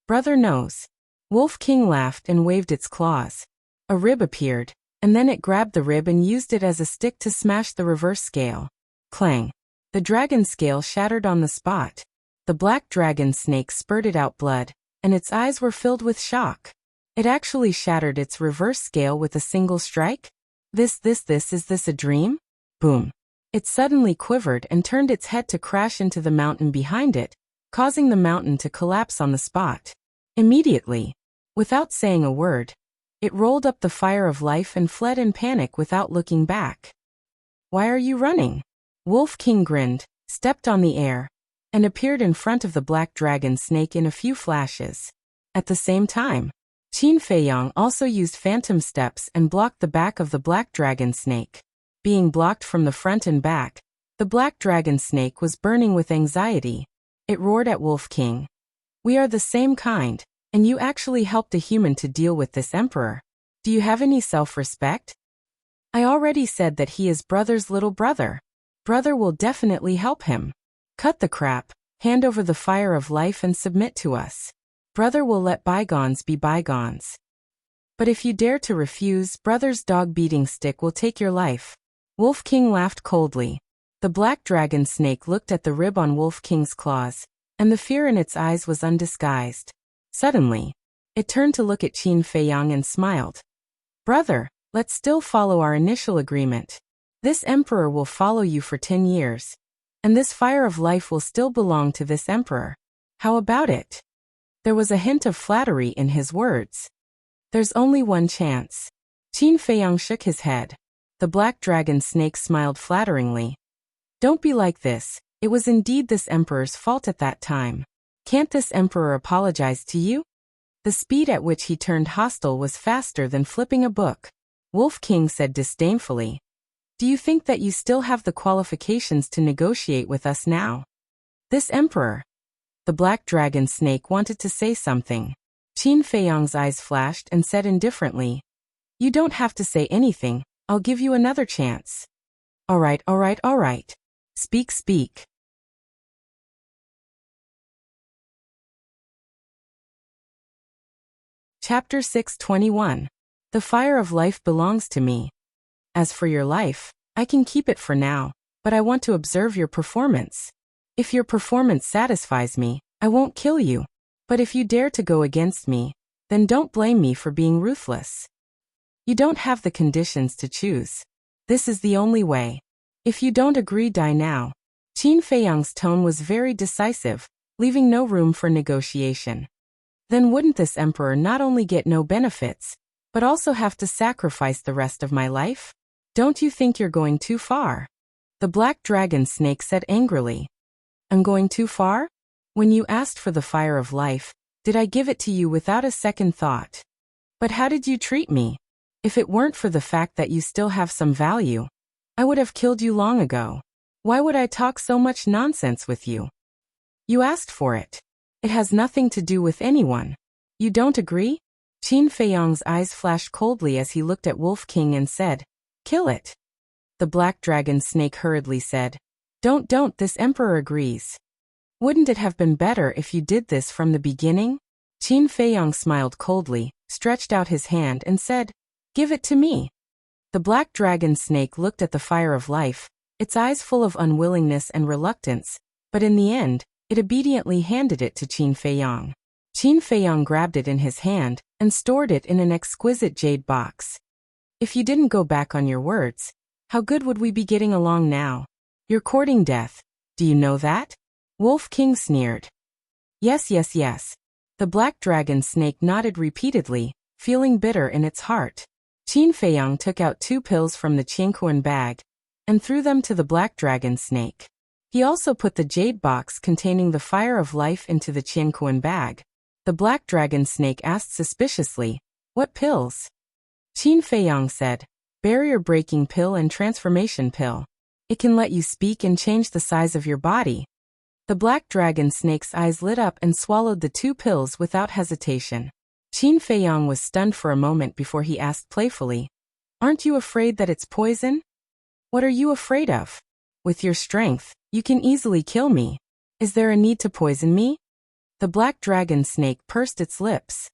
Brother knows." Wolf King laughed and waved its claws. A rib appeared, and then it grabbed the rib and used it as a stick to smash the reverse scale. Clang! The dragon scale shattered on the spot. The black dragon snake spurted out blood, and its eyes were filled with shock. It actually shattered its reverse scale with a single strike? Is this a dream? Boom. It suddenly quivered and turned its head to crash into the mountain behind it, causing the mountain to collapse on the spot. Immediately, without saying a word, it rolled up the fire of life and fled in panic without looking back. "Why are you running?" Wolf King grinned, stepped on the air, and appeared in front of the black dragon snake in a few flashes. At the same time, Qin Feiyang also used phantom steps and blocked the back of the black dragon snake. Being blocked from the front and back, the black dragon snake was burning with anxiety. It roared at Wolf King. "We are the same kind, and you actually helped a human to deal with this emperor. Do you have any self-respect? I already said that he is brother's little brother. Brother will definitely help him. Cut the crap, hand over the fire of life and submit to us. Brother will let bygones be bygones. But if you dare to refuse, brother's dog-beating stick will take your life." Wolf King laughed coldly. The black dragon snake looked at the rib on Wolf King's claws, and the fear in its eyes was undisguised. Suddenly, it turned to look at Qin Feiyang and smiled. "Brother, let's still follow our initial agreement. This emperor will follow you for 10 years, and this fire of life will still belong to this emperor. How about it?" There was a hint of flattery in his words. There's only one chance. Qin Feiyang shook his head. The black dragon snake smiled flatteringly. Don't be like this. It was indeed this emperor's fault at that time. Can't this emperor apologize to you? The speed at which he turned hostile was faster than flipping a book. Wolf King said disdainfully. Do you think that you still have the qualifications to negotiate with us now? This emperor. The black dragon snake wanted to say something. Qin Feiyang's eyes flashed and said indifferently. You don't have to say anything. I'll give you another chance. All right. Speak. Chapter 621. The fire of life belongs to me. As for your life, I can keep it for now, but I want to observe your performance. If your performance satisfies me, I won't kill you. But if you dare to go against me, then don't blame me for being ruthless. You don't have the conditions to choose. This is the only way. If you don't agree, die now. Qin Feiyang's tone was very decisive, leaving no room for negotiation. Then wouldn't this emperor not only get no benefits, but also have to sacrifice the rest of my life? Don't you think you're going too far? The black dragon snake said angrily. I'm going too far? When you asked for the fire of life, did I give it to you without a second thought? But how did you treat me? If it weren't for the fact that you still have some value, I would have killed you long ago. Why would I talk so much nonsense with you? You asked for it. It has nothing to do with anyone. You don't agree? Qin Feiyang's eyes flashed coldly as he looked at Wolf King and said, Kill it. The black dragon snake hurriedly said, Don't, this emperor agrees. Wouldn't it have been better if you did this from the beginning? Qin Feiyang smiled coldly, stretched out his hand and said, Give it to me. The black dragon snake looked at the fire of life, its eyes full of unwillingness and reluctance, but in the end, it obediently handed it to Qin Feiyang. Qin Feiyang grabbed it in his hand and stored it in an exquisite jade box. If you didn't go back on your words, how good would we be getting along now? You're courting death. Do you know that? Wolf King sneered. Yes. The black dragon snake nodded repeatedly, feeling bitter in its heart. Qin Feiyang took out 2 pills from the Qianquan bag and threw them to the black dragon snake. He also put the jade box containing the fire of life into the Qianquan bag. The black dragon snake asked suspiciously, What pills? Qin Feiyang said, Barrier-breaking pill and transformation pill. It can let you speak and change the size of your body. The black dragon snake's eyes lit up and swallowed the 2 pills without hesitation. Qin Feiyang was stunned for a moment before he asked playfully, Aren't you afraid that it's poison? What are you afraid of? With your strength, you can easily kill me. Is there a need to poison me? The black dragon snake pursed its lips.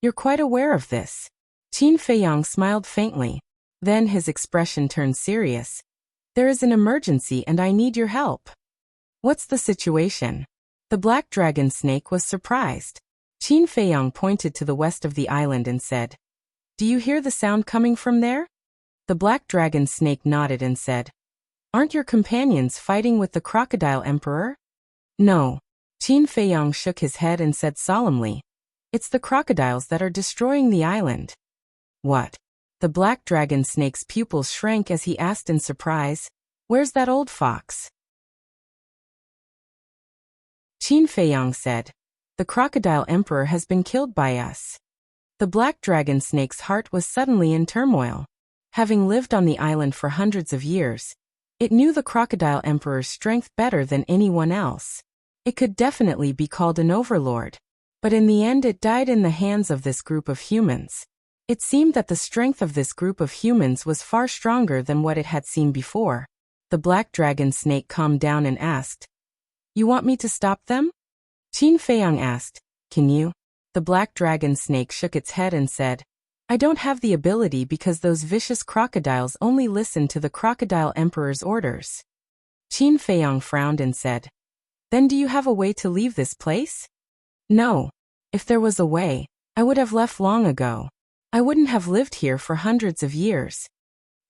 You're quite aware of this. Qin Feiyang smiled faintly. Then his expression turned serious. There is an emergency and I need your help. What's the situation? The black dragon snake was surprised. Qin Feiyang pointed to the west of the island and said, Do you hear the sound coming from there? The black dragon snake nodded and said, Aren't your companions fighting with the crocodile emperor? No. Qin Feiyang shook his head and said solemnly, It's the crocodiles that are destroying the island. What? The black dragon snake's pupils shrank as he asked in surprise, Where's that old fox? Qin Feiyang said, The crocodile emperor has been killed by us. The black dragon snake's heart was suddenly in turmoil. Having lived on the island for hundreds of years, it knew the crocodile emperor's strength better than anyone else. It could definitely be called an overlord. But in the end it died in the hands of this group of humans. It seemed that the strength of this group of humans was far stronger than what it had seen before. The black dragon snake calmed down and asked, You want me to stop them? Qin Feiyang asked, Can you? The black dragon snake shook its head and said, I don't have the ability because those vicious crocodiles only listen to the crocodile emperor's orders. Qin Feiyang frowned and said, Then do you have a way to leave this place? No. If there was a way, I would have left long ago. I wouldn't have lived here for hundreds of years.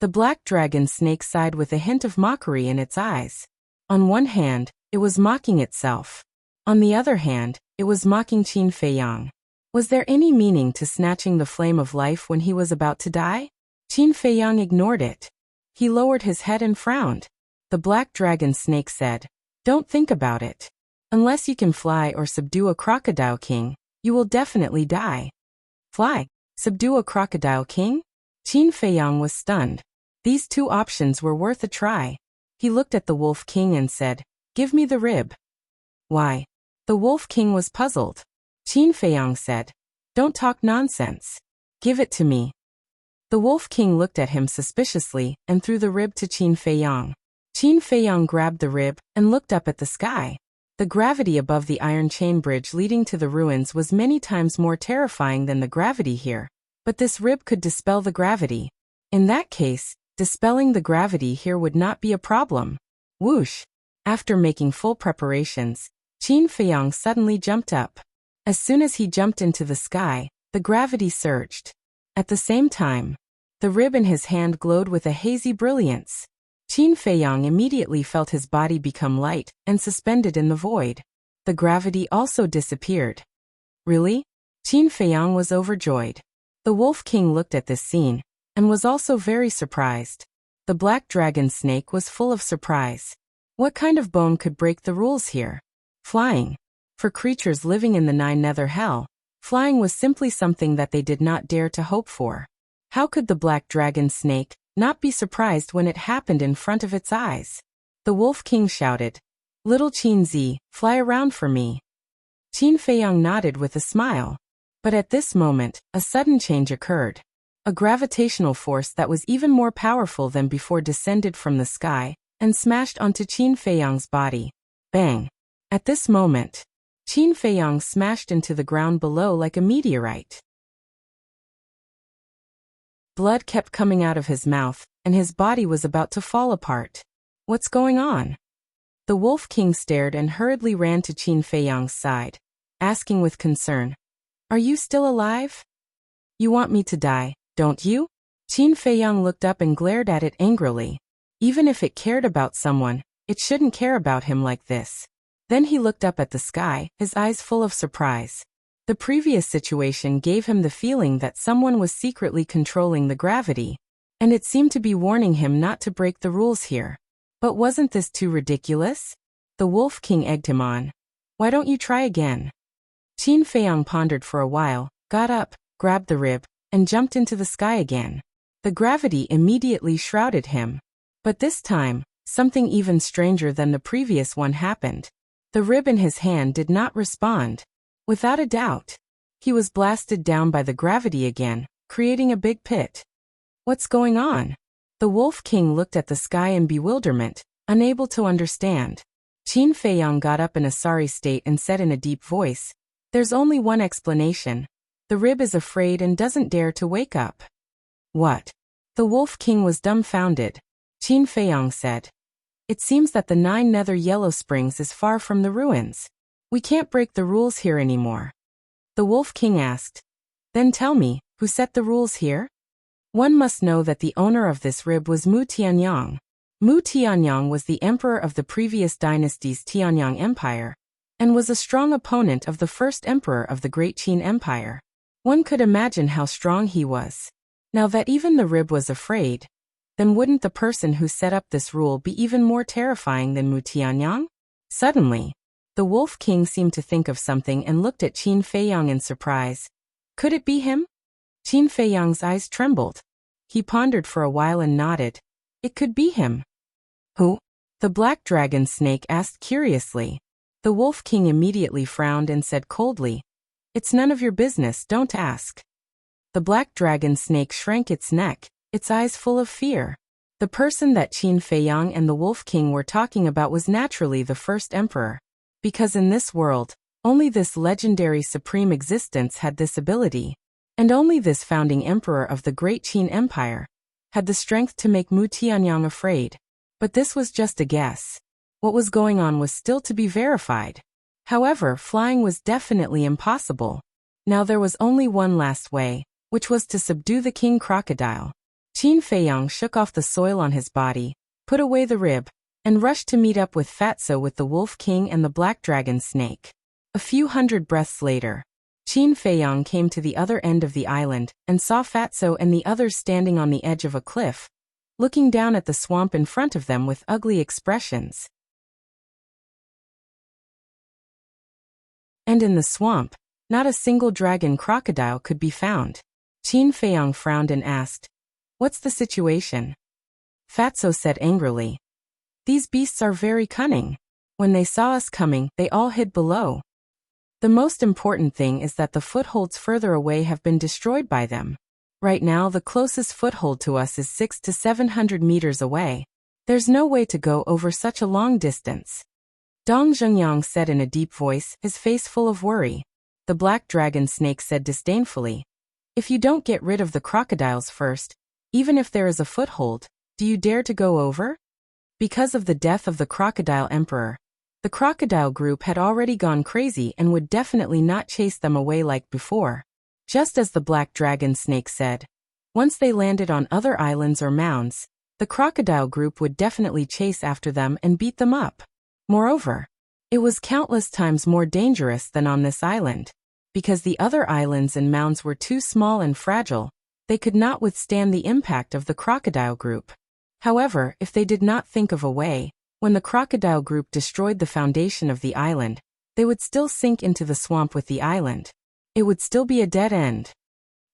The black dragon snake sighed with a hint of mockery in its eyes. On one hand, it was mocking itself. On the other hand, It was mocking Qin Feiyang. Was there any meaning to snatching the flame of life when he was about to die? Qin Feiyang ignored it. He lowered his head and frowned. The black dragon snake said, "Don't think about it. Unless you can fly or subdue a crocodile king, you will definitely die." Fly? Subdue a crocodile king? Qin Feiyang was stunned. These two options were worth a try. He looked at the Wolf King and said, "Give me the rib." "Why?" The Wolf King was puzzled. Qin Feiyang said, "Don't talk nonsense. Give it to me." The Wolf King looked at him suspiciously and threw the rib to Qin Feiyang. Qin Feiyang grabbed the rib and looked up at the sky. The gravity above the iron chain bridge leading to the ruins was many times more terrifying than the gravity here. But this rib could dispel the gravity. In that case, dispelling the gravity here would not be a problem. Whoosh! After making full preparations, Qin Feiyang suddenly jumped up. As soon as he jumped into the sky, the gravity surged. At the same time, the rib in his hand glowed with a hazy brilliance. Qin Feiyang immediately felt his body become light and suspended in the void. The gravity also disappeared. Really? Qin Feiyang was overjoyed. The Wolf King looked at this scene and was also very surprised. The black dragon snake was full of surprise. What kind of bone could break the rules here? Flying. For creatures living in the Nine Nether Hell, flying was simply something that they did not dare to hope for. How could the black dragon snake not be surprised when it happened in front of its eyes? The Wolf King shouted, "Little Qin Zi, fly around for me." Qin Feiyang nodded with a smile. But at this moment, a sudden change occurred. A gravitational force that was even more powerful than before descended from the sky and smashed onto Qin Feiyang's body. Bang! At this moment, Qin Feiyang smashed into the ground below like a meteorite. Blood kept coming out of his mouth, and his body was about to fall apart. What's going on? The Wolf King stared and hurriedly ran to Qin Feiyang's side, asking with concern, "Are you still alive? You want me to die, don't you?" Qin Feiyang looked up and glared at it angrily. Even if it cared about someone, it shouldn't care about him like this. Then he looked up at the sky, his eyes full of surprise. The previous situation gave him the feeling that someone was secretly controlling the gravity, and it seemed to be warning him not to break the rules here. But wasn't this too ridiculous? The Wolf King egged him on. "Why don't you try again?" Qin Feiyang pondered for a while, got up, grabbed the rib, and jumped into the sky again. The gravity immediately shrouded him. But this time, something even stranger than the previous one happened. The rib in his hand did not respond. Without a doubt, he was blasted down by the gravity again, creating a big pit. What's going on? The Wolf King looked at the sky in bewilderment, unable to understand. Qin Feiyang got up in a sorry state and said in a deep voice, "There's only one explanation. The rib is afraid and doesn't dare to wake up." "What?" The Wolf King was dumbfounded. Qin Feiyang said, "It seems that the Nine Nether Yellow Springs is far from the ruins. We can't break the rules here anymore." The Wolf King asked, "Then tell me, who set the rules here?" One must know that the owner of this rib was Mu Tianyang. Mu Tianyang was the emperor of the previous dynasty's Tianyang Empire, and was a strong opponent of the first emperor of the Great Qin Empire. One could imagine how strong he was. Now that even the rib was afraid, then wouldn't the person who set up this rule be even more terrifying than Mu Tianyang? Suddenly, the Wolf King seemed to think of something and looked at Qin Feiyang in surprise. Could it be him? Qin Feiyang's eyes trembled. He pondered for a while and nodded. It could be him. Who? The black dragon snake asked curiously. The Wolf King immediately frowned and said coldly, "It's none of your business, don't ask." The black dragon snake shrank its neck, its eyes full of fear. The person that Qin Feiyang and the Wolf King were talking about was naturally the first emperor. Because in this world, only this legendary supreme existence had this ability, and only this founding emperor of the Great Qin Empire had the strength to make Mu Tianyang afraid. But this was just a guess. What was going on was still to be verified. However, flying was definitely impossible. Now there was only one last way, which was to subdue the king crocodile. Qin Feiyang shook off the soil on his body, put away the rib, and rushed to meet up with Fatso with the Wolf King and the Black Dragon Snake. A A few hundred breaths later, Qin Feiyang came to the other end of the island and saw Fatso and the others standing on the edge of a cliff, looking down at the swamp in front of them with ugly expressions. And in the swamp, not a single dragon crocodile could be found. Qin Feiyang frowned and asked, "What's the situation?" Fatso said angrily, "These beasts are very cunning. When they saw us coming, they all hid below. The most important thing is that the footholds further away have been destroyed by them. Right now, the closest foothold to us is 600 to 700 meters away. There's no way to go over such a long distance." Dong Zhengyang said in a deep voice, his face full of worry. The black dragon snake said disdainfully, "If you don't get rid of the crocodiles first, even if there is a foothold, do you dare to go over?" Because of the death of the crocodile emperor, the crocodile group had already gone crazy and would definitely not chase them away like before. Just as the black dragon snake said, once they landed on other islands or mounds, the crocodile group would definitely chase after them and beat them up. Moreover, it was countless times more dangerous than on this island. Because the other islands and mounds were too small and fragile, they could not withstand the impact of the crocodile group. However, if they did not think of a way, when the crocodile group destroyed the foundation of the island, they would still sink into the swamp with the island. It would still be a dead end.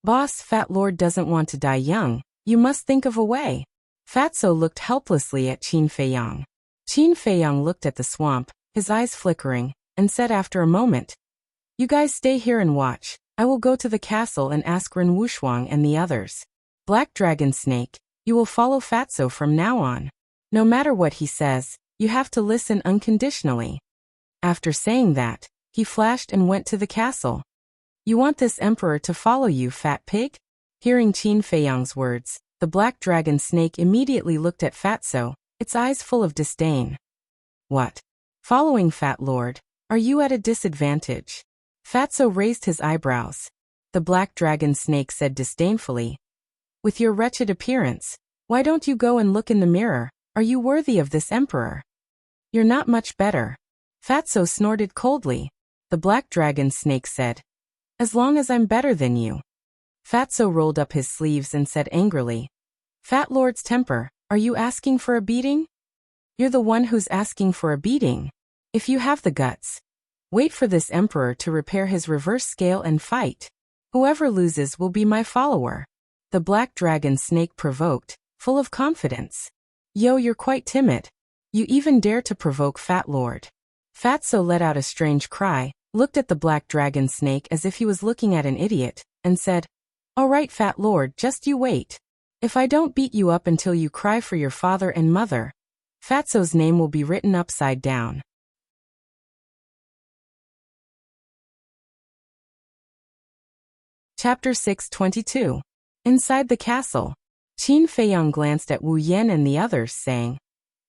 "Boss, Fat Lord doesn't want to die young. You must think of a way." Fatso looked helplessly at Qin Feiyang. Qin Feiyang looked at the swamp, his eyes flickering, and said after a moment, "You guys stay here and watch. I will go to the castle and ask Ren Wuxia and the others. Black Dragon Snake, you will follow Fatso from now on. No matter what he says, you have to listen unconditionally." After saying that, he flashed and went to the castle. "You want this emperor to follow you, fat pig?" Hearing Qin Feiyang's words, the black dragon snake immediately looked at Fatso, its eyes full of disdain. "What? Following Fat Lord? Are you at a disadvantage?" Fatso raised his eyebrows. The black dragon snake said disdainfully, "With your wretched appearance, why don't you go and look in the mirror? Are you worthy of this emperor?" "You're not much better." Fatso snorted coldly. The black dragon snake said, "As long as I'm better than you." Fatso rolled up his sleeves and said angrily, "Fat Lord's temper, are you asking for a beating?" "You're the one who's asking for a beating. If you have the guts, wait for this emperor to repair his reverse scale and fight. Whoever loses will be my follower." The black dragon snake provoked, full of confidence. "Yo, you're quite timid. You even dare to provoke Fat Lord." Fatso let out a strange cry, looked at the black dragon snake as if he was looking at an idiot, and said, "All right, Fat Lord, just you wait. If I don't beat you up until you cry for your father and mother, Fatso's name will be written upside down." Chapter 622. Inside the castle, Qin Feiyang glanced at Wu Yan and the others, saying,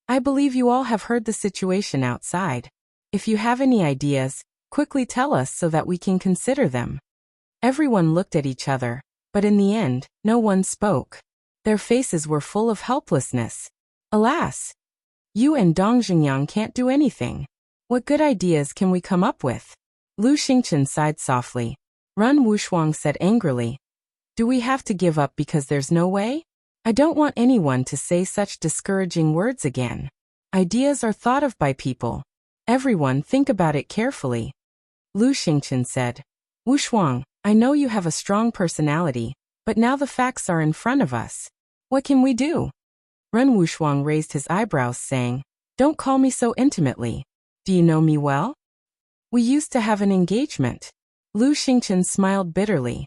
"I believe you all have heard the situation outside. If you have any ideas, quickly tell us so that we can consider them." Everyone looked at each other, but in the end, no one spoke. Their faces were full of helplessness. Alas! You and Dong Zhengyang can't do anything. What good ideas can we come up with? Lu Xingchen sighed softly. Ren Wuxia said angrily, "Do we have to give up because there's no way? I don't want anyone to say such discouraging words again. Ideas are thought of by people. Everyone think about it carefully." Lu Xingchen said, "Wuxia, I know you have a strong personality, but now the facts are in front of us. What can we do?" Ren Wuxia raised his eyebrows, saying, "Don't call me so intimately. Do you know me well? We used to have an engagement." Lu Xingchen smiled bitterly.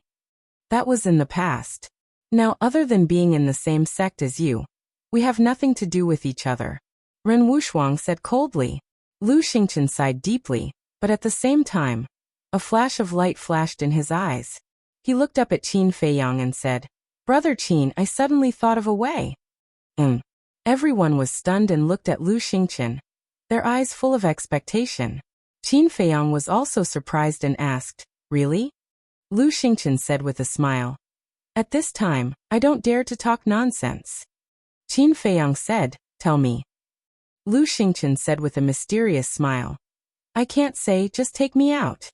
"That was in the past. Now, other than being in the same sect as you, we have nothing to do with each other," Ren Wuxia said coldly. Lu Xingchen sighed deeply, but at the same time, a flash of light flashed in his eyes. He looked up at Qin Feiyang and said, "Brother Qin, I suddenly thought of a way." Everyone was stunned and looked at Lu Xingchen, their eyes full of expectation. Qin Feiyang was also surprised and asked, "Really?" Lu Xingchen said with a smile, "At this time, I don't dare to talk nonsense." Qin Feiyang said, "Tell me." Lu Xingchen said with a mysterious smile, I can't say, just take me out.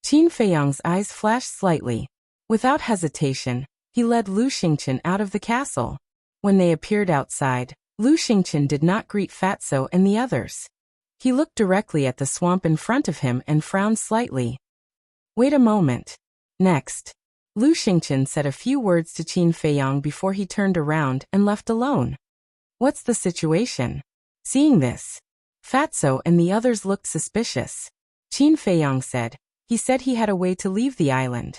Qin Feiyang's eyes flashed slightly. Without hesitation, he led Lu Xingqian out of the castle. When they appeared outside, Lu Xingqian did not greet Fatso and the others. He looked directly at the swamp in front of him and frowned slightly. Wait a moment. Next, Lu Xingqian said a few words to Qin Feiyang before he turned around and left alone. What's the situation? Seeing this, Fatso and the others looked suspicious. Qin Feiyang said, he said he had a way to leave the island.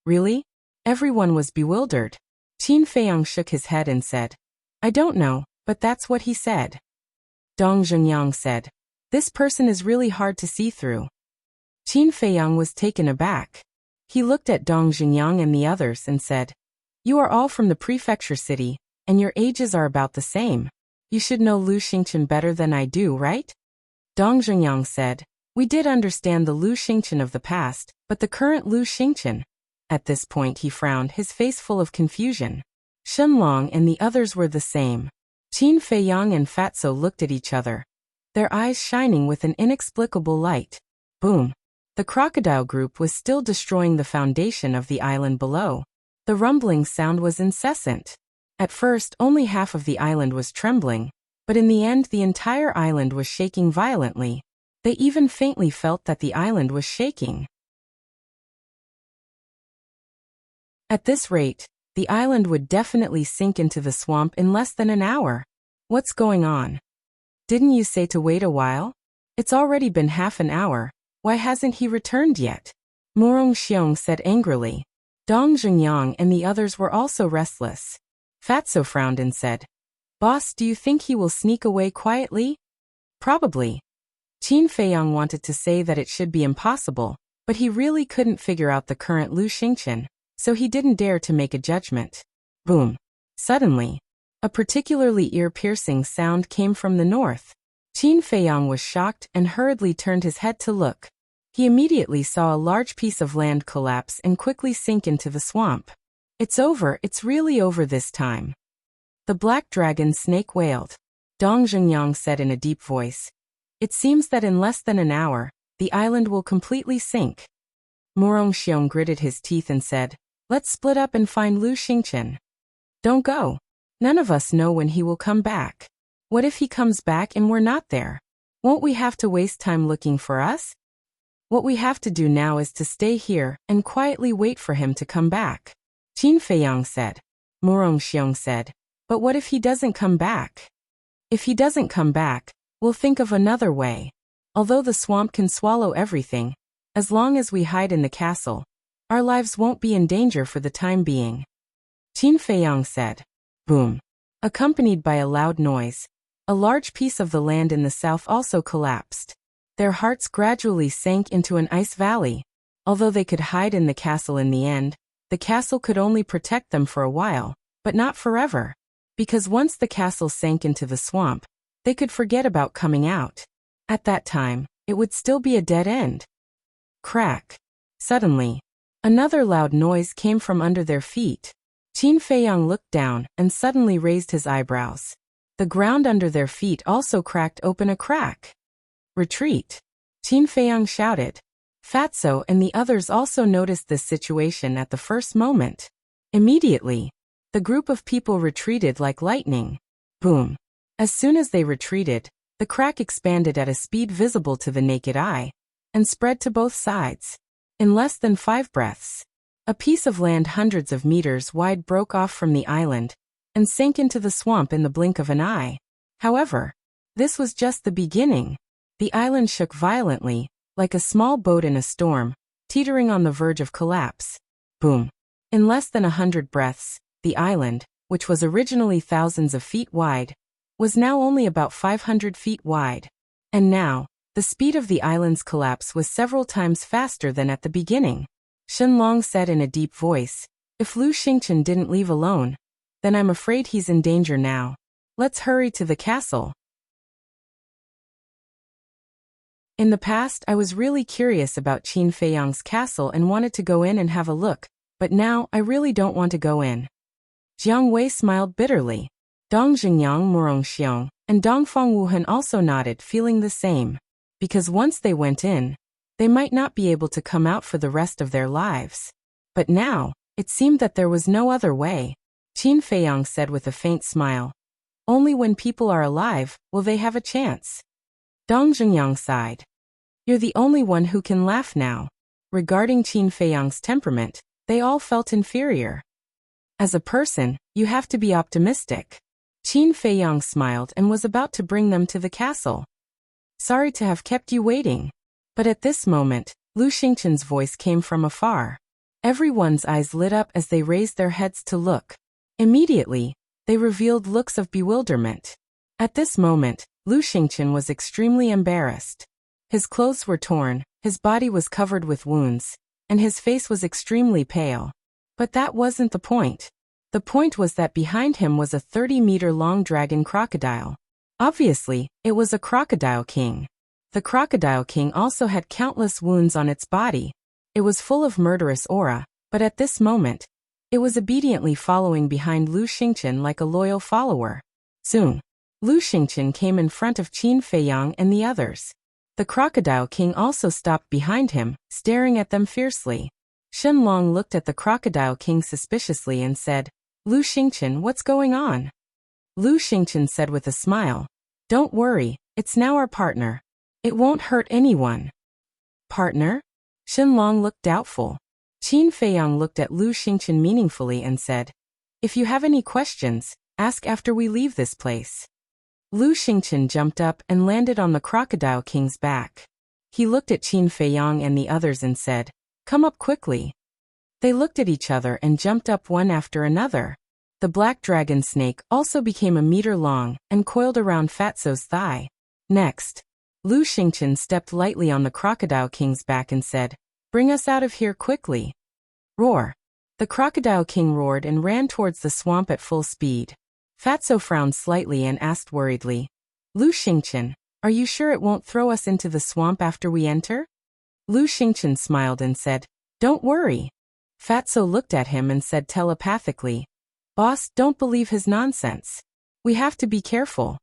Really? Everyone was bewildered. Qin Feiyang shook his head and said, I don't know, but that's what he said. Dong Zhengyang said, this person is really hard to see through. Qin Feiyang was taken aback. He looked at Dong Zhengyang and the others and said, you are all from the prefecture city, and your ages are about the same. You should know Lu Xingqian better than I do, right? Dong Zhengyang said, we did understand the Lu Xingqian of the past, but the current Lu Xingqian. At this point he frowned, his face full of confusion. Shenlong and the others were the same. Qin Feiyang and Fatso looked at each other, their eyes shining with an inexplicable light. Boom! The crocodile group was still destroying the foundation of the island below. The rumbling sound was incessant. At first, only half of the island was trembling, but in the end the entire island was shaking violently. They even faintly felt that the island was shaking. At this rate, the island would definitely sink into the swamp in less than an hour. What's going on? Didn't you say to wait a while? It's already been half an hour. Why hasn't he returned yet? Morong Xiong said angrily. Dong Zhengyang and the others were also restless. Fatso frowned and said, Boss, do you think he will sneak away quietly? Probably. Qin Feiyang wanted to say that it should be impossible, but he really couldn't figure out the current Lu Xingqian, so he didn't dare to make a judgment. Boom! Suddenly, a particularly ear-piercing sound came from the north. Qin Feiyang was shocked and hurriedly turned his head to look. He immediately saw a large piece of land collapse and quickly sink into the swamp. It's over, it's really over this time. The black dragon snake wailed. Dong Zhengyang said in a deep voice, it seems that in less than an hour, the island will completely sink. Morong Xiong gritted his teeth and said, let's split up and find Lu Xingqian. Don't go. None of us know when he will come back. What if he comes back and we're not there? Won't we have to waste time looking for us? What we have to do now is to stay here and quietly wait for him to come back. Qin Feiyang said. Morong Xiong said, but what if he doesn't come back? If he doesn't come back, we'll think of another way. Although the swamp can swallow everything, as long as we hide in the castle, our lives won't be in danger for the time being. Qin Feiyang said. Boom! Accompanied by a loud noise, a large piece of the land in the south also collapsed. Their hearts gradually sank into an ice valley. Although they could hide in the castle in the end, the castle could only protect them for a while, but not forever. Because once the castle sank into the swamp, they could forget about coming out. At that time, it would still be a dead end. Crack! Suddenly, another loud noise came from under their feet. Qin Feiyang looked down and suddenly raised his eyebrows. The ground under their feet also cracked open a crack. Retreat! Qin Feiyang shouted. Fatso and the others also noticed this situation at the first moment. Immediately, the group of people retreated like lightning. Boom! As soon as they retreated, the crack expanded at a speed visible to the naked eye, and spread to both sides. In less than 5 breaths, a piece of land hundreds of meters wide broke off from the island, and sank into the swamp in the blink of an eye. However, this was just the beginning. The island shook violently, like a small boat in a storm, teetering on the verge of collapse. Boom! In less than 100 breaths, the island, which was originally thousands of feet wide, was now only about 500 feet wide. And now, the speed of the island's collapse was several times faster than at the beginning. Shenlong said in a deep voice, if Lu Xingqian didn't leave alone, then I'm afraid he's in danger now. Let's hurry to the castle. In the past, I was really curious about Qin Feiyang's castle and wanted to go in and have a look, but now I really don't want to go in. Jiang Wei smiled bitterly. Dong Zhengyang, Morong Xiong, and Dong Fengwuhan also nodded, feeling the same. because once they went in, they might not be able to come out for the rest of their lives. But now, it seemed that there was no other way. Qin Feiyang said with a faint smile. Only when people are alive will they have a chance. Dong Zhengyang sighed. You're the only one who can laugh now. Regarding Qin Feiyang's temperament, they all felt inferior. As a person, you have to be optimistic. Qin Feiyang smiled and was about to bring them to the castle. Sorry to have kept you waiting. But at this moment, Lu Xingchen's voice came from afar. Everyone's eyes lit up as they raised their heads to look. Immediately, they revealed looks of bewilderment. At this moment, Lu Xingchen was extremely embarrassed. His clothes were torn, his body was covered with wounds, and his face was extremely pale. But that wasn't the point. The point was that behind him was a 30-meter-long dragon crocodile. Obviously, it was a crocodile king. The crocodile king also had countless wounds on its body. It was full of murderous aura, but at this moment, it was obediently following behind Lu Xingchen like a loyal follower. Soon, Lu Xingchen came in front of Qin Feiyang and the others. The crocodile king also stopped behind him, staring at them fiercely. Shen Long looked at the crocodile king suspiciously and said, Lu Xingchen, what's going on? Lu Xingchen said with a smile, Don't worry, it's now our partner. It won't hurt anyone. Partner? Shen Long looked doubtful. Qin Feiyang looked at Lu Xingchen meaningfully and said, If you have any questions, ask after we leave this place. Lu Xingchen jumped up and landed on the crocodile king's back. He looked at Qin Feiyang and the others and said, Come up quickly. They looked at each other and jumped up one after another. The black dragon snake also became a meter long and coiled around Fatso's thigh. Next, Lu Xingchen stepped lightly on the crocodile king's back and said, Bring us out of here quickly. Roar. The crocodile king roared and ran towards the swamp at full speed. Fatso frowned slightly and asked worriedly, Lu Xingchen, are you sure it won't throw us into the swamp after we enter? Lu Xingchen smiled and said, Don't worry. Fatso looked at him and said telepathically, Boss, don't believe his nonsense. We have to be careful.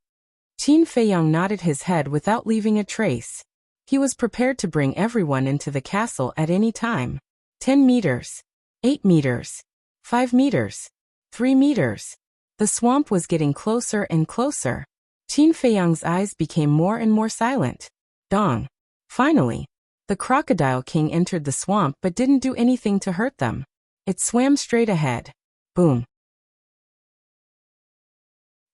Qin Feiyang nodded his head without leaving a trace. He was prepared to bring everyone into the castle at any time. 10 meters. 8 meters. 5 meters. 3 meters. The swamp was getting closer and closer. Qin Feiyang's eyes became more and more silent. Dong. Finally, the crocodile king entered the swamp but didn't do anything to hurt them. It swam straight ahead. Boom.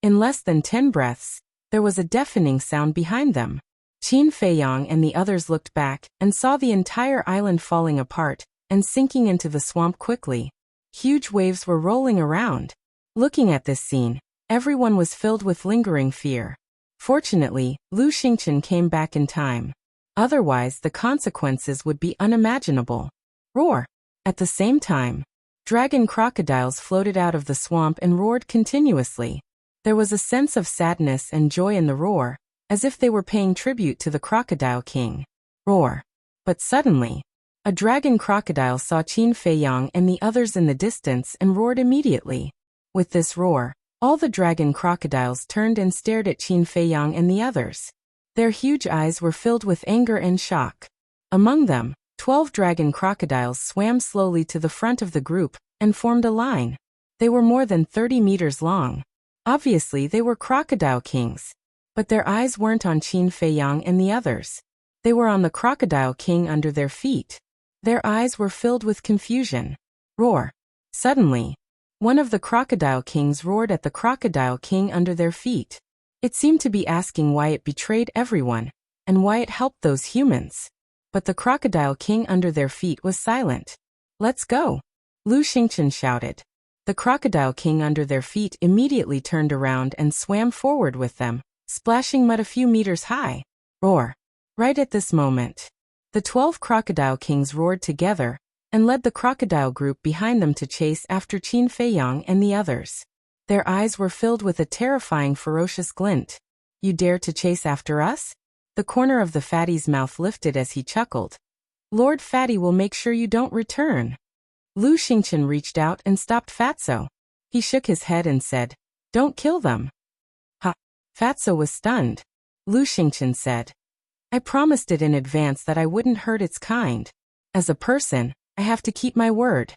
In less than 10 breaths, there was a deafening sound behind them. Qin Feiyang and the others looked back and saw the entire island falling apart and sinking into the swamp quickly. Huge waves were rolling around. Looking at this scene, everyone was filled with lingering fear. Fortunately, Lu Xingchen came back in time. Otherwise, the consequences would be unimaginable. Roar! At the same time, dragon crocodiles floated out of the swamp and roared continuously. There was a sense of sadness and joy in the roar, as if they were paying tribute to the crocodile king. Roar! But suddenly, a dragon crocodile saw Qin Feiyang and the others in the distance and roared immediately. With this roar, all the dragon crocodiles turned and stared at Qin Feiyang and the others. Their huge eyes were filled with anger and shock. Among them, 12 dragon crocodiles swam slowly to the front of the group and formed a line. They were more than 30 meters long. Obviously, they were crocodile kings. But their eyes weren't on Qin Feiyang and the others. They were on the crocodile king under their feet. Their eyes were filled with confusion. Roar! Suddenly, one of the crocodile kings roared at the crocodile king under their feet. It seemed to be asking why it betrayed everyone, and why it helped those humans. But the crocodile king under their feet was silent. Let's go! Lu Xingchen shouted. The crocodile king under their feet immediately turned around and swam forward with them, splashing mud a few meters high. Roar! Right at this moment, the 12 crocodile kings roared together and led the crocodile group behind them to chase after Qin Feiyang and the others. Their eyes were filled with a terrifying ferocious glint. You dare to chase after us? The corner of the fatty's mouth lifted as he chuckled. Lord Fatty will make sure you don't return. Lu Xingchen reached out and stopped Fatso. He shook his head and said, Don't kill them. Ha! Fatso was stunned. Lu Xingchen said, I promised it in advance that I wouldn't hurt its kind. As a person, I have to keep my word.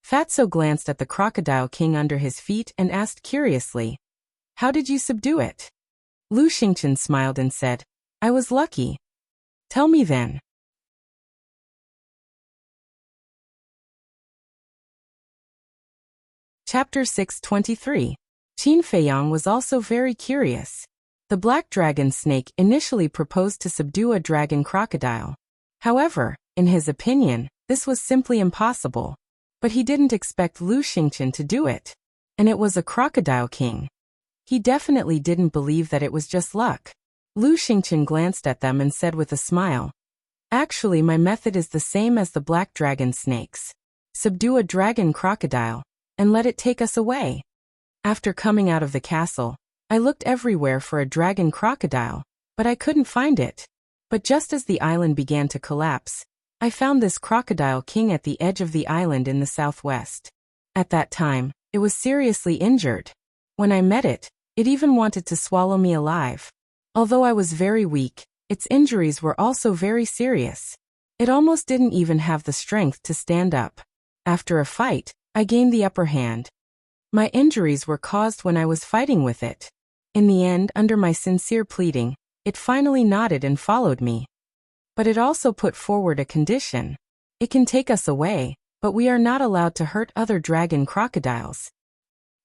Fatso glanced at the crocodile king under his feet and asked curiously, "How did you subdue it?" Lu Xingqian smiled and said, "I was lucky." "Tell me then." Chapter 623. Qin Feiyang was also very curious. The black dragon snake initially proposed to subdue a dragon crocodile. However, in his opinion, this was simply impossible. But he didn't expect Lu Xingqian to do it. And it was a crocodile king. He definitely didn't believe that it was just luck. Lu Xingqian glanced at them and said with a smile, "Actually, my method is the same as the black dragon snakes. Subdue a dragon crocodile, and let it take us away." After coming out of the castle, I looked everywhere for a dragon crocodile, but I couldn't find it. But just as the island began to collapse, I found this crocodile king at the edge of the island in the southwest. At that time, it was seriously injured. When I met it, it even wanted to swallow me alive. Although I was very weak, its injuries were also very serious. It almost didn't even have the strength to stand up. After a fight, I gained the upper hand. My injuries were caused when I was fighting with it. In the end, under my sincere pleading, it finally nodded and followed me. But it also put forward a condition. It can take us away, but we are not allowed to hurt other dragon crocodiles.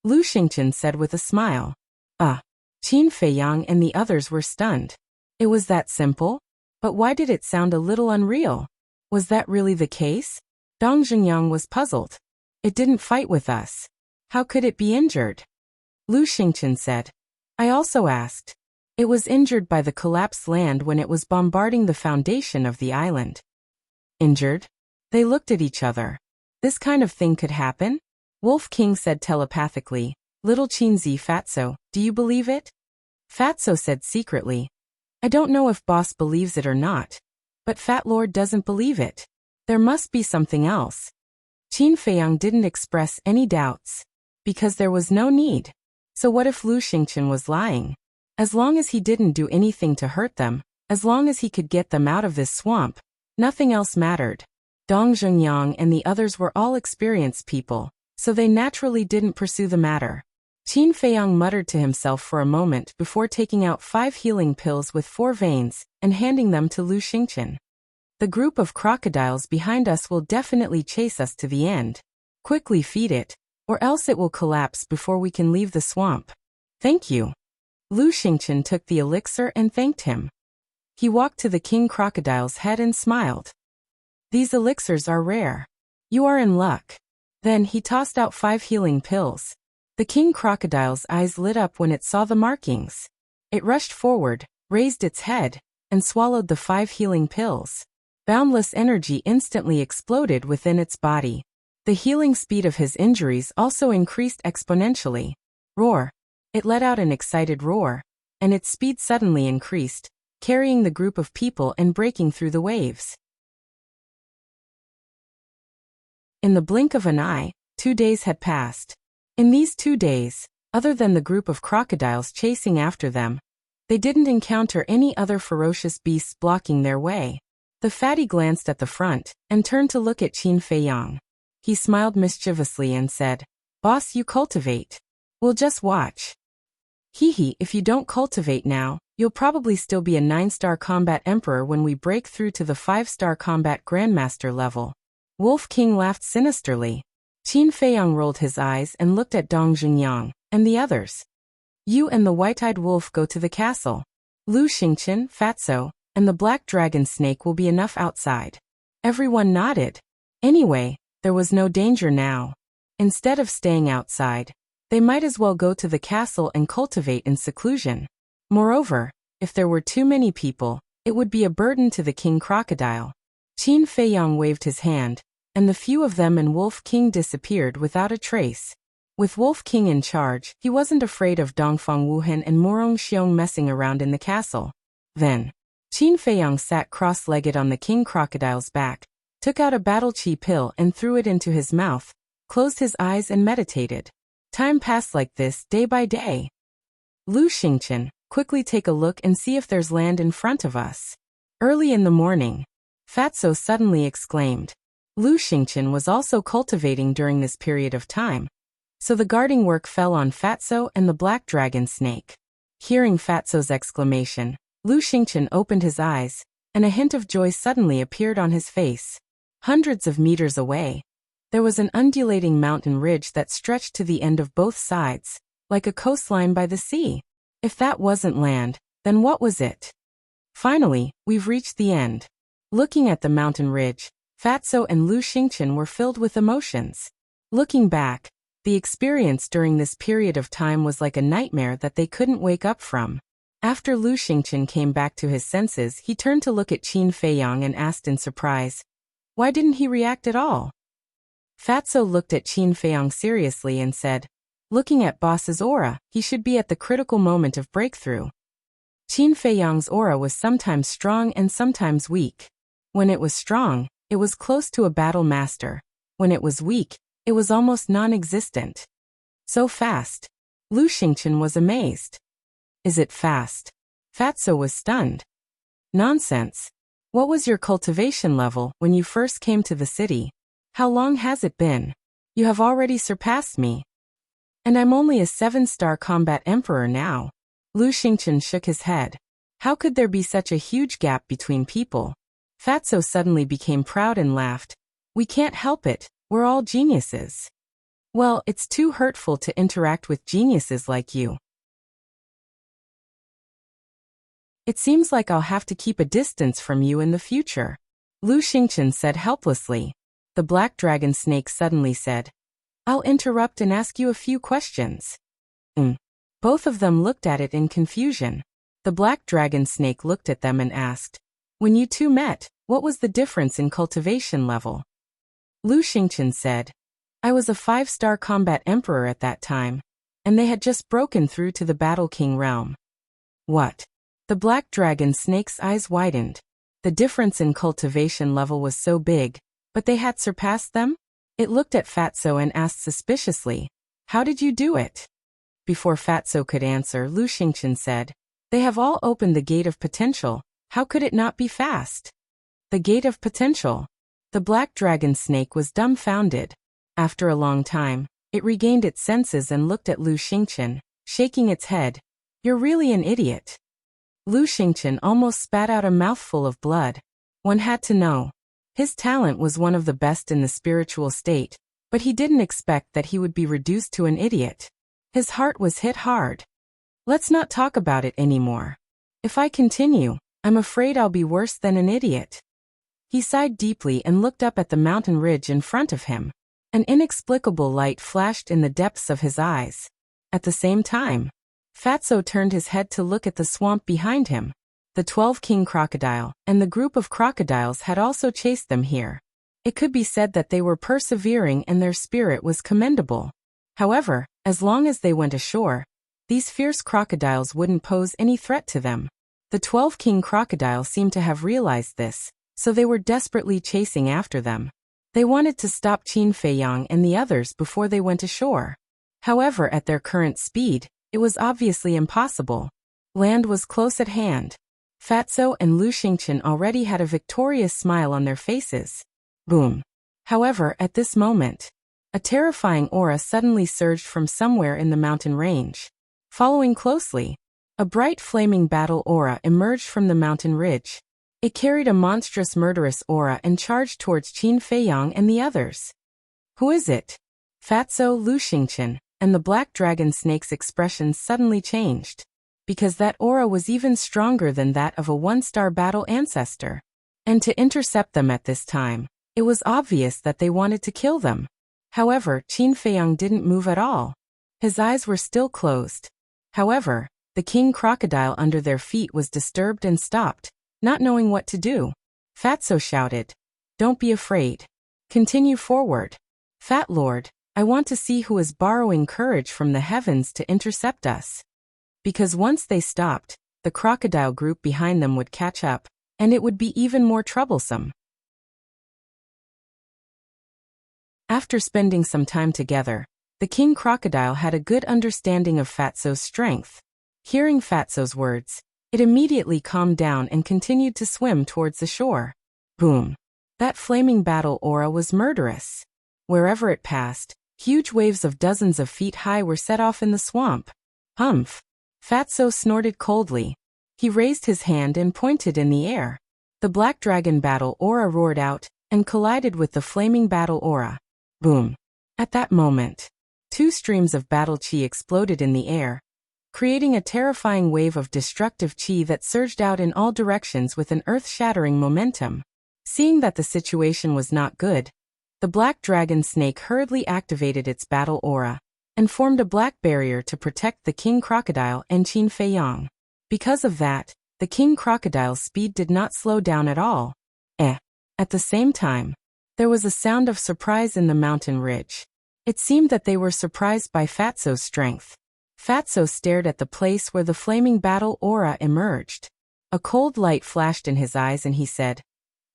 Lu Xingqian said with a smile. Qin Feiyang and the others were stunned. It was that simple? But why did it sound a little unreal? Was that really the case? Dong Xingyang was puzzled. It didn't fight with us. How could it be injured? Lu Xingqian said. I also asked. It was injured by the collapsed land when it was bombarding the foundation of the island. Injured? They looked at each other. This kind of thing could happen? Wolf King said telepathically, "Little Qinzi Fatso, do you believe it?" Fatso said secretly, "I don't know if boss believes it or not, but Fat Lord doesn't believe it. There must be something else." Qin Feiyang didn't express any doubts, because there was no need. So what if Lu Xingqian was lying? As long as he didn't do anything to hurt them, as long as he could get them out of this swamp, nothing else mattered. Dong Zhengyang and the others were all experienced people, so they naturally didn't pursue the matter. Qin Feiyang muttered to himself for a moment before taking out 5 healing pills with 4 veins and handing them to Lu Xingqian. "The group of crocodiles behind us will definitely chase us to the end. Quickly feed it, or else it will collapse before we can leave the swamp." "Thank you." Lu Xingqian took the elixir and thanked him. He walked to the king crocodile's head and smiled. "These elixirs are rare. You are in luck." Then he tossed out 5 healing pills. The king crocodile's eyes lit up when it saw the markings. It rushed forward, raised its head, and swallowed the 5 healing pills. Boundless energy instantly exploded within its body. The healing speed of his injuries also increased exponentially. Roar! It let out an excited roar, and its speed suddenly increased, carrying the group of people and breaking through the waves. In the blink of an eye, 2 days had passed. In these 2 days, other than the group of crocodiles chasing after them, they didn't encounter any other ferocious beasts blocking their way. The fatty glanced at the front and turned to look at Qin Feiyang. He smiled mischievously and said, "Boss, you cultivate. We'll just watch." "Hee, if you don't cultivate now, you'll probably still be a 9-star combat emperor when we break through to the 5-star combat grandmaster level." Wolf King laughed sinisterly. Qin Feiyang rolled his eyes and looked at Dong Zhengyang and the others. "You and the white-eyed wolf go to the castle. Lu Xingqian, Fatso, and the black dragon snake will be enough outside." Everyone nodded. Anyway, there was no danger now. Instead of staying outside, they might as well go to the castle and cultivate in seclusion. Moreover, if there were too many people, it would be a burden to the king crocodile. Qin Feiyang waved his hand, and the few of them and Wolf King disappeared without a trace. With Wolf King in charge, he wasn't afraid of Dongfang Wuhan and Murong Xiong messing around in the castle. Then, Qin Feiyang sat cross-legged on the king crocodile's back, took out a battle chi pill and threw it into his mouth, closed his eyes and meditated. Time passed like this day by day. "Lu Xingqian, quickly take a look and see if there's land in front of us." Early in the morning, Fatso suddenly exclaimed. Lu Xingqian was also cultivating during this period of time, so the guarding work fell on Fatso and the black dragon snake. Hearing Fatso's exclamation, Lu Xingqian opened his eyes, and a hint of joy suddenly appeared on his face. Hundreds of meters away, there was an undulating mountain ridge that stretched to the end of both sides, like a coastline by the sea. If that wasn't land, then what was it? Finally, we've reached the end. Looking at the mountain ridge, Fatso and Lu Xingqian were filled with emotions. Looking back, the experience during this period of time was like a nightmare that they couldn't wake up from. After Lu Xingqian came back to his senses, he turned to look at Qin Feiyang and asked in surprise, "Why didn't he react at all?" Fatso looked at Qin Feiyang seriously and said, "Looking at boss's aura, he should be at the critical moment of breakthrough." Qin Feiyang's aura was sometimes strong and sometimes weak. When it was strong, it was close to a battle master. When it was weak, it was almost non-existent. So fast. Lu Xingqian was amazed. Is it fast? Fatso was stunned. Nonsense. What was your cultivation level when you first came to the city? How long has it been? You have already surpassed me. And I'm only a 7-star combat emperor now. Lu Xingqian shook his head. How could there be such a huge gap between people? Fatso suddenly became proud and laughed. We can't help it, we're all geniuses. Well, it's too hurtful to interact with geniuses like you. It seems like I'll have to keep a distance from you in the future. Lu Xingqian said helplessly. The black dragon snake suddenly said, I'll interrupt and ask you a few questions. Both of them looked at it in confusion. The black dragon snake looked at them and asked, when you two met, what was the difference in cultivation level? Lu Xingqian said, I was a 5-star combat emperor at that time, and they had just broken through to the Battle King realm. What? The black dragon snake's eyes widened. The difference in cultivation level was so big, but they had surpassed them? It looked at Fatso and asked suspiciously, how did you do it? Before Fatso could answer, Lu Xingqian said, they have all opened the gate of potential. How could it not be fast? The gate of potential. The black dragon snake was dumbfounded. After a long time, it regained its senses and looked at Lu Xingqian, shaking its head. You're really an idiot. Lu Xingqian almost spat out a mouthful of blood. One had to know. His talent was one of the best in the spiritual state, but he didn't expect that he would be reduced to an idiot. His heart was hit hard. Let's not talk about it anymore. If I continue, I'm afraid I'll be worse than an idiot. He sighed deeply and looked up at the mountain ridge in front of him. An inexplicable light flashed in the depths of his eyes. At the same time, Fatso turned his head to look at the swamp behind him. The 12 king crocodile and the group of crocodiles had also chased them here. It could be said that they were persevering and their spirit was commendable. However, as long as they went ashore, these fierce crocodiles wouldn't pose any threat to them. The 12 king crocodile seemed to have realized this, so they were desperately chasing after them. They wanted to stop Qin Feiyang and the others before they went ashore. However, at their current speed, it was obviously impossible. Land was close at hand. Fatso and Lu Xingqian already had a victorious smile on their faces. Boom. However, at this moment, a terrifying aura suddenly surged from somewhere in the mountain range. Following closely, a bright flaming battle aura emerged from the mountain ridge. It carried a monstrous murderous aura and charged towards Qin Feiyang and the others. Who is it? Fatso, Lu Xingqian, and the black dragon snake's expressions suddenly changed. Because that aura was even stronger than that of a 1-star battle ancestor. And to intercept them at this time, it was obvious that they wanted to kill them. However, Qin Feiyang didn't move at all. His eyes were still closed. However, the king crocodile under their feet was disturbed and stopped, not knowing what to do. Fatso shouted, Don't be afraid. Continue forward. Fat Lord, I want to see who is borrowing courage from the heavens to intercept us. Because once they stopped, the crocodile group behind them would catch up, and it would be even more troublesome. After spending some time together, the king crocodile had a good understanding of Fatso's strength. Hearing Fatso's words, It immediately calmed down and continued to swim towards the shore. Boom. That flaming battle aura was murderous. Wherever it passed, huge waves of dozens of feet high were set off in the swamp. Humph. Fatso snorted coldly. He raised his hand and pointed in the air. The black dragon battle aura roared out and collided with the flaming battle aura. Boom. At that moment, two streams of battle chi exploded in the air, creating a terrifying wave of destructive chi that surged out in all directions with an earth-shattering momentum. Seeing that the situation was not good, the black dragon snake hurriedly activated its battle aura and formed a black barrier to protect the king crocodile and Qin Feiyang. Because of that, the king crocodile's speed did not slow down at all. At the same time, there was a sound of surprise in the mountain ridge. It seemed that they were surprised by Fatso's strength. Fatso stared at the place where the flaming battle aura emerged. A cold light flashed in his eyes and he said,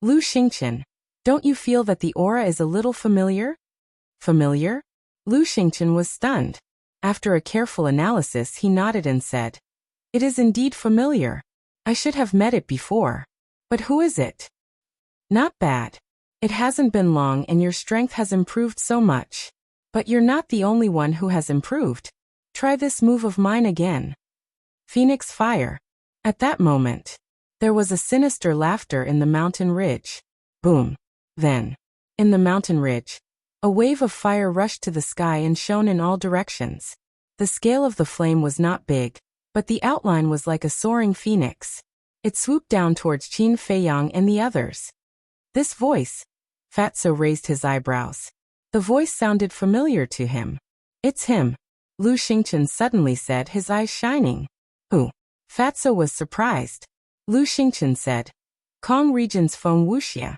"Lu Xingqian, don't you feel that the aura is a little familiar?" Familiar? Lu Xingqian was stunned. After a careful analysis, he nodded and said, "It is indeed familiar. I should have met it before. But who is it?" "Not bad. It hasn't been long and your strength has improved so much. But you're not the only one who has improved. Try this move of mine again. Phoenix Fire." At that moment, there was a sinister laughter in the mountain ridge. Boom. Then, in the mountain ridge, a wave of fire rushed to the sky and shone in all directions. The scale of the flame was not big, but the outline was like a soaring phoenix. It swooped down towards Qin Feiyang and the others. This voice. Fatso raised his eyebrows. The voice sounded familiar to him. "It's him," Lu Xingqian suddenly said, his eyes shining. "Who?" Fatso was surprised. Lu Xingqian said, "Kong region's Feng Wuxia."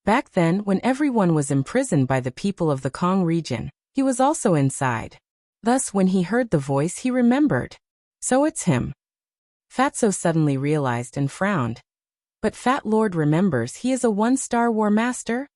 Back then, when everyone was imprisoned by the people of the Kong region, he was also inside. Thus, when he heard the voice, he remembered. So it's him. Fatso suddenly realized and frowned. But Fat Lord remembers he is a one-star War Master?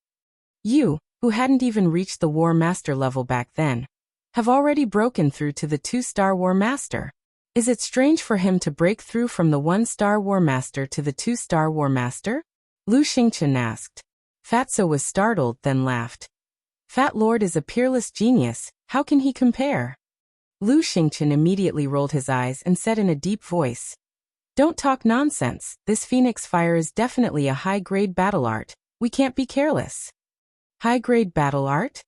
You, who hadn't even reached the War Master level back then, have already broken through to the 2-star War Master. Is it strange for him to break through from the 1-star War Master to the 2-star War Master? Lu Xingqian asked. Fatso was startled, then laughed. Fat Lord is a peerless genius, how can he compare? Lu Xingqian immediately rolled his eyes and said in a deep voice, "Don't talk nonsense, this Phoenix Fire is definitely a high-grade battle art, we can't be careless." High-grade battle art?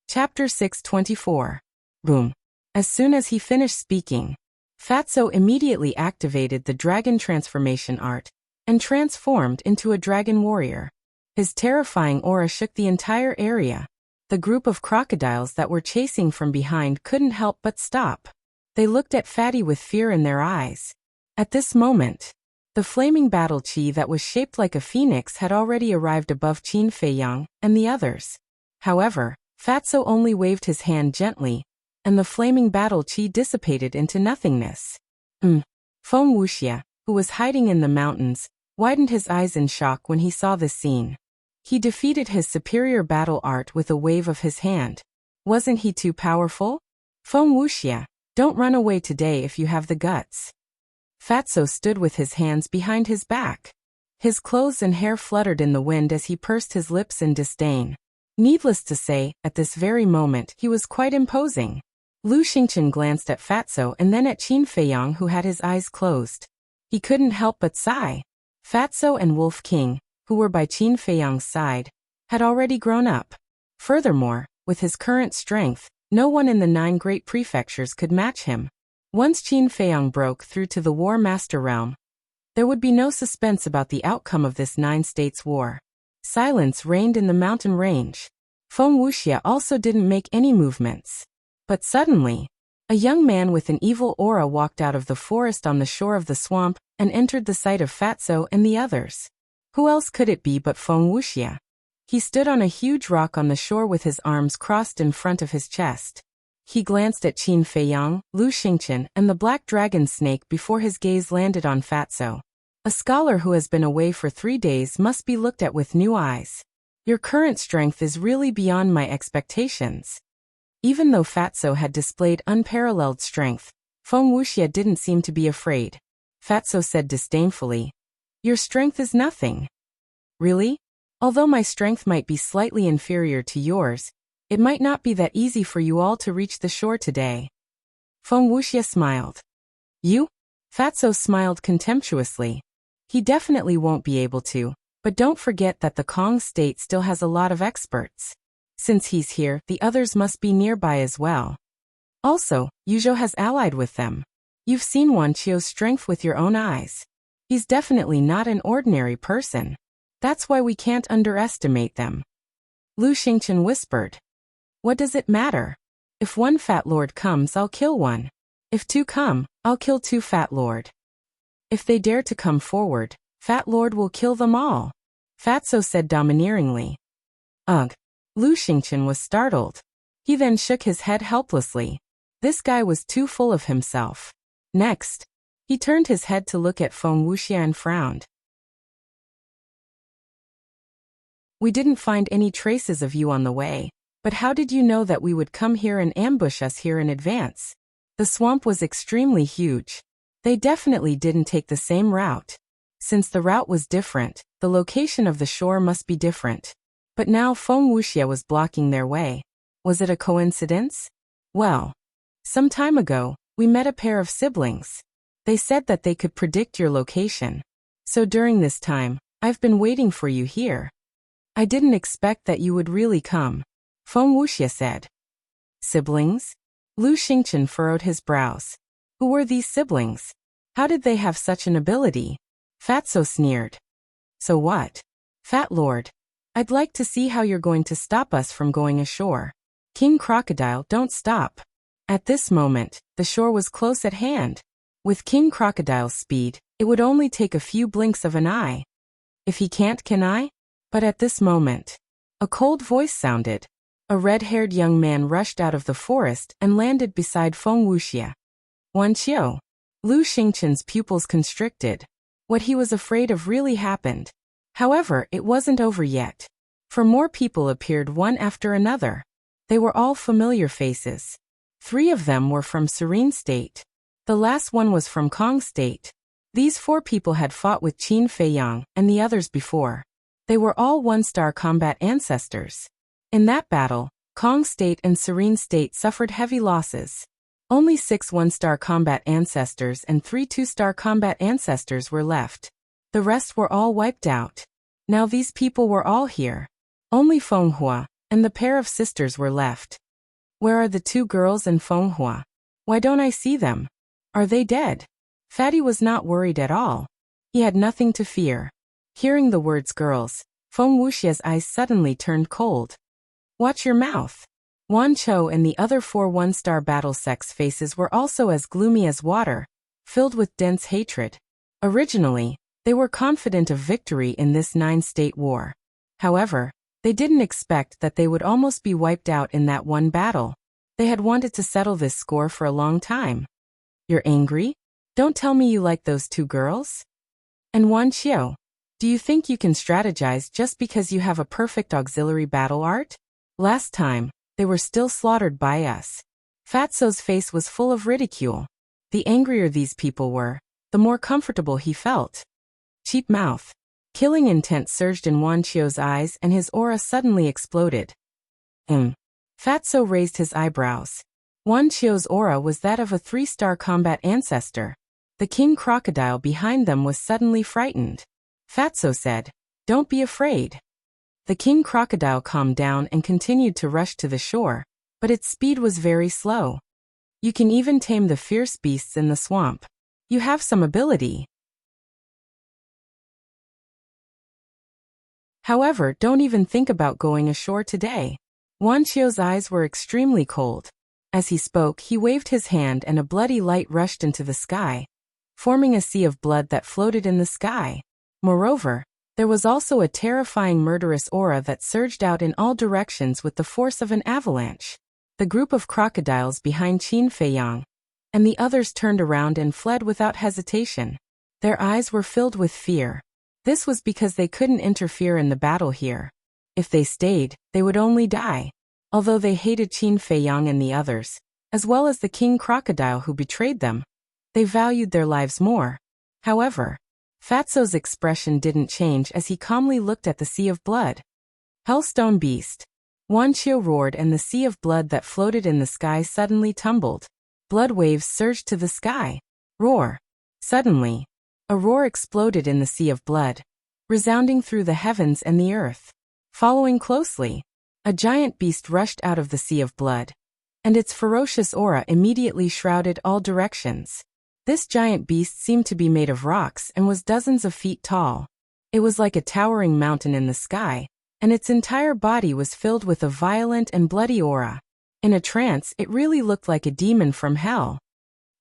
Chapter 624. Boom. As soon as he finished speaking, Fatso immediately activated the dragon transformation art and transformed into a dragon warrior. His terrifying aura shook the entire area. The group of crocodiles that were chasing from behind couldn't help but stop. They looked at Fatty with fear in their eyes. At this moment, the flaming battle chi that was shaped like a phoenix had already arrived above Qin Feiyang and the others. However, Fatso only waved his hand gently, and the flaming battle chi dissipated into nothingness. Feng Wuxia, who was hiding in the mountains, widened his eyes in shock when he saw this scene. He defeated his superior battle art with a wave of his hand. Wasn't he too powerful? Feng Wuxia, don't run away today if you have the guts. Fatso stood with his hands behind his back. His clothes and hair fluttered in the wind as he pursed his lips in disdain. Needless to say, at this very moment, he was quite imposing. Lu Xingqian glanced at Fatso and then at Qin Feiyang, who had his eyes closed. He couldn't help but sigh. Fatso and Wolf King, who were by Qin Feiyang's side, had already grown up. Furthermore, with his current strength, no one in the 9 great prefectures could match him. Once Qin Feiyang broke through to the War Master realm, there would be no suspense about the outcome of this 9-states war. Silence reigned in the mountain range. Feng Wuxia also didn't make any movements. But suddenly, a young man with an evil aura walked out of the forest on the shore of the swamp and entered the sight of Fatso and the others. Who else could it be but Feng Wuxia? He stood on a huge rock on the shore with his arms crossed in front of his chest. He glanced at Qin Feiyang, Lu Xingqian, and the black dragon snake before his gaze landed on Fatso. A scholar who has been away for 3 days must be looked at with new eyes. Your current strength is really beyond my expectations. Even though Fatso had displayed unparalleled strength, Feng Wuxia didn't seem to be afraid. Fatso said disdainfully, "Your strength is nothing." "Really? Although my strength might be slightly inferior to yours, it might not be that easy for you all to reach the shore today." Feng Wuxia smiled. "You?" Fatso smiled contemptuously. "He definitely won't be able to, but don't forget that the Kong state still has a lot of experts. Since he's here, the others must be nearby as well. Also, Yuzhou has allied with them. You've seen Wan Qiu's strength with your own eyes. He's definitely not an ordinary person. That's why we can't underestimate them." Lu Xingchen whispered. "What does it matter? If one fat lord comes, I'll kill one. If two come, I'll kill two fat lord. If they dare to come forward, Fat Lord will kill them all," Fatso said domineeringly. "Ugh." Lu Xingchen was startled. He then shook his head helplessly. This guy was too full of himself. Next, he turned his head to look at Feng Wuxia and frowned. "We didn't find any traces of you on the way, but how did you know that we would come here and ambush us here in advance? The swamp was extremely huge. They definitely didn't take the same route. Since the route was different, the location of the shore must be different. But now Feng Wuxia was blocking their way. Was it a coincidence? Well, some time ago, we met a pair of siblings. They said that they could predict your location. So during this time, I've been waiting for you here. I didn't expect that you would really come," Feng Wuxia said. "Siblings?" Lu Xingchen furrowed his brows. "Who were these siblings? How did they have such an ability?" Fatso sneered. "So what? Fat Lord, I'd like to see how you're going to stop us from going ashore. King Crocodile, don't stop." At this moment, the shore was close at hand. With King Crocodile's speed, it would only take a few blinks of an eye. "If he can't, can I?" But at this moment, a cold voice sounded. A red-haired young man rushed out of the forest and landed beside Feng Wuxia. "Wan Qiu." Lu Xingchen's pupils constricted. What he was afraid of really happened. However, it wasn't over yet. For more people appeared one after another. They were all familiar faces. 3 of them were from Serene State. The last one was from Kong State. These 4 people had fought with Qin Feiyang and the others before. They were all 1-star combat ancestors. In that battle, Kong State and Serene State suffered heavy losses. Only 6 1-star combat ancestors and 3 2-star combat ancestors were left. The rest were all wiped out. Now these people were all here. Only Feng Hua and the pair of sisters were left. Where are the 2 girls and Feng Hua? Why don't I see them? Are they dead? Fatty was not worried at all. He had nothing to fear. Hearing the words girls, Feng Wuxia's eyes suddenly turned cold. "Watch your mouth." Wan Qiu and the other 4 1-star battle sex faces were also as gloomy as water, filled with dense hatred. Originally, they were confident of victory in this 9-state war. However, they didn't expect that they would almost be wiped out in that one battle. They had wanted to settle this score for a long time. "You're angry? Don't tell me you like those 2 girls? And Wan Qiu, do you think you can strategize just because you have a perfect auxiliary battle art? Last time, they were still slaughtered by us." Fatso's face was full of ridicule. The angrier these people were, the more comfortable he felt. Cheap mouth. Killing intent surged in Wan Qiu's eyes and his aura suddenly exploded. Fatso raised his eyebrows. Wan Qiu's aura was that of a 3-star combat ancestor. The king crocodile behind them was suddenly frightened. Fatso said, "Don't be afraid." The king crocodile calmed down and continued to rush to the shore, but its speed was very slow. "You can even tame the fierce beasts in the swamp. You have some ability. However, don't even think about going ashore today." Wan Qiu's eyes were extremely cold. As he spoke, he waved his hand and a bloody light rushed into the sky, forming a sea of blood that floated in the sky. Moreover, there was also a terrifying murderous aura that surged out in all directions with the force of an avalanche. The group of crocodiles behind Qin Feiyang and the others turned around and fled without hesitation. Their eyes were filled with fear. This was because they couldn't interfere in the battle here. If they stayed, they would only die. Although they hated Qin Feiyang and the others, as well as the king crocodile who betrayed them, they valued their lives more. However, Fatso's expression didn't change as he calmly looked at the sea of blood. Hellstone beast. Wan Qiu roared and the sea of blood that floated in the sky suddenly tumbled. Blood waves surged to the sky. Roar. Suddenly, a roar exploded in the sea of blood, resounding through the heavens and the earth. Following closely, a giant beast rushed out of the sea of blood, and its ferocious aura immediately shrouded all directions. This giant beast seemed to be made of rocks and was dozens of feet tall. It was like a towering mountain in the sky, and its entire body was filled with a violent and bloody aura. In a trance, it really looked like a demon from hell.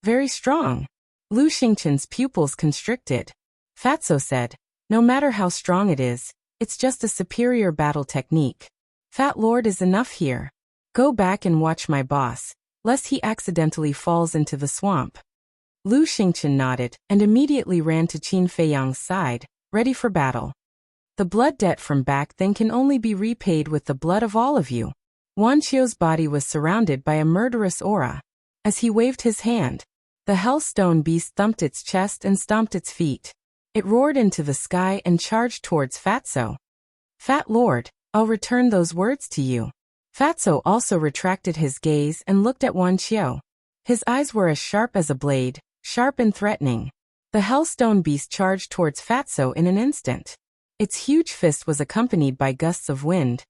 Very strong. Lu Xingqian's pupils constricted. Fatso said, "No matter how strong it is, it's just a superior battle technique. Fat Lord is enough here. Go back and watch my boss, lest he accidentally falls into the swamp." Lu Xingqian nodded and immediately ran to Qin Feiyang's side, ready for battle. The blood debt from back then can only be repaid with the blood of all of you. Wan Qiu's body was surrounded by a murderous aura. As he waved his hand, the Hellstone beast thumped its chest and stomped its feet. It roared into the sky and charged towards Fatso. "Fat Lord, I'll return those words to you." Fatso also retracted his gaze and looked at Wan Qiu. His eyes were as sharp as a blade, sharp and threatening. The Hellstone beast charged towards Fatso in an instant. Its huge fist was accompanied by gusts of wind,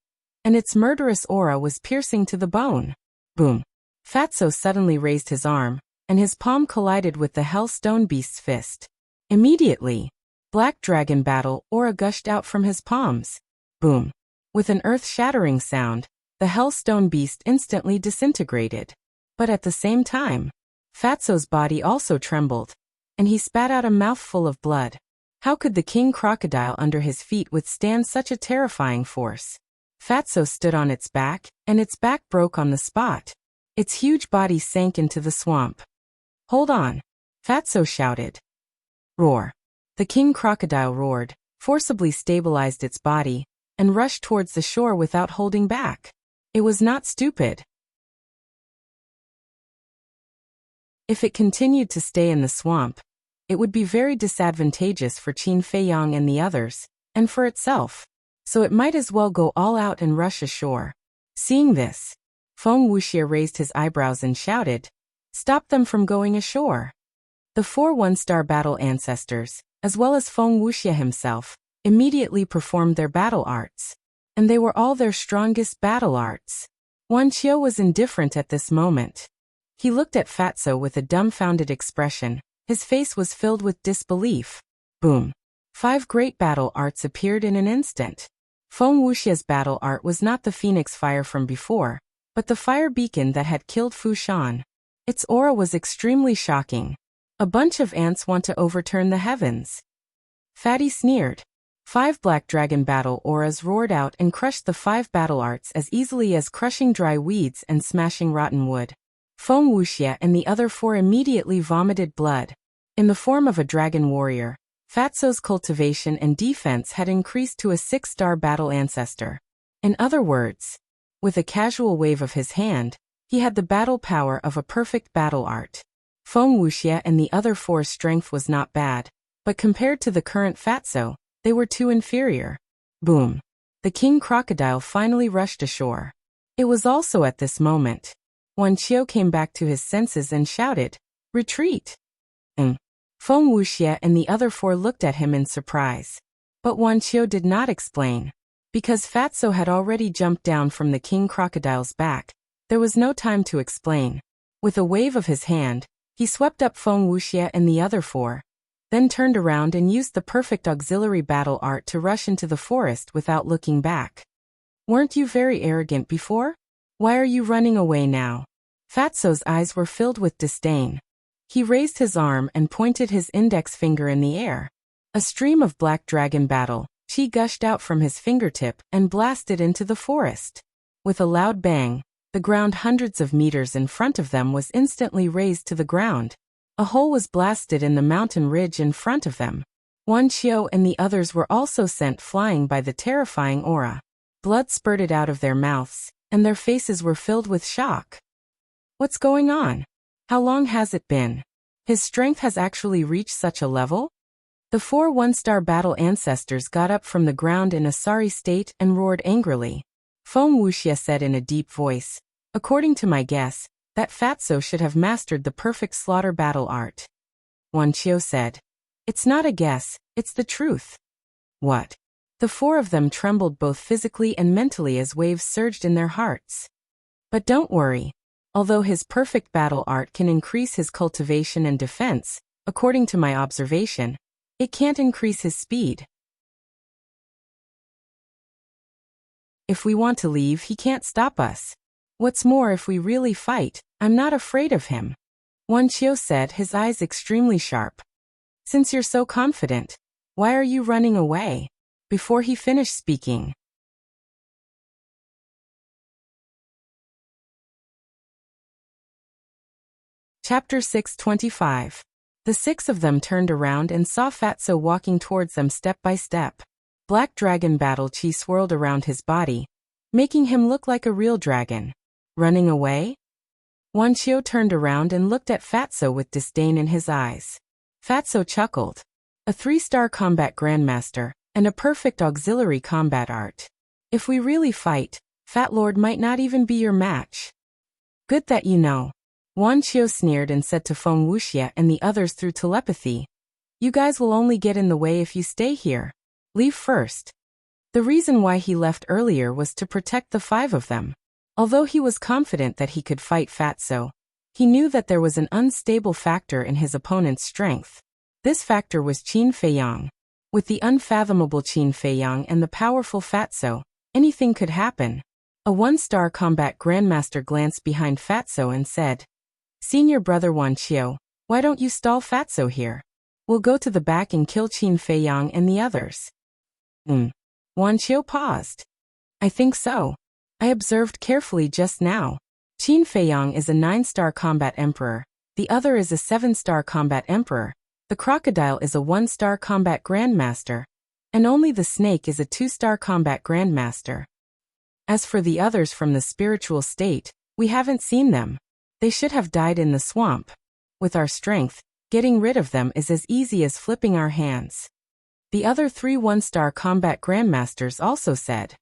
and its murderous aura was piercing to the bone. Boom! Fatso suddenly raised his arm, and his palm collided with the Hellstone beast's fist. Immediately, black dragon battle aura gushed out from his palms. Boom! With an earth-shattering sound, the Hellstone beast instantly disintegrated. But at the same time, Fatso's body also trembled, and he spat out a mouthful of blood. How could the king crocodile under his feet withstand such a terrifying force? Fatso stood on its back, and its back broke on the spot. Its huge body sank into the swamp. "Hold on!" Fatso shouted. Roar! The king crocodile roared, forcibly stabilized its body, and rushed towards the shore without holding back. It was not stupid. If it continued to stay in the swamp, it would be very disadvantageous for Qin Feiyang and the others, and for itself. So it might as well go all out and rush ashore. Seeing this, Feng Wuxia raised his eyebrows and shouted, "Stop them from going ashore." The 4 one-star battle ancestors, as well as Feng Wuxia himself, immediately performed their battle arts. And they were all their strongest battle arts. Wan Qiu was indifferent at this moment. He looked at Fatso with a dumbfounded expression. His face was filled with disbelief. Boom! 5 great battle arts appeared in an instant. Feng Wuxia's battle art was not the phoenix fire from before, but the fire beacon that had killed Fu Shan. Its aura was extremely shocking. "A bunch of ants want to overturn the heavens." Fatty sneered. 5 black dragon battle auras roared out and crushed the 5 battle arts as easily as crushing dry weeds and smashing rotten wood. Feng Wuxia and the other 4 immediately vomited blood. In the form of a dragon warrior, Fatso's cultivation and defense had increased to a 6-star battle ancestor. In other words, with a casual wave of his hand, he had the battle power of a perfect battle art. Feng Wuxia and the other 4's strength was not bad, but compared to the current Fatso, they were too inferior. Boom! The king crocodile finally rushed ashore. It was also at this moment Wan Qiu came back to his senses and shouted, "Retreat!" Feng Wuxia and the other 4 looked at him in surprise. But Wan Qiu did not explain. Because Fatso had already jumped down from the king crocodile's back, there was no time to explain. With a wave of his hand, he swept up Feng Wuxia and the other 4, then turned around and used the perfect auxiliary battle art to rush into the forest without looking back. "Weren't you very arrogant before? Why are you running away now?" Fatso's eyes were filled with disdain. He raised his arm and pointed his index finger in the air. A stream of black dragon battle chi gushed out from his fingertip and blasted into the forest. With a loud bang, the ground hundreds of meters in front of them was instantly razed to the ground. A hole was blasted in the mountain ridge in front of them. Wan Qiu and the others were also sent flying by the terrifying aura. Blood spurted out of their mouths, and their faces were filled with shock. What's going on? How long has it been? His strength has actually reached such a level? The 4 one-star battle ancestors got up from the ground in a sorry state and roared angrily. Wuxia said in a deep voice, according to my guess, that Fatso should have mastered the perfect slaughter battle art. Wuxia said, it's not a guess, it's the truth. What? The 4 of them trembled both physically and mentally as waves surged in their hearts. But don't worry. Although his perfect battle art can increase his cultivation and defense, according to my observation, it can't increase his speed. If we want to leave, he can't stop us. What's more, if we really fight, I'm not afraid of him. Wuxia said, his eyes extremely sharp. Since you're so confident, why are you running away? Before he finished speaking, Chapter 6:25. The 6 of them turned around and saw Fatso walking towards them step by step. Black dragon battle chi swirled around his body, making him look like a real dragon. Running away? Wuxia turned around and looked at Fatso with disdain in his eyes. Fatso chuckled. A 3-star combat grandmaster, and a perfect auxiliary combat art. If we really fight, Fat Lord might not even be your match. Good that you know. Wuxia sneered and said to Wuxia and the others through telepathy, you guys will only get in the way if you stay here. Leave first. The reason why he left earlier was to protect the 5 of them. Although he was confident that he could fight Fatso, he knew that there was an unstable factor in his opponent's strength. This factor was Qin Feiyang. With the unfathomable Qin Feiyang and the powerful Fatso, anything could happen. A 1-star combat grandmaster glanced behind Fatso and said, Senior brother Wuxia, why don't you stall Fatso here? We'll go to the back and kill Qin Feiyang and the others. Wuxia paused. I think so. I observed carefully just now. Qin Feiyang is a 9-star combat emperor. The other is a 7-star combat emperor. The crocodile is a 1-star combat grandmaster. And only the snake is a 2-star combat grandmaster. As for the others from the spiritual state, we haven't seen them. They should have died in the swamp. With our strength, getting rid of them is as easy as flipping our hands. The other 3 1-star combat grandmasters also said.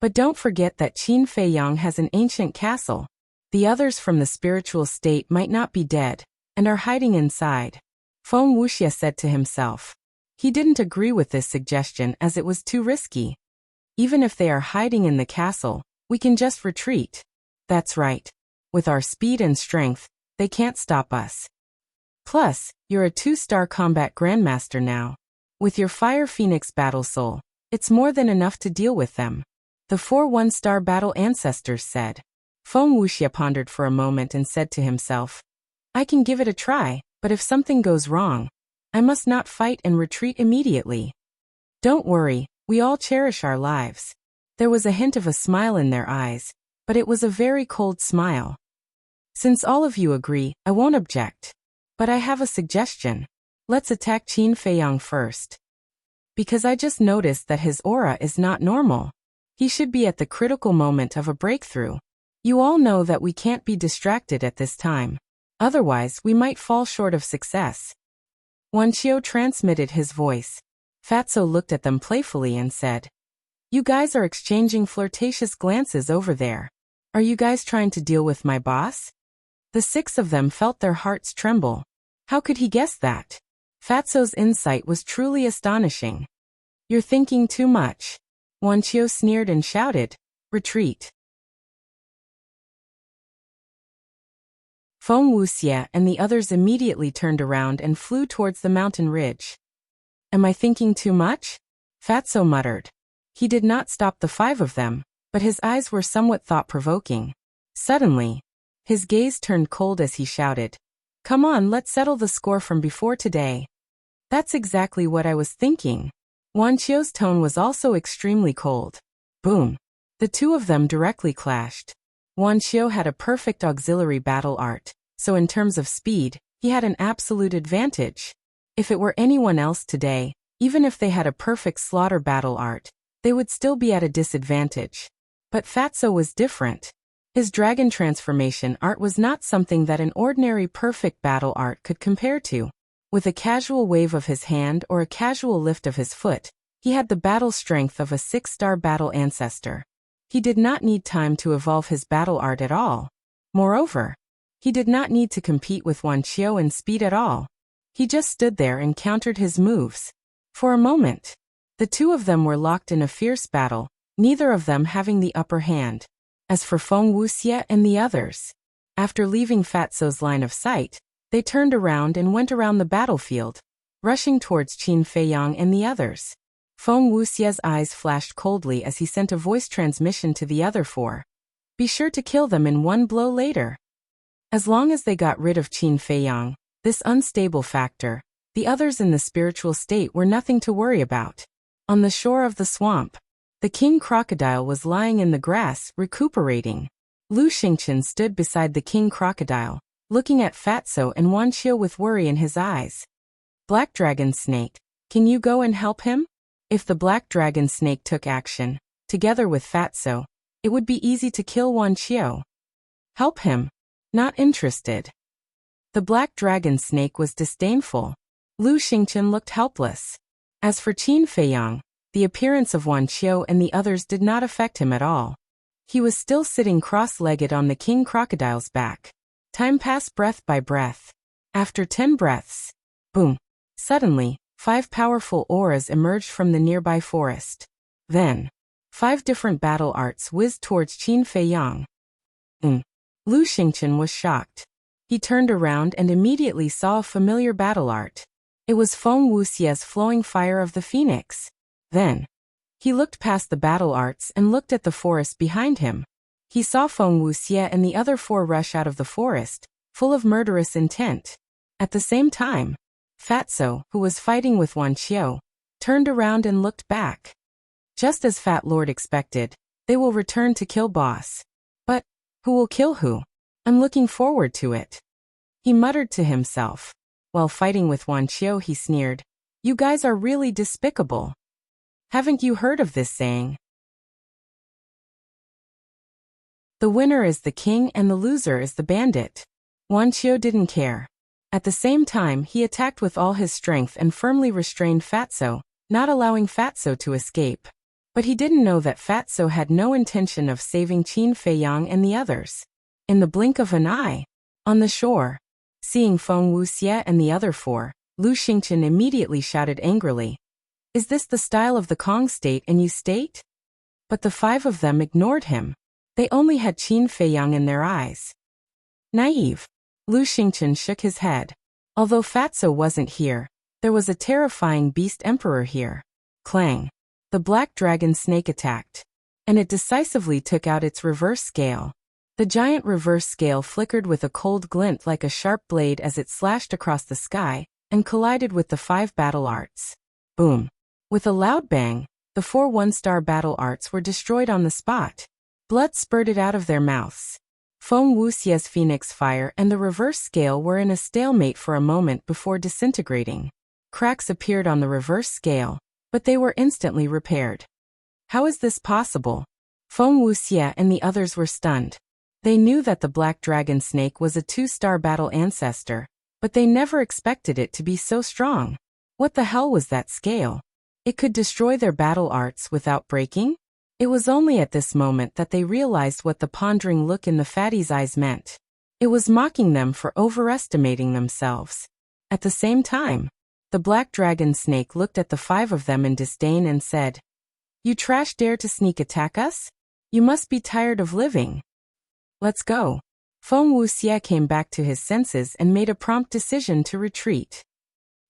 But don't forget that Qin Feiyang has an ancient castle. The others from the spiritual state might not be dead, and are hiding inside. Wuxia said to himself. He didn't agree with this suggestion as it was too risky. Even if they are hiding in the castle, we can just retreat. That's right. With our speed and strength, they can't stop us. Plus, you're a 2-star combat grandmaster now. With your Fire Phoenix battle soul, it's more than enough to deal with them. The 4 1-star battle ancestors said. Wuxia pondered for a moment and said to himself, I can give it a try, but if something goes wrong, I must not fight and retreat immediately. Don't worry, we all cherish our lives. There was a hint of a smile in their eyes, but it was a very cold smile. Since all of you agree, I won't object. But I have a suggestion. Let's attack Qin Feiyang first. Because I just noticed that his aura is not normal. He should be at the critical moment of a breakthrough. You all know that we can't be distracted at this time. Otherwise, we might fall short of success. Wuxia transmitted his voice. Fatso looked at them playfully and said, You guys are exchanging flirtatious glances over there. Are you guys trying to deal with my boss? The 6 of them felt their hearts tremble. How could he guess that? Fatso's insight was truly astonishing. You're thinking too much. Wuxia sneered and shouted, Retreat. Wuxia and the others immediately turned around and flew towards the mountain ridge. Am I thinking too much? Fatso muttered. He did not stop the 5 of them, but his eyes were somewhat thought-provoking. Suddenly, his gaze turned cold as he shouted, Come on, let's settle the score from before today. That's exactly what I was thinking. Wuxia's tone was also extremely cold. Boom. The 2 of them directly clashed. Wuxia had a perfect auxiliary battle art, so in terms of speed, he had an absolute advantage. If it were anyone else today, even if they had a perfect slaughter battle art, they would still be at a disadvantage. But Fatso was different. His dragon transformation art was not something that an ordinary perfect battle art could compare to. With a casual wave of his hand or a casual lift of his foot, he had the battle strength of a 6-star battle ancestor. He did not need time to evolve his battle art at all. Moreover, he did not need to compete with Wuxia in speed at all. He just stood there and countered his moves. For a moment, the two of them were locked in a fierce battle, neither of them having the upper hand. As for Wuxia and the others, after leaving Fatso's line of sight, they turned around and went around the battlefield, rushing towards Qin Feiyang and the others. Wuxia's eyes flashed coldly as he sent a voice transmission to the other four. Be sure to kill them in one blow later. As long as they got rid of Qin Feiyang, this unstable factor, the others in the spiritual state were nothing to worry about. On the shore of the swamp, the king crocodile was lying in the grass, recuperating. Lu Xingqian stood beside the king crocodile, looking at Fatso and Wuxia with worry in his eyes. Black Dragon Snake, can you go and help him? If the Black Dragon Snake took action, together with Fatso, it would be easy to kill Wuxia. Help him? Not interested. The Black Dragon Snake was disdainful. Lu Xingqian looked helpless. As for Qin Feiyang, the appearance of Wuxia and the others did not affect him at all. He was still sitting cross-legged on the king crocodile's back. Time passed breath by breath. After 10 breaths, boom! Suddenly, 5 powerful auras emerged from the nearby forest. Then, 5 different battle arts whizzed towards Qin Feiyang. Lu Xingqian was shocked. He turned around and immediately saw a familiar battle art. It was Wuxia's flowing fire of the phoenix. Then, he looked past the battle arts and looked at the forest behind him. He saw Wuxia and the other 4 rush out of the forest, full of murderous intent. At the same time, Fatso, who was fighting with Wuxia, turned around and looked back. Just as Fat Lord expected, they will return to kill boss. But, who will kill who? I'm looking forward to it. He muttered to himself. While fighting with Wuxia, he sneered, You guys are really despicable. Haven't you heard of this saying? The winner is the king and the loser is the bandit. Wuxia didn't care. At the same time, he attacked with all his strength and firmly restrained Fatso, not allowing Fatso to escape. But he didn't know that Fatso had no intention of saving Qin Feiyang and the others. In the blink of an eye, on the shore, seeing Wuxia and the other 4, Lu Xingqian immediately shouted angrily, Is this the style of the Kong state and you state? But the 5 of them ignored him. They only had Qin Feiyang in their eyes. Naive. Lu Xingqian shook his head. Although Fatso wasn't here, there was a terrifying beast emperor here. Clang. The Black Dragon Snake attacked. And it decisively took out its reverse scale. The giant reverse scale flickered with a cold glint like a sharp blade as it slashed across the sky, and collided with the 5 battle arts. Boom. With a loud bang, the 4 1-star battle arts were destroyed on the spot. Blood spurted out of their mouths. Wuxia's phoenix fire and the reverse scale were in a stalemate for a moment before disintegrating. Cracks appeared on the reverse scale, but they were instantly repaired. How is this possible? Wuxia and the others were stunned. They knew that the Black Dragon Snake was a 2-star battle ancestor, but they never expected it to be so strong. What the hell was that scale? It could destroy their battle arts without breaking? It was only at this moment that they realized what the pondering look in the fatty's eyes meant. It was mocking them for overestimating themselves. At the same time, the Black Dragon Snake looked at the 5 of them in disdain and said, You trash dare to sneak attack us? You must be tired of living. Let's go. Wuxia came back to his senses and made a prompt decision to retreat.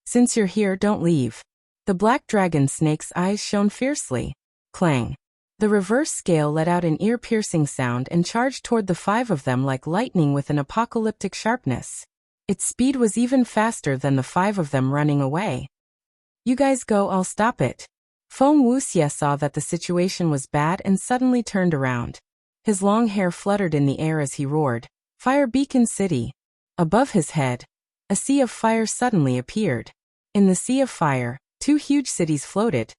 Since you're here, don't leave. The Black Dragon Snake's eyes shone fiercely. Clang. The reverse scale let out an ear-piercing sound and charged toward the 5 of them like lightning with an apocalyptic sharpness. Its speed was even faster than the 5 of them running away. You guys go, I'll stop it. Wuxia saw that the situation was bad and suddenly turned around. His long hair fluttered in the air as he roared, Fire Beacon City. Above his head, a sea of fire suddenly appeared. In the sea of fire, 2 huge cities floated,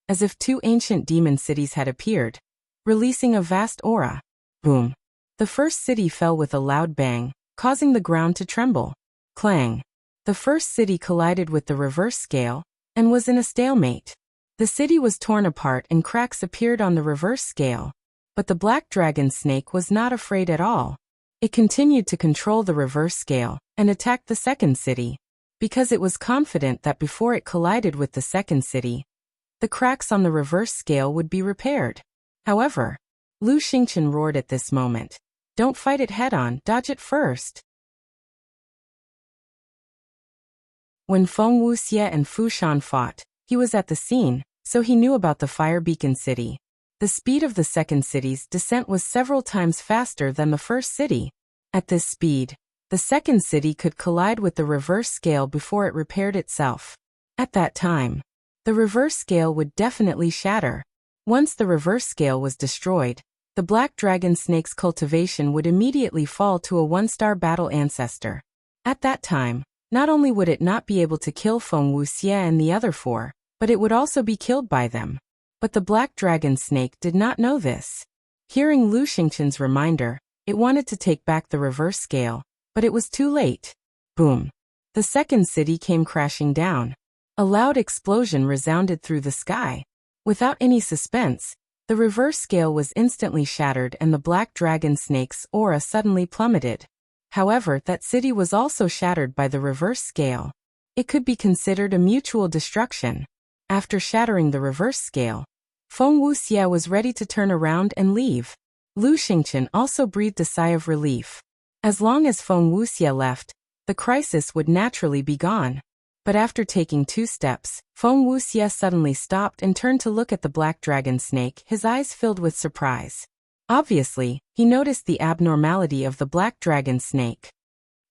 as if 2 ancient demon cities had appeared. releasing a vast aura. Boom. The first city fell with a loud bang, causing the ground to tremble. Clang. The first city collided with the reverse scale, and was in a stalemate. The city was torn apart and cracks appeared on the reverse scale. But the black dragon snake was not afraid at all. It continued to control the reverse scale, and attacked the second city. Because it was confident that before it collided with the second city, the cracks on the reverse scale would be repaired. However, Lu Xingqian roared at this moment. Don't fight it head-on, dodge it first. When Feng Wuxia and Fu Shan fought, he was at the scene, so he knew about the fire beacon city. The speed of the second city's descent was several times faster than the first city. At this speed, the second city could collide with the reverse scale before it repaired itself. At that time, the reverse scale would definitely shatter. Once the reverse scale was destroyed, the black dragon snake's cultivation would immediately fall to a one-star battle ancestor. At that time, not only would it not be able to kill Feng Wuxia and the other four, but it would also be killed by them. But the black dragon snake did not know this. Hearing Lu Xingqian's reminder, it wanted to take back the reverse scale, but it was too late. Boom. The second city came crashing down. A loud explosion resounded through the sky. Without any suspense, the reverse scale was instantly shattered and the black dragon snake's aura suddenly plummeted. However, that city was also shattered by the reverse scale. It could be considered a mutual destruction. After shattering the reverse scale, Feng Wuxia was ready to turn around and leave. Lu Xingqian also breathed a sigh of relief. As long as Feng Wuxia left, the crisis would naturally be gone. But after taking 2 steps, Feng Wuxia suddenly stopped and turned to look at the black dragon snake, his eyes filled with surprise. Obviously, he noticed the abnormality of the black dragon snake.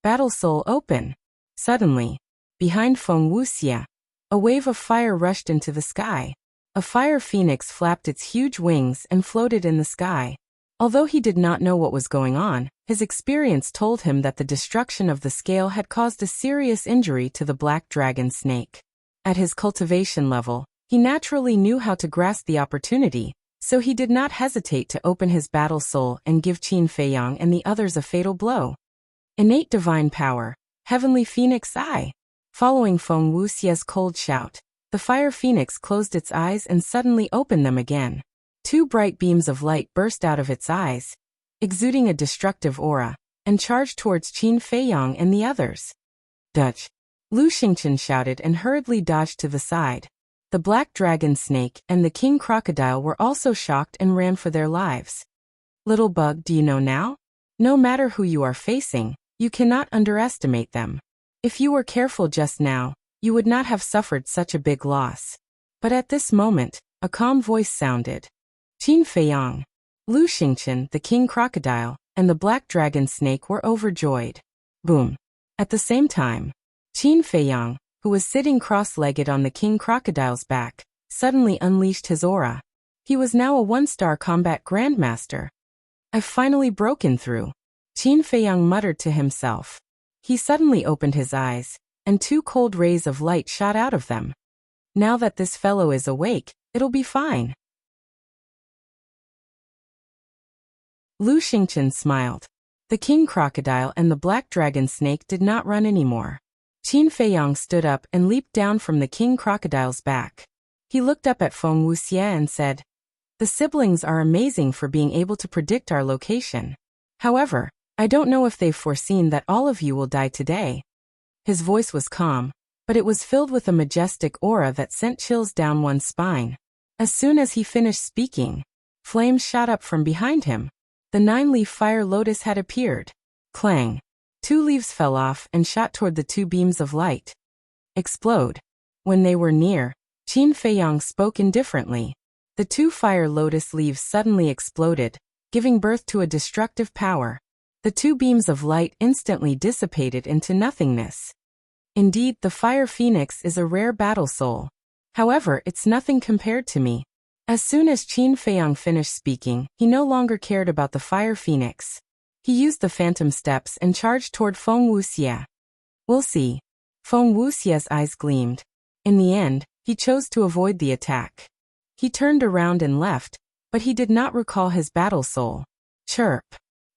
Battle Soul open. Suddenly, behind Feng Wuxia, a wave of fire rushed into the sky. A fire phoenix flapped its huge wings and floated in the sky. Although he did not know what was going on, his experience told him that the destruction of the scale had caused a serious injury to the black dragon snake. At his cultivation level, he naturally knew how to grasp the opportunity, so he did not hesitate to open his battle soul and give Qin Feiyang and the others a fatal blow. Innate divine power, heavenly phoenix eye. Following Feng Wuxia's cold shout, the fire phoenix closed its eyes and suddenly opened them again. 2 bright beams of light burst out of its eyes, exuding a destructive aura, and charged towards Qin Feiyang and the others. Dutch. Lu Xingqian shouted and hurriedly dodged to the side. The black dragon snake and the king crocodile were also shocked and ran for their lives. Little bug, do you know now? No matter who you are facing, you cannot underestimate them. If you were careful just now, you would not have suffered such a big loss. But at this moment, a calm voice sounded. Qin Feiyang, Lu Xingqian, the king crocodile, and the black dragon snake were overjoyed. Boom. At the same time, Qin Feiyang, who was sitting cross-legged on the king crocodile's back, suddenly unleashed his aura. He was now a 1-star combat grandmaster. I've finally broken through. Qin Feiyang muttered to himself. He suddenly opened his eyes, and 2 cold rays of light shot out of them. Now that this fellow is awake, it'll be fine. Lu Xingqian smiled. The king crocodile and the black dragon snake did not run anymore. Qin Feiyang stood up and leaped down from the king crocodile's back. He looked up at Feng Wuxia and said, "The siblings are amazing for being able to predict our location. However, I don't know if they've foreseen that all of you will die today." His voice was calm, but it was filled with a majestic aura that sent chills down one's spine. As soon as he finished speaking, flames shot up from behind him. The 9-leaf fire lotus had appeared. Clang. 2 leaves fell off and shot toward the 2 beams of light. Explode. When they were near, Qin Feiyang spoke indifferently. The 2 fire lotus leaves suddenly exploded, giving birth to a destructive power. The 2 beams of light instantly dissipated into nothingness. Indeed, the fire phoenix is a rare battle soul. However, it's nothing compared to me. As soon as Qin Feiyang finished speaking, he no longer cared about the fire phoenix. He used the phantom steps and charged toward Feng Wuxia. We'll see. Feng Wuxia's eyes gleamed. In the end, he chose to avoid the attack. He turned around and left, but he did not recall his battle soul. Chirp.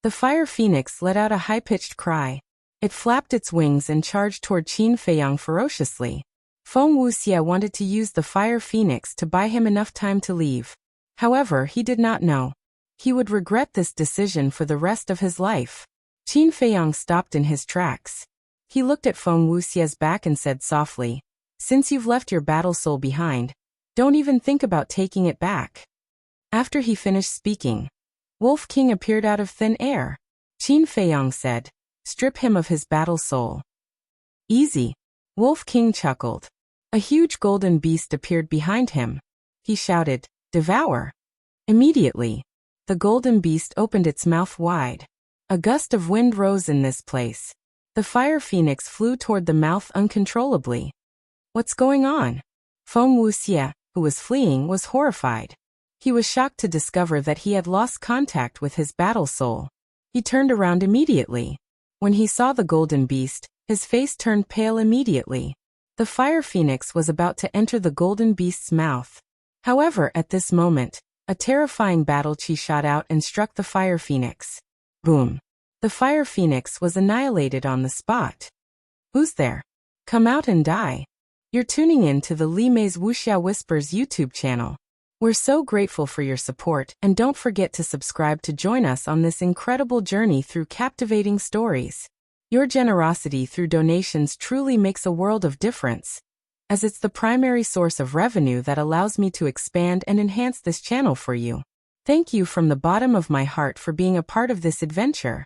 The fire phoenix let out a high-pitched cry. It flapped its wings and charged toward Qin Feiyang ferociously. Feng Wuxia wanted to use the fire phoenix to buy him enough time to leave. However, he did not know. He would regret this decision for the rest of his life. Qin Feiyang stopped in his tracks. He looked at Feng Wuxia's back and said softly, "Since you've left your battle soul behind, don't even think about taking it back." After he finished speaking, Wolf King appeared out of thin air. Qin Feiyang said, "Strip him of his battle soul." "Easy." Wolf King chuckled. A huge golden beast appeared behind him. He shouted, "Devour!" Immediately, the golden beast opened its mouth wide. A gust of wind rose in this place. The fire phoenix flew toward the mouth uncontrollably. "What's going on?" Feng Wuxia, who was fleeing, was horrified. He was shocked to discover that he had lost contact with his battle soul. He turned around immediately. When he saw the golden beast, his face turned pale immediately. The fire phoenix was about to enter the golden beast's mouth. However, at this moment, a terrifying battle chi shot out and struck the fire phoenix. Boom. The fire phoenix was annihilated on the spot. "Who's there? Come out and die." You're tuning in to the Li Mei's Wuxia Whispers YouTube channel. We're so grateful for your support, and don't forget to subscribe to join us on this incredible journey through captivating stories. Your generosity through donations truly makes a world of difference, as it's the primary source of revenue that allows me to expand and enhance this channel for you. Thank you from the bottom of my heart for being a part of this adventure.